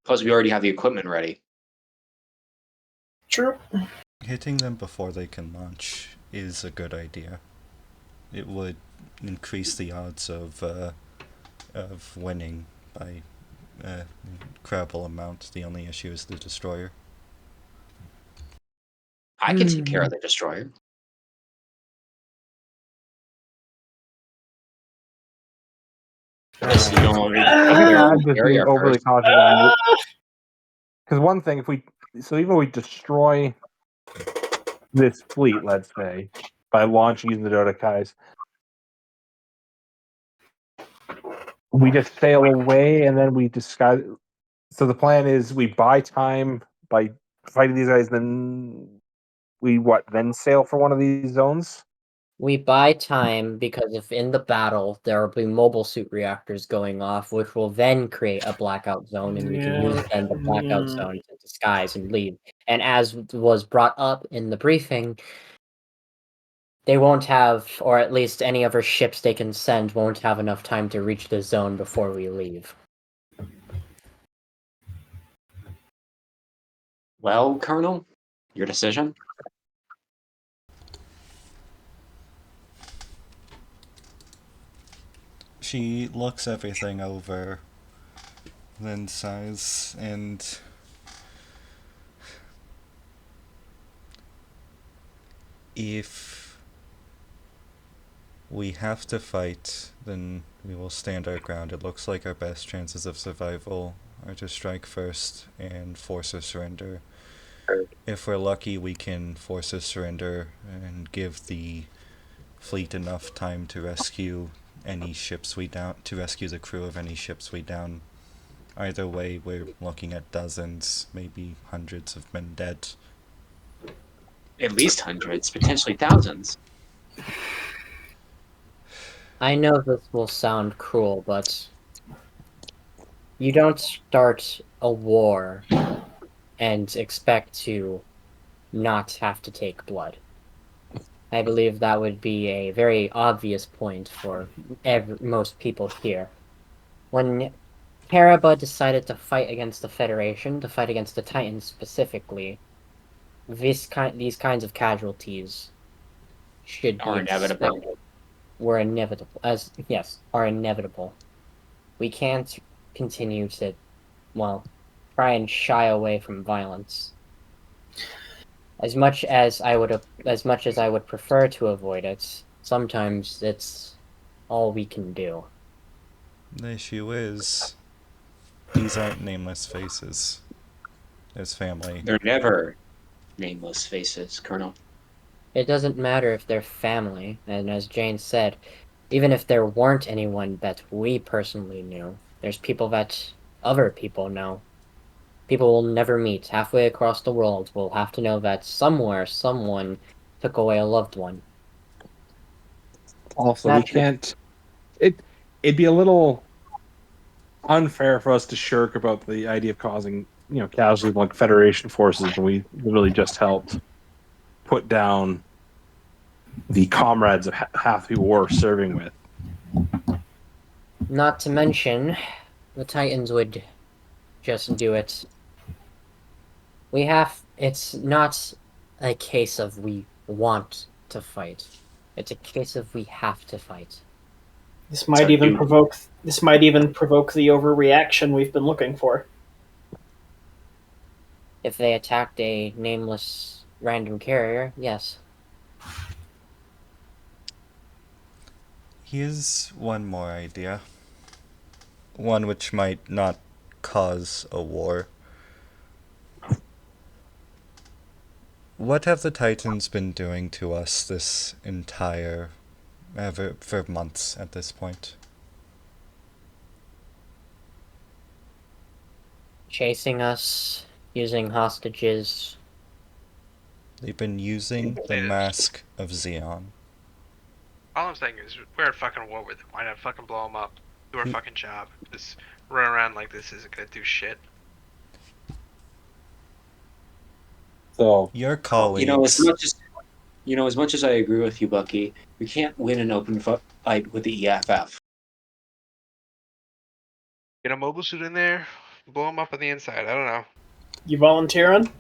Speaker 4: Plus, we already have the equipment ready.
Speaker 2: True.
Speaker 1: Hitting them before they can launch is a good idea. It would increase the odds of winning by an incredible amount. The only issue is the destroyer.
Speaker 4: I can take care of the destroyer. Because
Speaker 7: I think I'm just being overly cautious on because one thing, even if we destroy this fleet, let's say, by launching using the Dodekais, we just sail away and then we disguise. So the plan is we buy time by fighting these guys, then we then sail for one of these zones.
Speaker 3: We buy time because if in the battle there will be mobile suit reactors going off, which will then create a blackout zone, and we can use then the blackout zone to disguise and leave. And as was brought up in the briefing, they won't have, or at least any of our ships they can send won't have enough time to reach the zone before we leave.
Speaker 4: Well, Colonel, your decision?
Speaker 1: She looks everything over, then sighs, and if we have to fight, then we will stand our ground. It looks like our best chances of survival are to strike first and force a surrender. If we're lucky, we can force a surrender and give the fleet enough time to rescue any ships we down, to rescue the crew of any ships we down. Either way, we're looking at dozens, maybe hundreds of men dead.
Speaker 4: At least hundreds, potentially thousands.
Speaker 3: I know this will sound cruel, but you don't start a war and expect to not have to take blood. I believe that would be a very obvious point for most people here. When Karaba decided to fight against the Federation, to fight against the Titans specifically, these kinds of casualties should be
Speaker 4: Inevitable.
Speaker 3: Were inevitable. Are inevitable. We can't continue to, well, try and shy away from violence. As much as I would prefer to avoid it, sometimes it's all we can do.
Speaker 1: The issue is, these aren't nameless faces. There's family.
Speaker 4: They're never nameless faces, Colonel.
Speaker 3: It doesn't matter if they're family, and as Jane said, even if there weren't anyone that we personally knew, there's people that other people know. People will never meet. Halfway across the world will have to know that somewhere someone took away a loved one.
Speaker 7: Also, we can't. It'd be a little unfair for us to shirk about the idea of causing, casualties like Federation forces when we literally just helped put down the comrades of half who we're serving with.
Speaker 3: Not to mention, the Titans would just do it. It's not a case of we want to fight. It's a case of we have to fight.
Speaker 2: This might even provoke the overreaction we've been looking for.
Speaker 3: If they attacked a nameless random carrier, yes.
Speaker 1: Here's one more idea. One which might not cause a war. What have the Titans been doing to us this entire... for months at this point?
Speaker 3: Chasing us, using hostages.
Speaker 1: They've been using the mask of Xeon.
Speaker 5: All I'm saying is we're at fucking war with them. Why not fucking blow them up? Do our fucking job. Just run around like this isn't gonna do shit.
Speaker 7: So
Speaker 1: your colleagues...
Speaker 4: as much as I agree with you, Bucky, we can't win an open fight with the EFF.
Speaker 5: Get a mobile suit in there, blow them up on the inside. I don't know.
Speaker 2: You volunteering?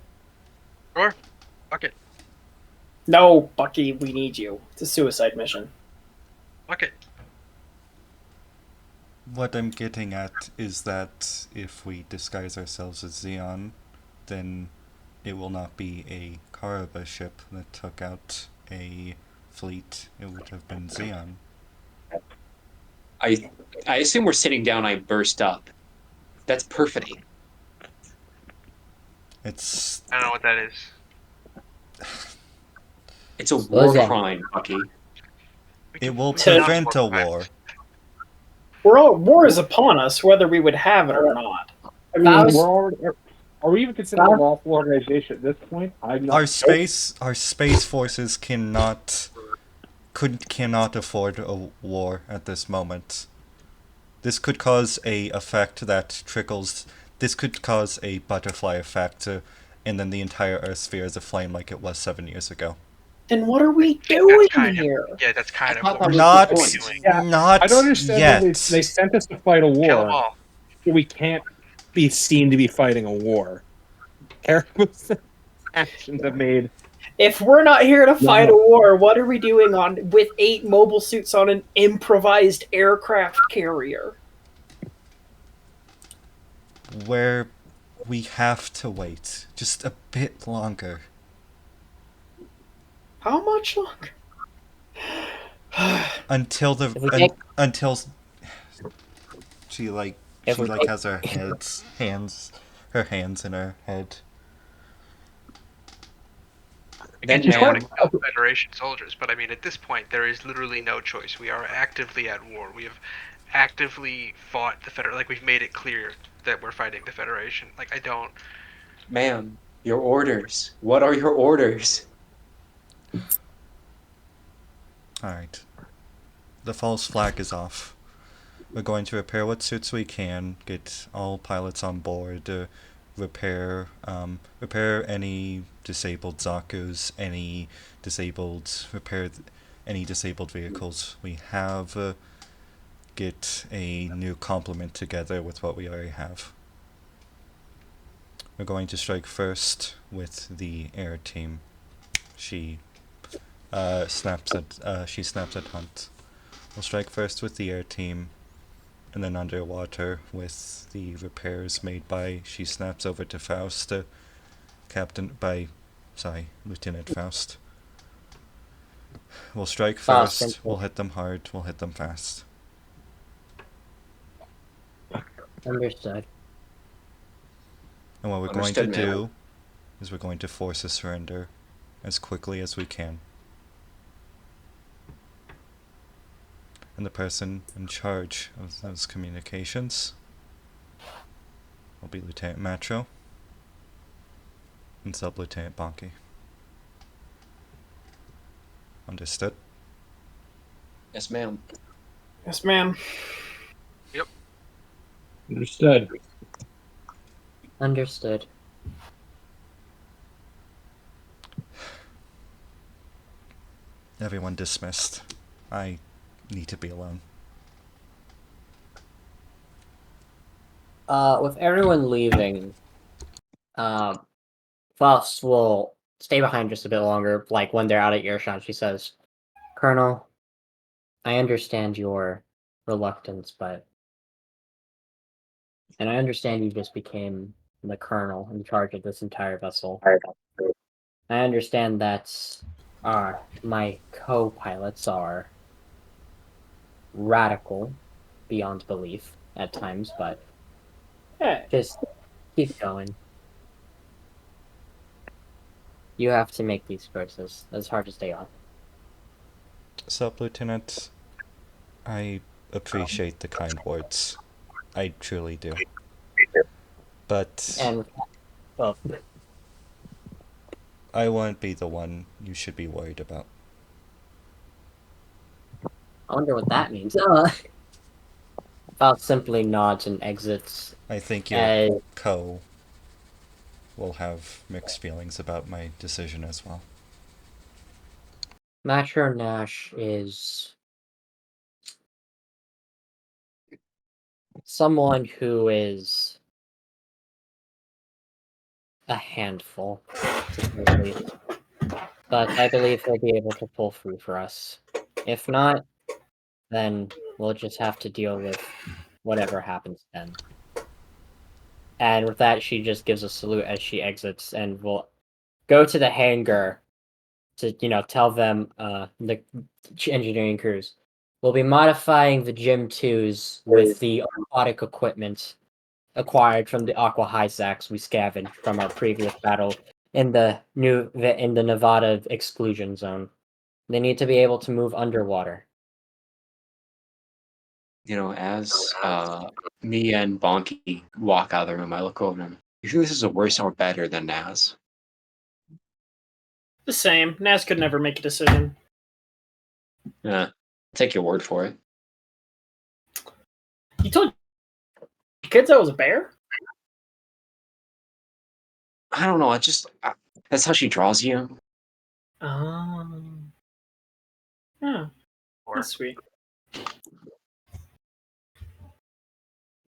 Speaker 5: Sure. Fuck it.
Speaker 2: No, Bucky, we need you. It's a suicide mission.
Speaker 5: Fuck it.
Speaker 1: What I'm getting at is that if we disguise ourselves as Xeon, then it will not be a Karaba ship that took out a fleet. It would have been Xeon.
Speaker 4: I assume we're sitting down, I burst up. That's perfidy.
Speaker 5: I don't know what that is.
Speaker 4: It's a war crime, Bucky.
Speaker 1: It will prevent a war.
Speaker 2: War is upon us, whether we would have it or not.
Speaker 6: I mean, are we even considered a lawful organization at this point?
Speaker 1: Our space forces cannot afford a war at this moment. This could cause a effect that trickles. This could cause a butterfly effect, and then the entire Earth sphere is aflame like it was 7 years ago.
Speaker 2: Then what are we doing here?
Speaker 5: Yeah, that's kind of
Speaker 1: not
Speaker 6: I don't understand
Speaker 1: yet.
Speaker 6: why they sent us to fight a war. We can't be seen to be fighting a war. Karaba's actions have made
Speaker 2: If we're not here to fight
Speaker 3: No.
Speaker 2: a war, what are we doing on with 8 mobile suits on an improvised aircraft carrier?
Speaker 1: Where we have to wait just a bit longer.
Speaker 2: How much longer?
Speaker 1: Until
Speaker 3: If we take-
Speaker 1: until she like
Speaker 3: If
Speaker 1: she
Speaker 3: we
Speaker 1: like
Speaker 3: take-
Speaker 1: has her hands in her head.
Speaker 5: Again,
Speaker 4: Then
Speaker 5: you don't want
Speaker 4: man,
Speaker 5: to kill Federation soldiers, but I mean, at this point, there is literally no choice. We are actively at war. We have actively fought the Federation. Like, we've made it clear that we're fighting the Federation. Like, I don't.
Speaker 4: ma'am, your orders. What are your orders?
Speaker 1: Alright. The false flag is off. We're going to repair what suits we can, get all pilots on board, repair any disabled Zakus, repair any disabled vehicles we have, get a new complement together with what we already have. We're going to strike first with the air team. She snaps at Hunt. We'll strike first with the air team, and then underwater with the repairs made by. She snaps over to Faust, Lieutenant Faust. We'll strike
Speaker 3: Faust,
Speaker 1: first.
Speaker 3: thank you.
Speaker 1: We'll hit them hard. We'll hit them fast.
Speaker 3: Understood.
Speaker 1: And what we're
Speaker 4: Understood,
Speaker 1: going to
Speaker 4: ma'am.
Speaker 1: do is we're going to force a surrender as quickly as we can. And the person in charge of those communications will be Lieutenant Matro and Sub-Lieutenant Bonky. Understood?
Speaker 4: Yes, ma'am.
Speaker 2: Yes, ma'am.
Speaker 6: Understood.
Speaker 3: Understood.
Speaker 1: Everyone dismissed. I need to be alone.
Speaker 3: With everyone leaving, Faust will stay behind just a bit longer. Like when they're out at earshot, she says, "Colonel, I understand your reluctance, and I understand you just became the colonel in charge of this entire vessel. I understand that my co-pilots are radical beyond belief at times, but
Speaker 2: Hey,
Speaker 3: just keep going. You have to make these choices. It's hard to stay on."
Speaker 1: Sub-Lieutenant, I appreciate the kind words. I truly do. But
Speaker 3: And well,
Speaker 1: I won't be the one you should be worried about.
Speaker 3: I wonder what that means. Faust simply nods and exits.
Speaker 1: I think your
Speaker 3: Uh,
Speaker 1: co will have mixed feelings about my decision as well.
Speaker 3: Matro Nash is someone who is a handful, to say the least. But I believe he'll be able to pull through for us. If not, then we'll just have to deal with whatever happens then. And with that, she just gives a salute as she exits, and will go to the hangar to, tell them, the engineering crews, we'll be modifying the Gym 2s with the aquatic equipment acquired from the Aqua Hysax we scavenged from our previous battle in the Nevada exclusion zone. They need to be able to move underwater.
Speaker 4: You know, as me and Bonky walk out of the room, I look over him. You think this is worse or better than Naz?
Speaker 2: the same. Naz could never make a decision.
Speaker 4: Yeah, take your word for it.
Speaker 2: You told kids I was a bear?
Speaker 4: I don't know. That's how she draws you.
Speaker 2: Yeah, that's sweet.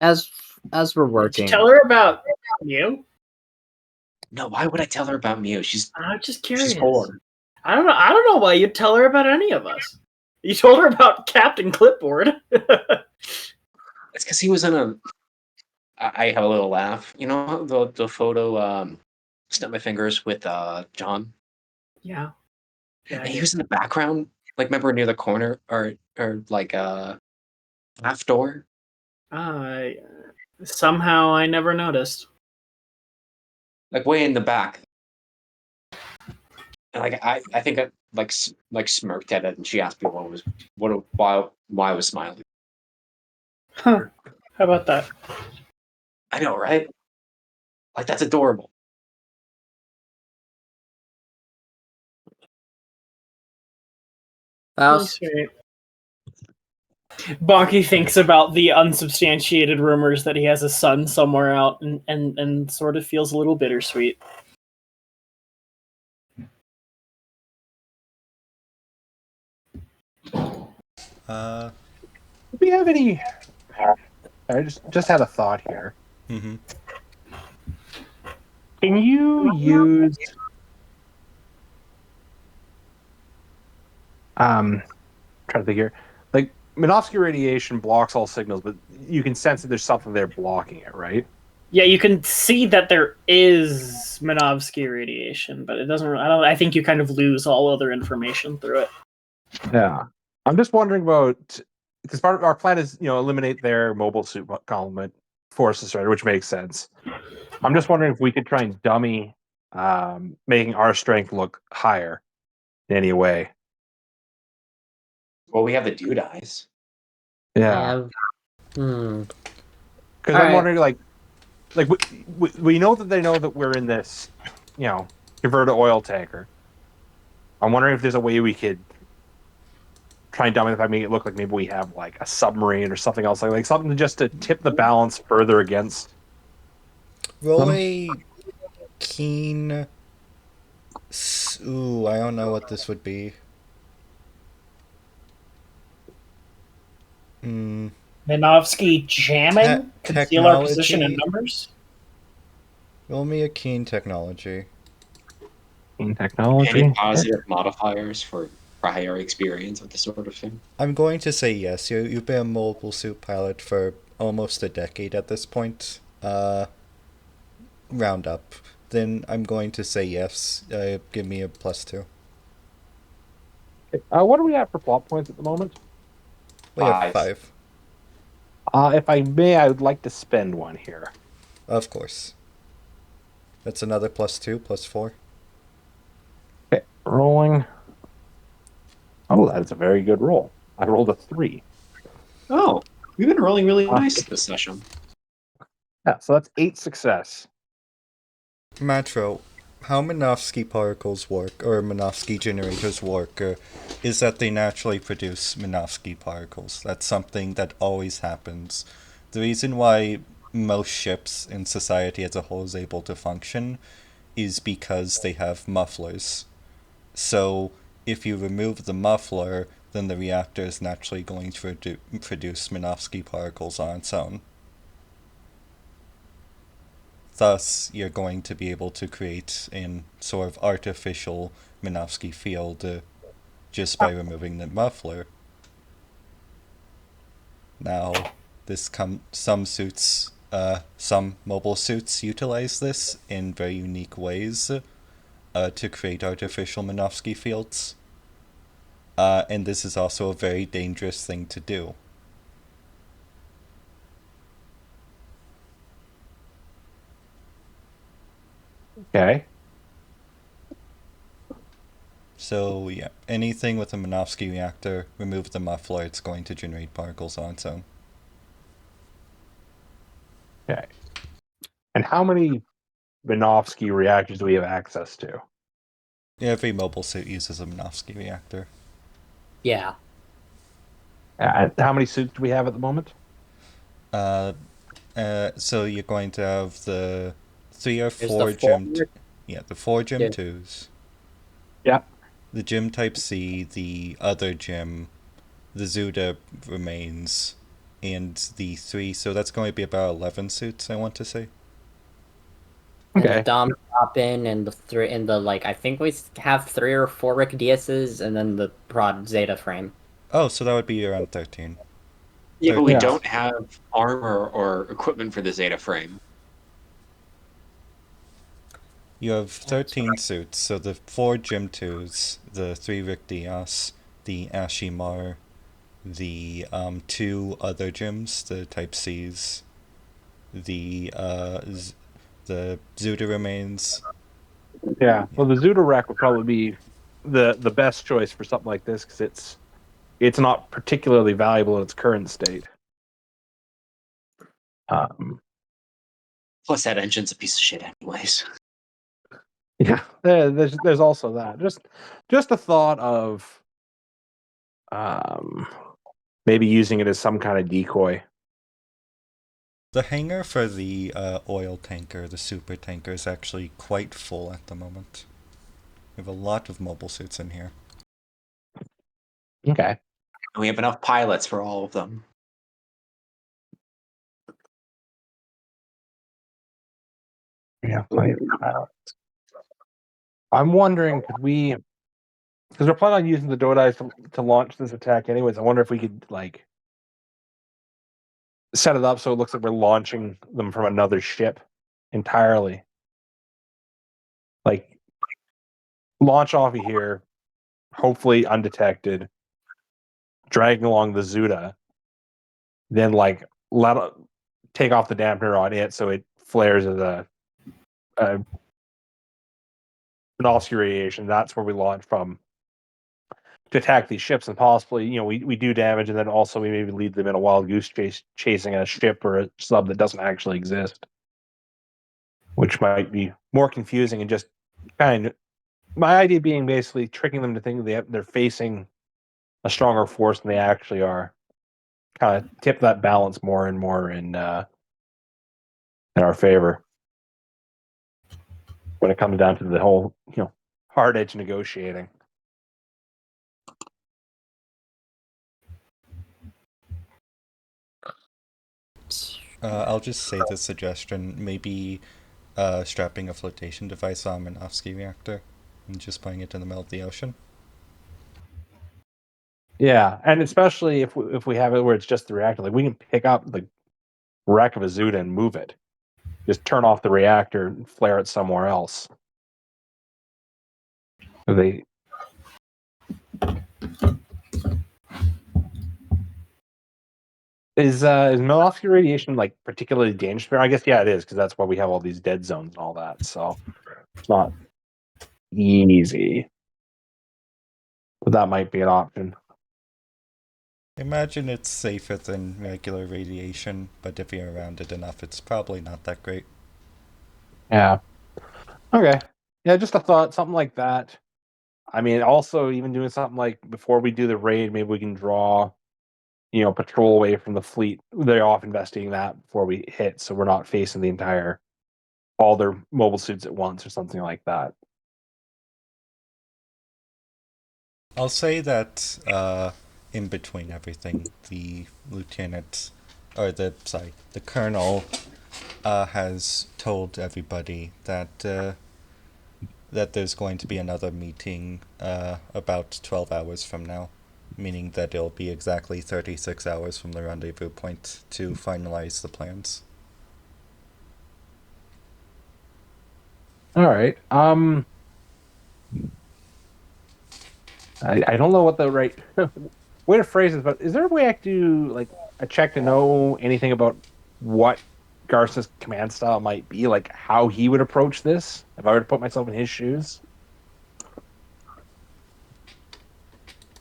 Speaker 3: As we're
Speaker 2: Did you
Speaker 3: working,
Speaker 2: tell her about you?
Speaker 4: No, why would I tell her about Mew?
Speaker 2: I'm just
Speaker 4: She's
Speaker 2: curious.
Speaker 4: bored.
Speaker 2: I don't know. I don't know why you'd tell her about any of us. You told her about Captain Clipboard.
Speaker 4: It's because he was in a. I have a little laugh. You know the photo. Snap my fingers with John.
Speaker 2: Yeah. Yeah.
Speaker 4: And he was in the background. Like, remember near the corner or like half door.
Speaker 2: Somehow I never noticed.
Speaker 4: Like way in the back. And like I think I like smirked at it, and she asked me why I was smiling.
Speaker 2: Huh. How about that?
Speaker 4: I know, right? Like that's adorable.
Speaker 3: Faust,
Speaker 2: Sweet. Bonky thinks about the unsubstantiated rumors that he has a son somewhere out and sort of feels a little bittersweet.
Speaker 1: Uh,
Speaker 7: Do we have any? I just had a thought here.
Speaker 1: mm-hmm.
Speaker 7: Can you use trying to think here, like Minovsky radiation blocks all signals, but you can sense that there's something there blocking it, right?
Speaker 2: Yeah, you can see that there is Minovsky radiation, but it doesn't. I think you kind of lose all other information through it.
Speaker 7: Yeah, I'm just wondering about, because part of our plan is eliminate their mobile suit complement forces, right? Which makes sense. I'm just wondering if we could try and dummy making our strength look higher in any way.
Speaker 4: Well, we have the dude eyes.
Speaker 3: I
Speaker 7: Yeah,
Speaker 3: have. Hmm.
Speaker 7: because
Speaker 3: All
Speaker 7: I'm
Speaker 3: right.
Speaker 7: wondering, like we know that they know that we're in this, converted oil tanker. I'm wondering if there's a way we could try and dummy it by making it look like maybe we have like a submarine or something else, like something just to tip the balance further against.
Speaker 1: Roll a keen. Ooh, I don't know what this would be. Hmm.
Speaker 2: Minovsky jamming? Conceal our position in
Speaker 1: Technology.
Speaker 2: numbers?
Speaker 1: Roll me a keen technology.
Speaker 7: In
Speaker 4: Any
Speaker 7: technology.
Speaker 4: positive modifiers for prior experience with this sort of thing?
Speaker 1: I'm going to say yes. You've been a mobile suit pilot for almost a decade at this point. Round up. Then I'm going to say yes. Give me a +2.
Speaker 7: What do we have for plot points at the moment?
Speaker 1: We have
Speaker 4: 5.
Speaker 1: 5.
Speaker 7: If I may, I would like to spend one here.
Speaker 1: Of course. That's another +2, +4.
Speaker 7: Okay, rolling. Oh, that is a very good roll. I rolled a 3.
Speaker 4: Oh, we've been rolling really
Speaker 7: Ah.
Speaker 4: nice this session.
Speaker 7: Yeah, so that's 8 success.
Speaker 1: Matro, how Minovsky particles work, or Minovsky generators work, is that they naturally produce Minovsky particles. That's something that always happens. The reason why most ships in society as a whole is able to function is because they have mufflers. So if you remove the muffler, then the reactor is naturally going to produce Minovsky particles on its own. Thus, you're going to be able to create a sort of artificial Minovsky field just by removing the muffler. Now, some mobile suits utilize this in very unique ways to create artificial Minovsky fields. And this is also a very dangerous thing to do.
Speaker 7: Okay.
Speaker 1: So yeah, anything with a Minovsky reactor, remove the muffler, it's going to generate particles on its own.
Speaker 7: Okay. And how many Minovsky reactors do we have access to?
Speaker 1: Every mobile suit uses a Minovsky reactor.
Speaker 3: Yeah.
Speaker 7: And how many suits do we have at the moment?
Speaker 1: So you're going to have the 3 or
Speaker 3: There's
Speaker 1: 4
Speaker 3: the four.
Speaker 1: the 4 Gym
Speaker 3: Yeah.
Speaker 1: 2s,
Speaker 7: Yeah.
Speaker 1: the Gym Type C, the other Gym, the Zuda remains, and the 3. So that's going to be about 11 suits, I want to say.
Speaker 3: And the
Speaker 7: Okay.
Speaker 3: Dom drop-in and the like, I think we have 3 or 4 Rick Diaz's, and then the Prod Zeta frame.
Speaker 1: Oh, so that would be around 13.
Speaker 4: Yeah, but we
Speaker 7: Yeah.
Speaker 4: don't have armor or equipment for the Zeta frame.
Speaker 1: You have 13 suits, so the 4 Gym 2s, the 3 Rick Diaz, the Ashimar, the 2 other gyms, the Type Cs, the the Zuda remains.
Speaker 7: Yeah. Well, the Zuda rack would probably be the best choice for something like this because it's not particularly valuable in its current state.
Speaker 4: Plus, that engine's a piece of shit, anyways.
Speaker 7: Yeah, there's also that. Just a thought of maybe using it as some kind of decoy.
Speaker 1: The hangar for the oil tanker, the super tanker, is actually quite full at the moment. We have a lot of mobile suits in here.
Speaker 7: Okay.
Speaker 4: And we have enough pilots for all of them.
Speaker 7: Yeah. I'm wondering, could we? Because we're planning on using the Dodais to launch this attack, anyways. I wonder if we could like set it up so it looks like we're launching them from another ship entirely. Like launch off of here, hopefully undetected, dragging along the Zuda, then like take off the dampener on it so it flares as an offset radiation. That's where we launch from to attack these ships, and possibly, we do damage, and then also we maybe lead them in a wild goose chase, chasing a ship or a sub that doesn't actually exist, which might be more confusing and just kind of my idea being basically tricking them to think they're facing a stronger force than they actually are. Kind of tip that balance more and more in our favor when it comes down to the whole hard edge negotiating.
Speaker 1: I'll just say the suggestion, maybe strapping a flotation device on an Minovsky reactor and just putting it in the middle of the ocean.
Speaker 7: Yeah, and especially if we have it where it's just the reactor, like we can pick up the wreck of a Zuda and move it. Just turn off the reactor and flare it somewhere else. They is Milovsky radiation like particularly dangerous? I guess yeah, it is because that's why we have all these dead zones and all that. So it's not easy, but that might be an option.
Speaker 1: Imagine it's safer than regular radiation, but if you're around it enough, it's probably not that great.
Speaker 7: Yeah. Okay. Yeah, just a thought, something like that. I mean, also even doing something like before we do the raid, maybe we can draw, patrol away from the fleet. They're off investigating that before we hit, so we're not facing all their mobile suits at once or something like that.
Speaker 1: I'll say that in between everything, the lieutenant, the colonel, has told everybody that that there's going to be another meeting about 12 hours from now, meaning that it'll be exactly 36 hours from the rendezvous point to finalize the plans.
Speaker 7: All right. I don't know what the right way to phrase it, but is there a way I could do like a check to know anything about what Garza's command style might be, like how he would approach this if I were to put myself in his shoes?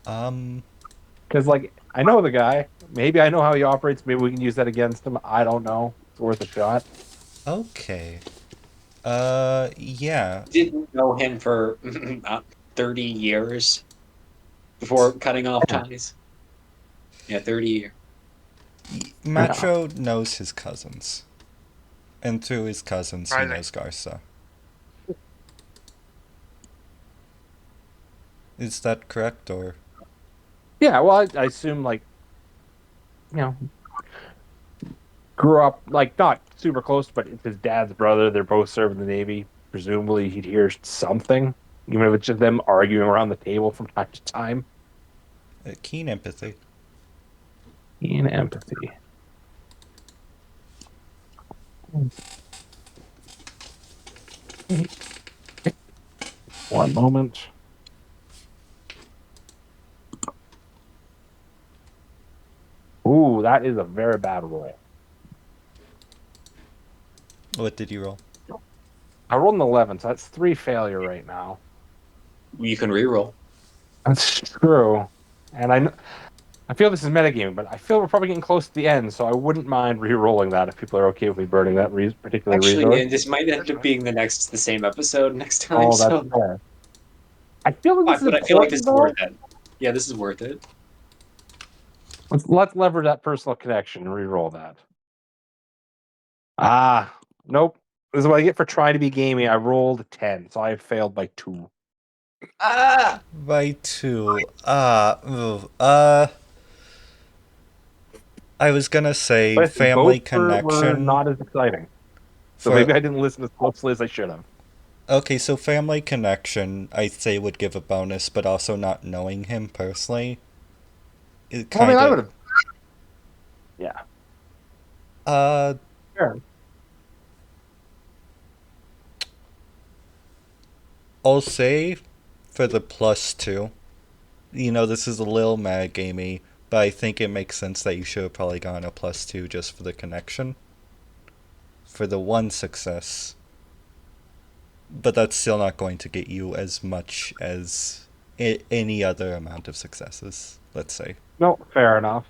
Speaker 7: Because like I know the guy, maybe I know how he operates. Maybe we can use that against him. I don't know. It's worth a shot.
Speaker 1: Okay. Yeah.
Speaker 4: Didn't know him for 30 years before cutting off ties. Yeah, 30 years.
Speaker 1: Matro knows his cousins. And through his cousins, he
Speaker 5: Surprising.
Speaker 1: knows Garza. Is that correct, or?
Speaker 7: Yeah, well, I assume like, grew up like not super close, but it's his dad's brother. They're both serving the Navy. Presumably, he'd hear something, even if it's just them arguing around the table from time to time.
Speaker 1: Keen empathy.
Speaker 7: In empathy. One moment. Ooh, that is a very bad roll.
Speaker 1: What did you roll?
Speaker 7: I rolled an 11, so that's 3 failure right now.
Speaker 4: You can reroll.
Speaker 7: That's true. And I feel this is metagaming, but I feel we're probably getting close to the end, so I wouldn't mind re-rolling that if people are okay with me burning that particular
Speaker 4: Actually,
Speaker 7: resource.
Speaker 4: and this might end up being the same episode next time.
Speaker 7: Oh, that's
Speaker 4: So,
Speaker 7: fair. I feel like this is
Speaker 4: but I feel like this
Speaker 7: important,
Speaker 4: is
Speaker 7: though.
Speaker 4: worth it. Yeah, this is worth it.
Speaker 7: Let's leverage that personal connection and re-roll that. Ah, nope. This is what I get for trying to be gamey. I rolled 10, so I failed by 2.
Speaker 4: Ah!
Speaker 1: By 2. I was gonna say
Speaker 7: But
Speaker 1: family
Speaker 7: both were
Speaker 1: connection.
Speaker 7: not as exciting. So
Speaker 1: For,
Speaker 7: maybe I didn't listen as closely as I should have.
Speaker 1: okay, so family connection, I'd say would give a bonus, but also not knowing him personally. It
Speaker 7: Well, I mean, I would
Speaker 1: kind
Speaker 7: have. Yeah.
Speaker 1: of.
Speaker 7: Sure.
Speaker 1: I'll say for the +2. You know, this is a little mad gamey, but I think it makes sense that you should have probably gone a +2 just for the connection. For the 1 success. But that's still not going to get you as much as any other amount of successes, let's say.
Speaker 7: No, fair enough.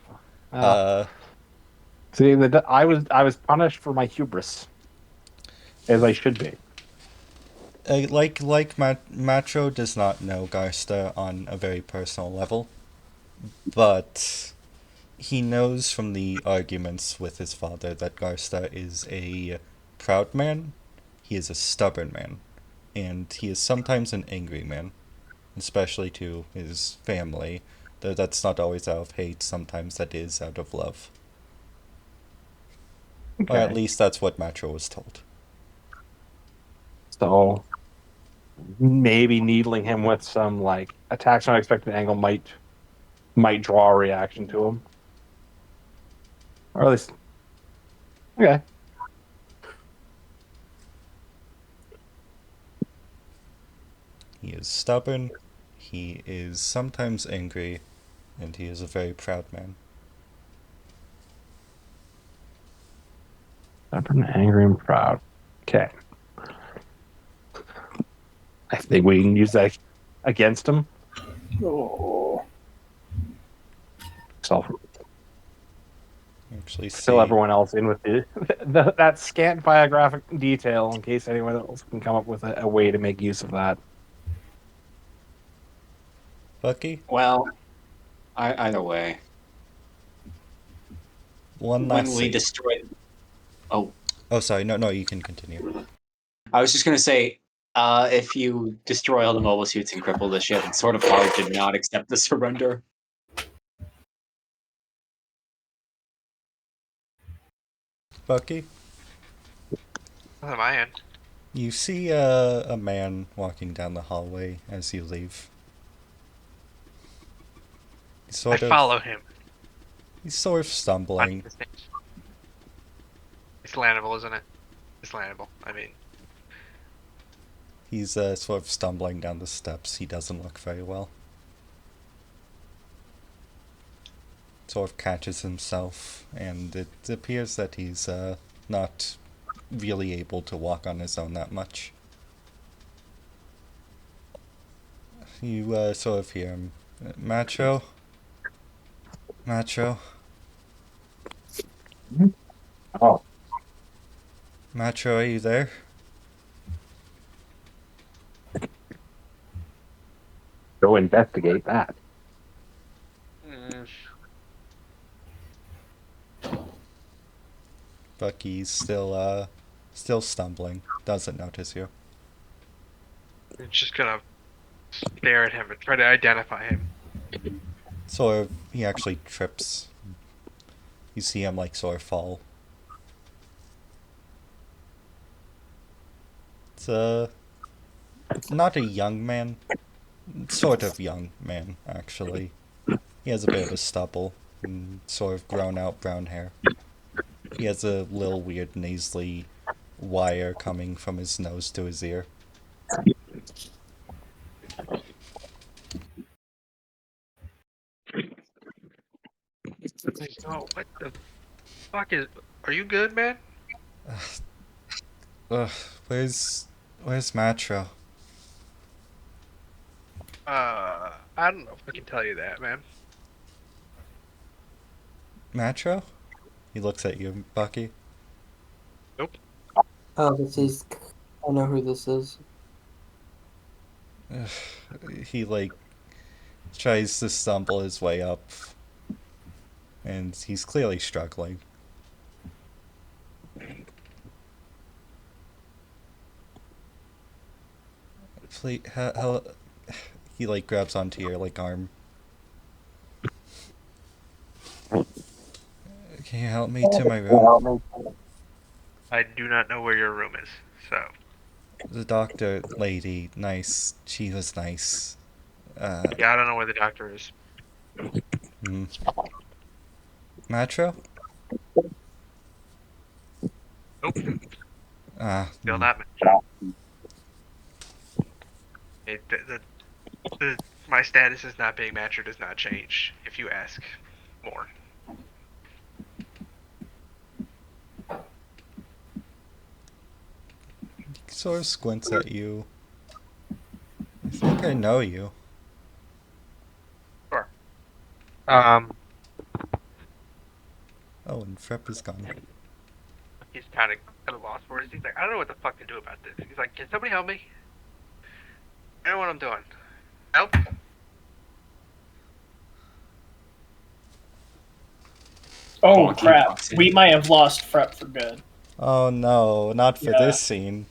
Speaker 7: See, I was punished for my hubris, as I should be.
Speaker 1: Macho does not know Garsta on a very personal level, but he knows from the arguments with his father that Garsta is a proud man, he is a stubborn man, and he is sometimes an angry man, especially to his family, though that's not always out of hate, sometimes that is out of love.
Speaker 7: Okay.
Speaker 1: Or at least that's what Macho was told.
Speaker 7: So maybe needling him with some like attacks on unexpected angle might draw a reaction to him, or at least okay.
Speaker 1: He is stubborn, he is sometimes angry, and he is a very proud man.
Speaker 7: Stubborn, angry, and proud. Okay. I think we can use that against him.
Speaker 2: Oh.
Speaker 7: Self
Speaker 1: Actually,
Speaker 7: fill
Speaker 1: see.
Speaker 7: everyone else in with that scant biographic detail in case anyone else can come up with a way to make use of that.
Speaker 1: Bucky?
Speaker 4: Well, either way,
Speaker 1: One
Speaker 4: when
Speaker 1: last
Speaker 4: we
Speaker 1: save.
Speaker 4: destroyed. Oh,
Speaker 1: Oh, sorry. No, you can continue.
Speaker 4: I was just gonna say, if you destroy all the mobile suits and cripple the ship, it's sort of hard to not accept the surrender.
Speaker 1: Bucky?
Speaker 5: Not on my end.
Speaker 1: You see a man walking down the hallway as you leave. He's
Speaker 5: I
Speaker 1: sort of
Speaker 5: follow him.
Speaker 1: He's sort of stumbling.
Speaker 5: It's landable, isn't it? It's landable. I mean,
Speaker 1: He's sort of stumbling down the steps. He doesn't look very well. Sort of catches himself, and it appears that he's not really able to walk on his own that much. You sort of hear him. Macho? Macho?
Speaker 7: Oh,
Speaker 1: Macho, are you there?
Speaker 7: go investigate that.
Speaker 1: Bucky's still stumbling. Doesn't notice you.
Speaker 5: I'm just gonna stare at him and try to identify him.
Speaker 1: Sort of, he actually trips. You see him sort of fall. He's not a young man, sort of young man, actually. He has a bit of a stubble and sort of grown out brown hair. He has a little weird nasally wire coming from his nose to his ear.
Speaker 5: Oh, what the fuck is? Are you good, man?
Speaker 1: Ugh, where's Matro?
Speaker 5: I don't know if I can tell you that, man.
Speaker 1: Matro? He looks at you, Bucky.
Speaker 5: Nope.
Speaker 3: Oh, this is. I know who this is.
Speaker 1: He tries to stumble his way up, and he's clearly struggling. Please, he grabs onto your arm. Can you help me to my room?
Speaker 5: I do not know where your room is, so
Speaker 1: The doctor lady, nice. She was nice.
Speaker 5: yeah, I don't know where the doctor is.
Speaker 1: Matro?
Speaker 5: Nope, still
Speaker 1: Hmm.
Speaker 5: not Metro. My status as not being Metro does not change if you ask more.
Speaker 1: He sort of squints at you. I think I know you.
Speaker 5: Sure.
Speaker 1: Oh, and Frep is gone.
Speaker 5: He's kind of at a loss for it. He's like, I don't know what the fuck to do about this. He's like, can somebody help me? I don't know what I'm doing. Help?
Speaker 2: Oh
Speaker 4: Bonky
Speaker 2: crap!
Speaker 4: walks in.
Speaker 2: We might have lost Frep for good.
Speaker 1: Oh no, not for
Speaker 2: Yeah.
Speaker 1: this scene.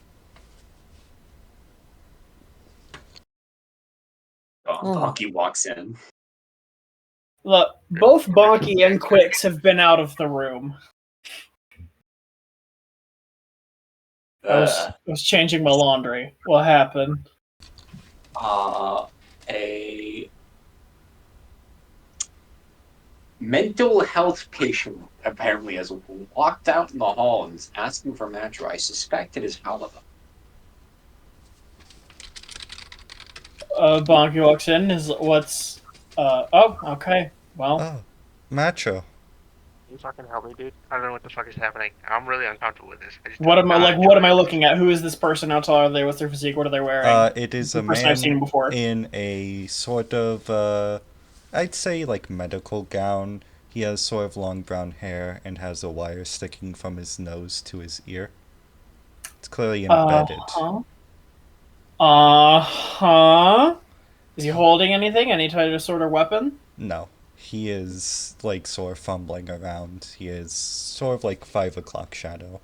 Speaker 4: Bonky walks in.
Speaker 2: Look, both Bonky and Quicks have been out of the room. I was changing my laundry. What happened?
Speaker 4: A mental health patient apparently has walked out in the hall and is asking for Matro. I suspect it is Halava.
Speaker 2: Bonky walks in. Oh, okay. Well,
Speaker 1: Oh, Matro.
Speaker 5: Can you fucking help me, dude? I don't know what the fuck is happening. I'm really uncomfortable with this. I just
Speaker 2: what am I
Speaker 5: don't
Speaker 2: like?
Speaker 5: enjoy
Speaker 2: What am
Speaker 5: it.
Speaker 2: I looking at? Who is this person? How tall are they? What's their physique? What are they wearing?
Speaker 1: It is
Speaker 2: The
Speaker 1: a
Speaker 2: person I've seen
Speaker 1: man
Speaker 2: before.
Speaker 1: in a sort of, I'd say medical gown. He has sort of long brown hair and has a wire sticking from his nose to his ear. It's clearly embedded.
Speaker 2: Is he holding anything? Any type of sort of weapon?
Speaker 1: No. He is, sort of fumbling around. He is sort of 5 o'clock shadow.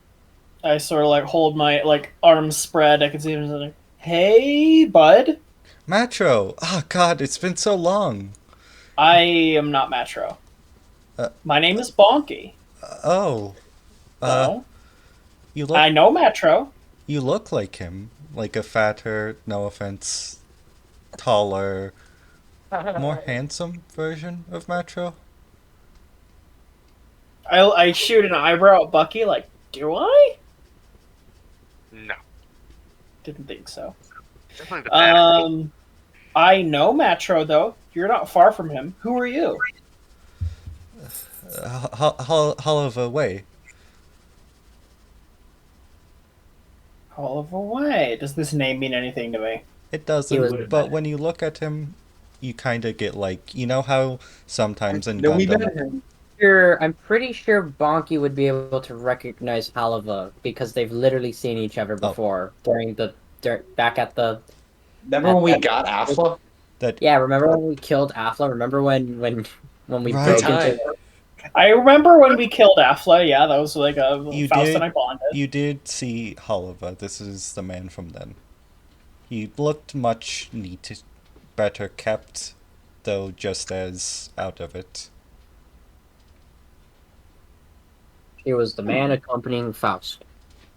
Speaker 2: I sort of hold my arms spread. I can see him like, "Hey, bud."
Speaker 1: Matro! Oh god, it's been so long.
Speaker 2: I am not Metro.
Speaker 1: Uh,
Speaker 2: My name is Bonky.
Speaker 1: Oh.
Speaker 2: So
Speaker 1: You look
Speaker 2: I know Metro.
Speaker 1: you look like him. Like a fatter, no offense, taller, more handsome version of Matro.
Speaker 2: I shoot an eyebrow at Bucky. Like, do I?
Speaker 5: No.
Speaker 2: Didn't think so.
Speaker 5: Definitely the bad.
Speaker 2: I know Metro though. You're not far from him. Who are you?
Speaker 1: Oliver Way.
Speaker 2: Oliver Way. Does this name mean anything to me?
Speaker 1: It
Speaker 3: He was-
Speaker 1: doesn't, but when you look at him, you kind of get you know how sometimes in
Speaker 6: No, we met
Speaker 1: Gundam,
Speaker 6: him.
Speaker 3: I'm pretty sure Bonky would be able to recognize Halava because they've literally seen each other before back at the.
Speaker 4: Remember when we got Alpha?
Speaker 3: Yeah, remember when we killed Afla? Remember when we
Speaker 1: Right.
Speaker 3: broke
Speaker 4: Time.
Speaker 3: into?
Speaker 2: I remember when we killed Afla. Yeah, that was
Speaker 1: You
Speaker 2: Faust
Speaker 1: did-
Speaker 2: and I bonded.
Speaker 1: you did see Oliver. This is the man from then. He looked much better kept, though just as out of it.
Speaker 3: He was the man accompanying Faust.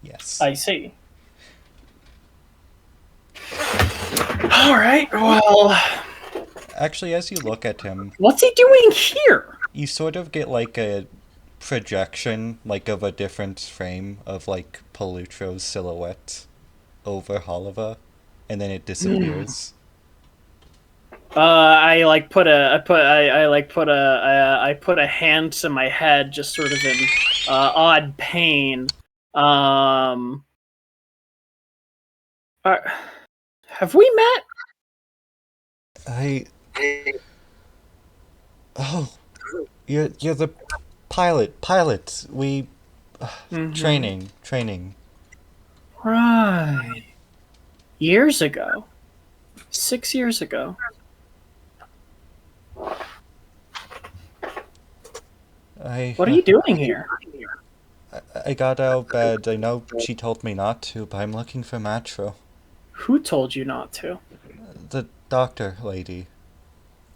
Speaker 1: Yes.
Speaker 2: I see. All right. Well,
Speaker 1: Actually, as you look at him,
Speaker 2: what's he doing here?
Speaker 1: you sort of get like a projection, like of a different frame of like Palutro's silhouette over Holiva, and then it disappears.
Speaker 2: I put a hand to my head, just sort of in odd pain. Have we met?
Speaker 1: Oh, you're the pilot. We training.
Speaker 2: Right. Years ago. 6 years ago. What are you doing here?
Speaker 1: I got out of bed. I know she told me not to, but I'm looking for Matro.
Speaker 2: Who told you not to?
Speaker 1: The doctor lady.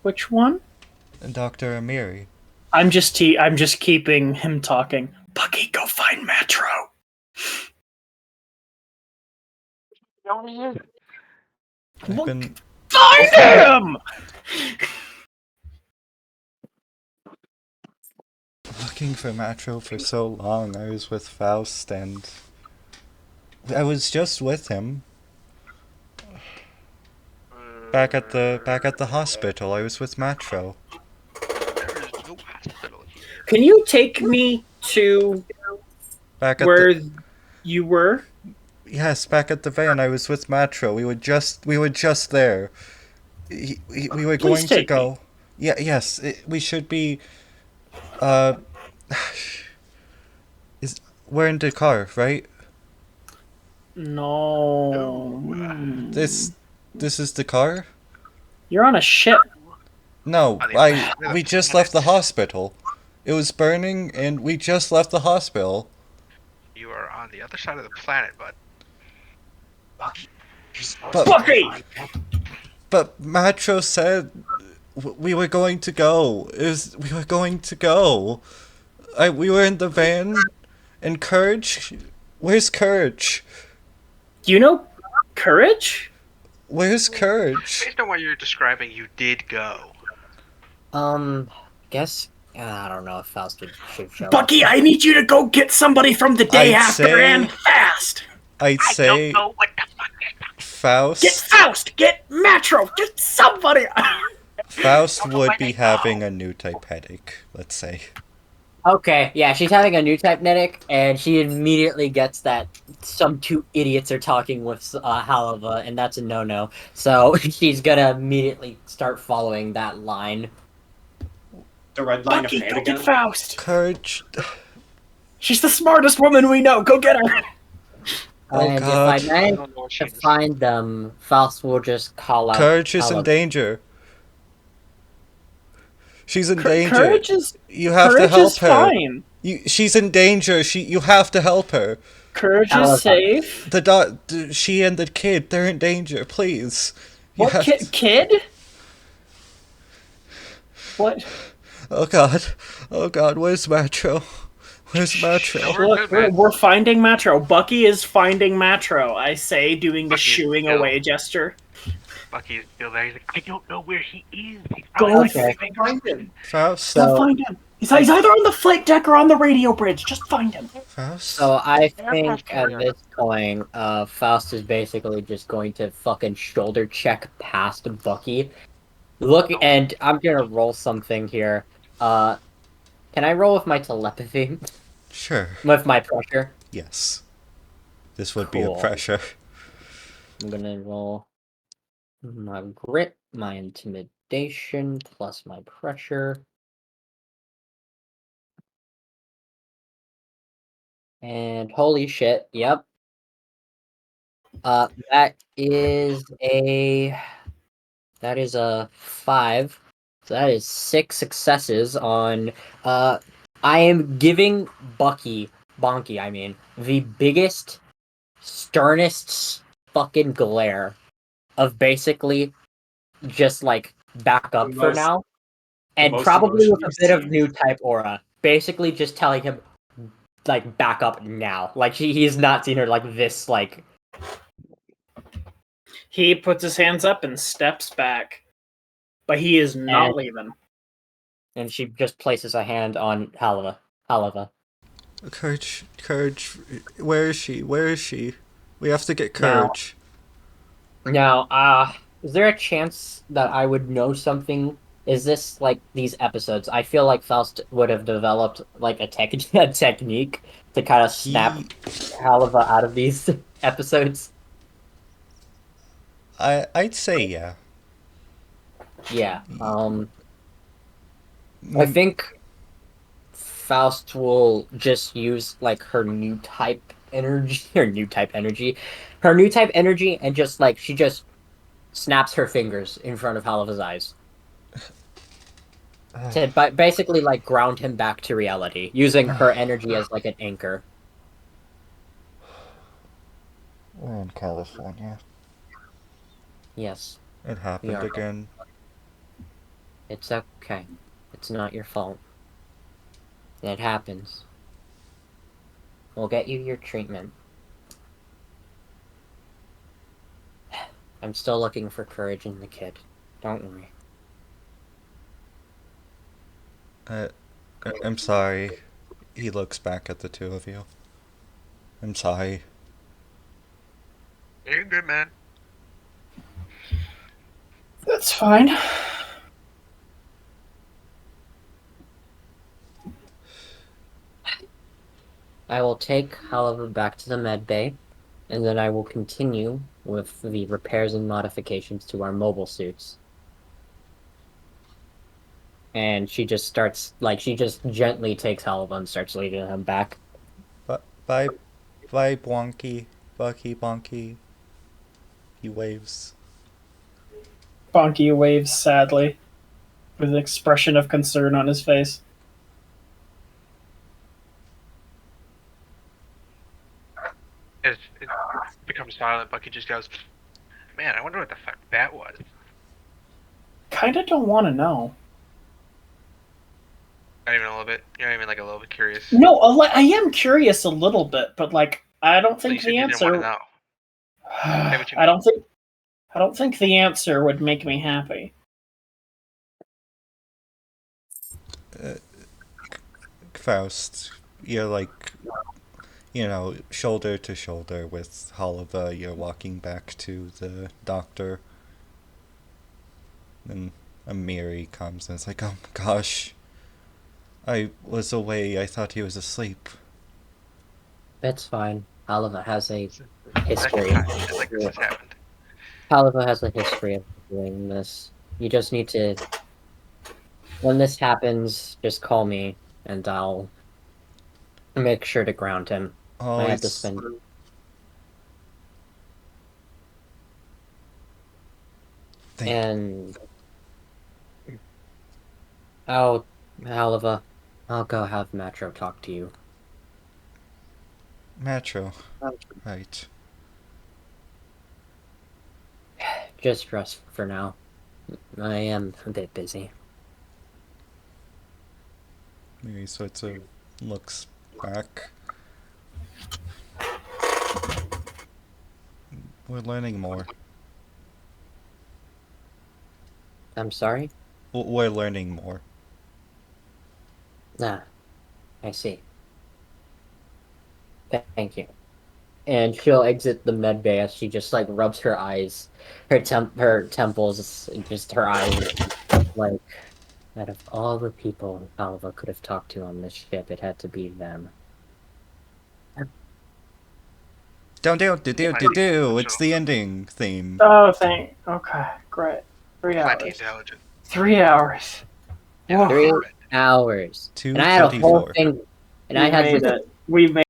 Speaker 2: Which one?
Speaker 1: Dr. Amiri.
Speaker 2: I'm just keeping him talking. Bucky, go find Metro.
Speaker 1: I've been
Speaker 2: Find him!
Speaker 1: looking for Matro for so long. I was with Faust and I was just with him. Back at the hospital, I was with Matro.
Speaker 5: There is no hospital here.
Speaker 2: Can you take me to
Speaker 1: Back at
Speaker 2: where
Speaker 1: the
Speaker 2: you were?
Speaker 1: Yes, back at the van, I was with Matro. We were just there. We were going to
Speaker 2: take
Speaker 1: go. Yeah, yes, we should be. We're in the car, right?
Speaker 2: No.
Speaker 1: This is the car?
Speaker 2: You're on a ship.
Speaker 1: No, we just left the hospital. It was burning, and we just left the hospital.
Speaker 5: You are on the other side of the planet, bud.
Speaker 2: Bucky!
Speaker 1: But Matro said we were going to go. We were going to go. We were in the van, and Courage. Where's Courage?
Speaker 2: Do you know Courage?
Speaker 1: Where's Courage?
Speaker 5: Based on what you're describing, you did go.
Speaker 3: Guess I don't know if Faust should show
Speaker 2: Bucky,
Speaker 3: up.
Speaker 2: I need you to go get somebody from the day
Speaker 1: I'd
Speaker 2: after
Speaker 1: say-
Speaker 2: and fast.
Speaker 1: I'd say
Speaker 5: I don't know what the fuck is
Speaker 1: Faust.
Speaker 2: Get Faust! Get Metro! Get somebody!
Speaker 1: Faust would be having a new type headache, let's say.
Speaker 3: Okay, yeah, she's having a new type headache, and she immediately gets that some two idiots are talking with Haliva, and that's a no-no. So she's gonna immediately start following that line.
Speaker 4: The red line
Speaker 2: Bucky,
Speaker 4: of fame
Speaker 2: go
Speaker 4: again.
Speaker 2: get Faust!
Speaker 1: Courage.
Speaker 2: She's the smartest woman we know. Go get her!
Speaker 1: Oh,
Speaker 3: And
Speaker 1: God.
Speaker 3: if I
Speaker 5: I
Speaker 3: manage
Speaker 5: don't know what she
Speaker 3: to
Speaker 5: is.
Speaker 3: find them, Faust will just call out.
Speaker 1: Courage is in
Speaker 3: Haliva.
Speaker 1: danger. She's in danger.
Speaker 2: Courage is
Speaker 1: You have to
Speaker 2: Courage
Speaker 1: help
Speaker 2: is
Speaker 1: her.
Speaker 2: fine.
Speaker 1: She's in danger. You have to help her.
Speaker 2: Courage
Speaker 3: Haliva.
Speaker 2: is safe.
Speaker 1: She and the kid, they're in danger. Please. You
Speaker 2: What
Speaker 1: have
Speaker 2: kid?
Speaker 1: to-
Speaker 2: Kid? What?
Speaker 1: Oh God, where's Matro? Where's Matro?
Speaker 2: Look, we're finding Metro. Bucky is finding Metro. I say, doing the
Speaker 5: Bucky,
Speaker 2: shooing
Speaker 5: no.
Speaker 2: away gesture.
Speaker 5: Bucky is still there. He's like, I don't know where he is. He's
Speaker 2: Go
Speaker 5: probably
Speaker 3: Okay.
Speaker 2: find him.
Speaker 1: Faust?
Speaker 3: So-
Speaker 2: Find him. He's either on the flight deck or on the radio bridge. Just find him.
Speaker 1: Faust?
Speaker 3: So I think at this point, Faust is basically just going to fucking shoulder check past Bucky. Look, and I'm gonna roll something here. Can I roll with my telepathy?
Speaker 1: Sure.
Speaker 3: With my pressure?
Speaker 1: Yes. This would be a
Speaker 3: Cool.
Speaker 1: pressure.
Speaker 3: I'm gonna roll my grit, my intimidation, plus my pressure. And holy shit, yep. That is a 5. So that is 6 successes on I am giving Bonky, I mean, the biggest, sternest fucking glare of basically just like back up for
Speaker 4: most-
Speaker 3: now. And
Speaker 4: most
Speaker 3: probably
Speaker 4: emotion
Speaker 3: with a
Speaker 4: you've
Speaker 3: bit of
Speaker 4: seen.
Speaker 3: new type aura. Basically just telling him like back up now. Like he's not seen her like this like
Speaker 2: He puts his hands up and steps back, but he is not
Speaker 3: And-
Speaker 2: leaving.
Speaker 3: And she just places a hand on Halava.
Speaker 1: Courage, where is she? Where is she? We have to get
Speaker 3: Now-
Speaker 1: Courage.
Speaker 3: Now, is there a chance that I would know something? Is this like these episodes? I feel like Faust would have developed like a technique to kind of snap Halava out of these episodes.
Speaker 1: I'd say yeah.
Speaker 3: Yeah. I think Faust will just use like her new type energy, and just like she just snaps her fingers in front of Halava's eyes to basically like ground him back to reality, using her energy as like an anchor.
Speaker 1: We're in California.
Speaker 3: Yes,
Speaker 1: It happened
Speaker 3: are.
Speaker 1: again.
Speaker 3: it's okay. It's not your fault. It happens. We'll get you your treatment. I'm still looking for Courage in the kid. Don't worry.
Speaker 1: I'm sorry. He looks back at the two of you. I'm sorry.
Speaker 5: You're good, man.
Speaker 2: That's fine.
Speaker 3: I will take Halava back to the med bay, and then I will continue with the repairs and modifications to our mobile suits. And she just gently takes Halava and starts leading him back.
Speaker 1: Bye, Bonky, Bucky, Bonky. He waves.
Speaker 2: Bonky waves sadly, with an expression of concern on his face.
Speaker 5: As it becomes silent, Bucky just goes, "Man, I wonder what the fuck that was."
Speaker 2: Kinda don't want to know.
Speaker 5: Not even a little bit. You're not even like a little bit curious.
Speaker 2: No, I am curious a little bit, but like I don't
Speaker 5: So you
Speaker 2: think
Speaker 5: said
Speaker 2: the
Speaker 5: you didn't want to
Speaker 2: answer.
Speaker 5: know. Say what you
Speaker 2: I don't think the answer would make me happy.
Speaker 1: Faust, you're like, shoulder to shoulder with Halava. You're walking back to the doctor. And Amiri comes and it's like, oh my gosh. I was away. I thought he was asleep.
Speaker 3: That's fine. Halava has a
Speaker 5: Second
Speaker 3: history.
Speaker 5: time that like this has happened.
Speaker 3: Halava has a history of doing this. You just need to. When this happens, just call me, and I'll make sure to ground him.
Speaker 1: Oh,
Speaker 3: I had to
Speaker 1: it's
Speaker 3: spend. And oh, Halava, I'll go have Matro talk to you.
Speaker 1: Metro. Right.
Speaker 3: Just rest for now. I am a bit busy.
Speaker 1: Miri sort of looks back. We're learning more.
Speaker 3: I'm sorry?
Speaker 1: We're learning more.
Speaker 3: Ah, I see. Thank you. And she'll exit the med bay as she just like rubs her eyes, her temples, just her eyes. Like, out of all the people Alva could have talked to on this ship, it had to be them.
Speaker 1: Do. It's the ending theme.
Speaker 2: Oh, okay, great. 3
Speaker 5: Plenty
Speaker 2: hours.
Speaker 5: intelligent.
Speaker 2: 3 hours.
Speaker 5: Yeah,
Speaker 3: 3 hours. And I had a whole
Speaker 1: 2:34.
Speaker 3: thing. And
Speaker 2: We
Speaker 3: I had
Speaker 2: made
Speaker 3: this
Speaker 2: it. We made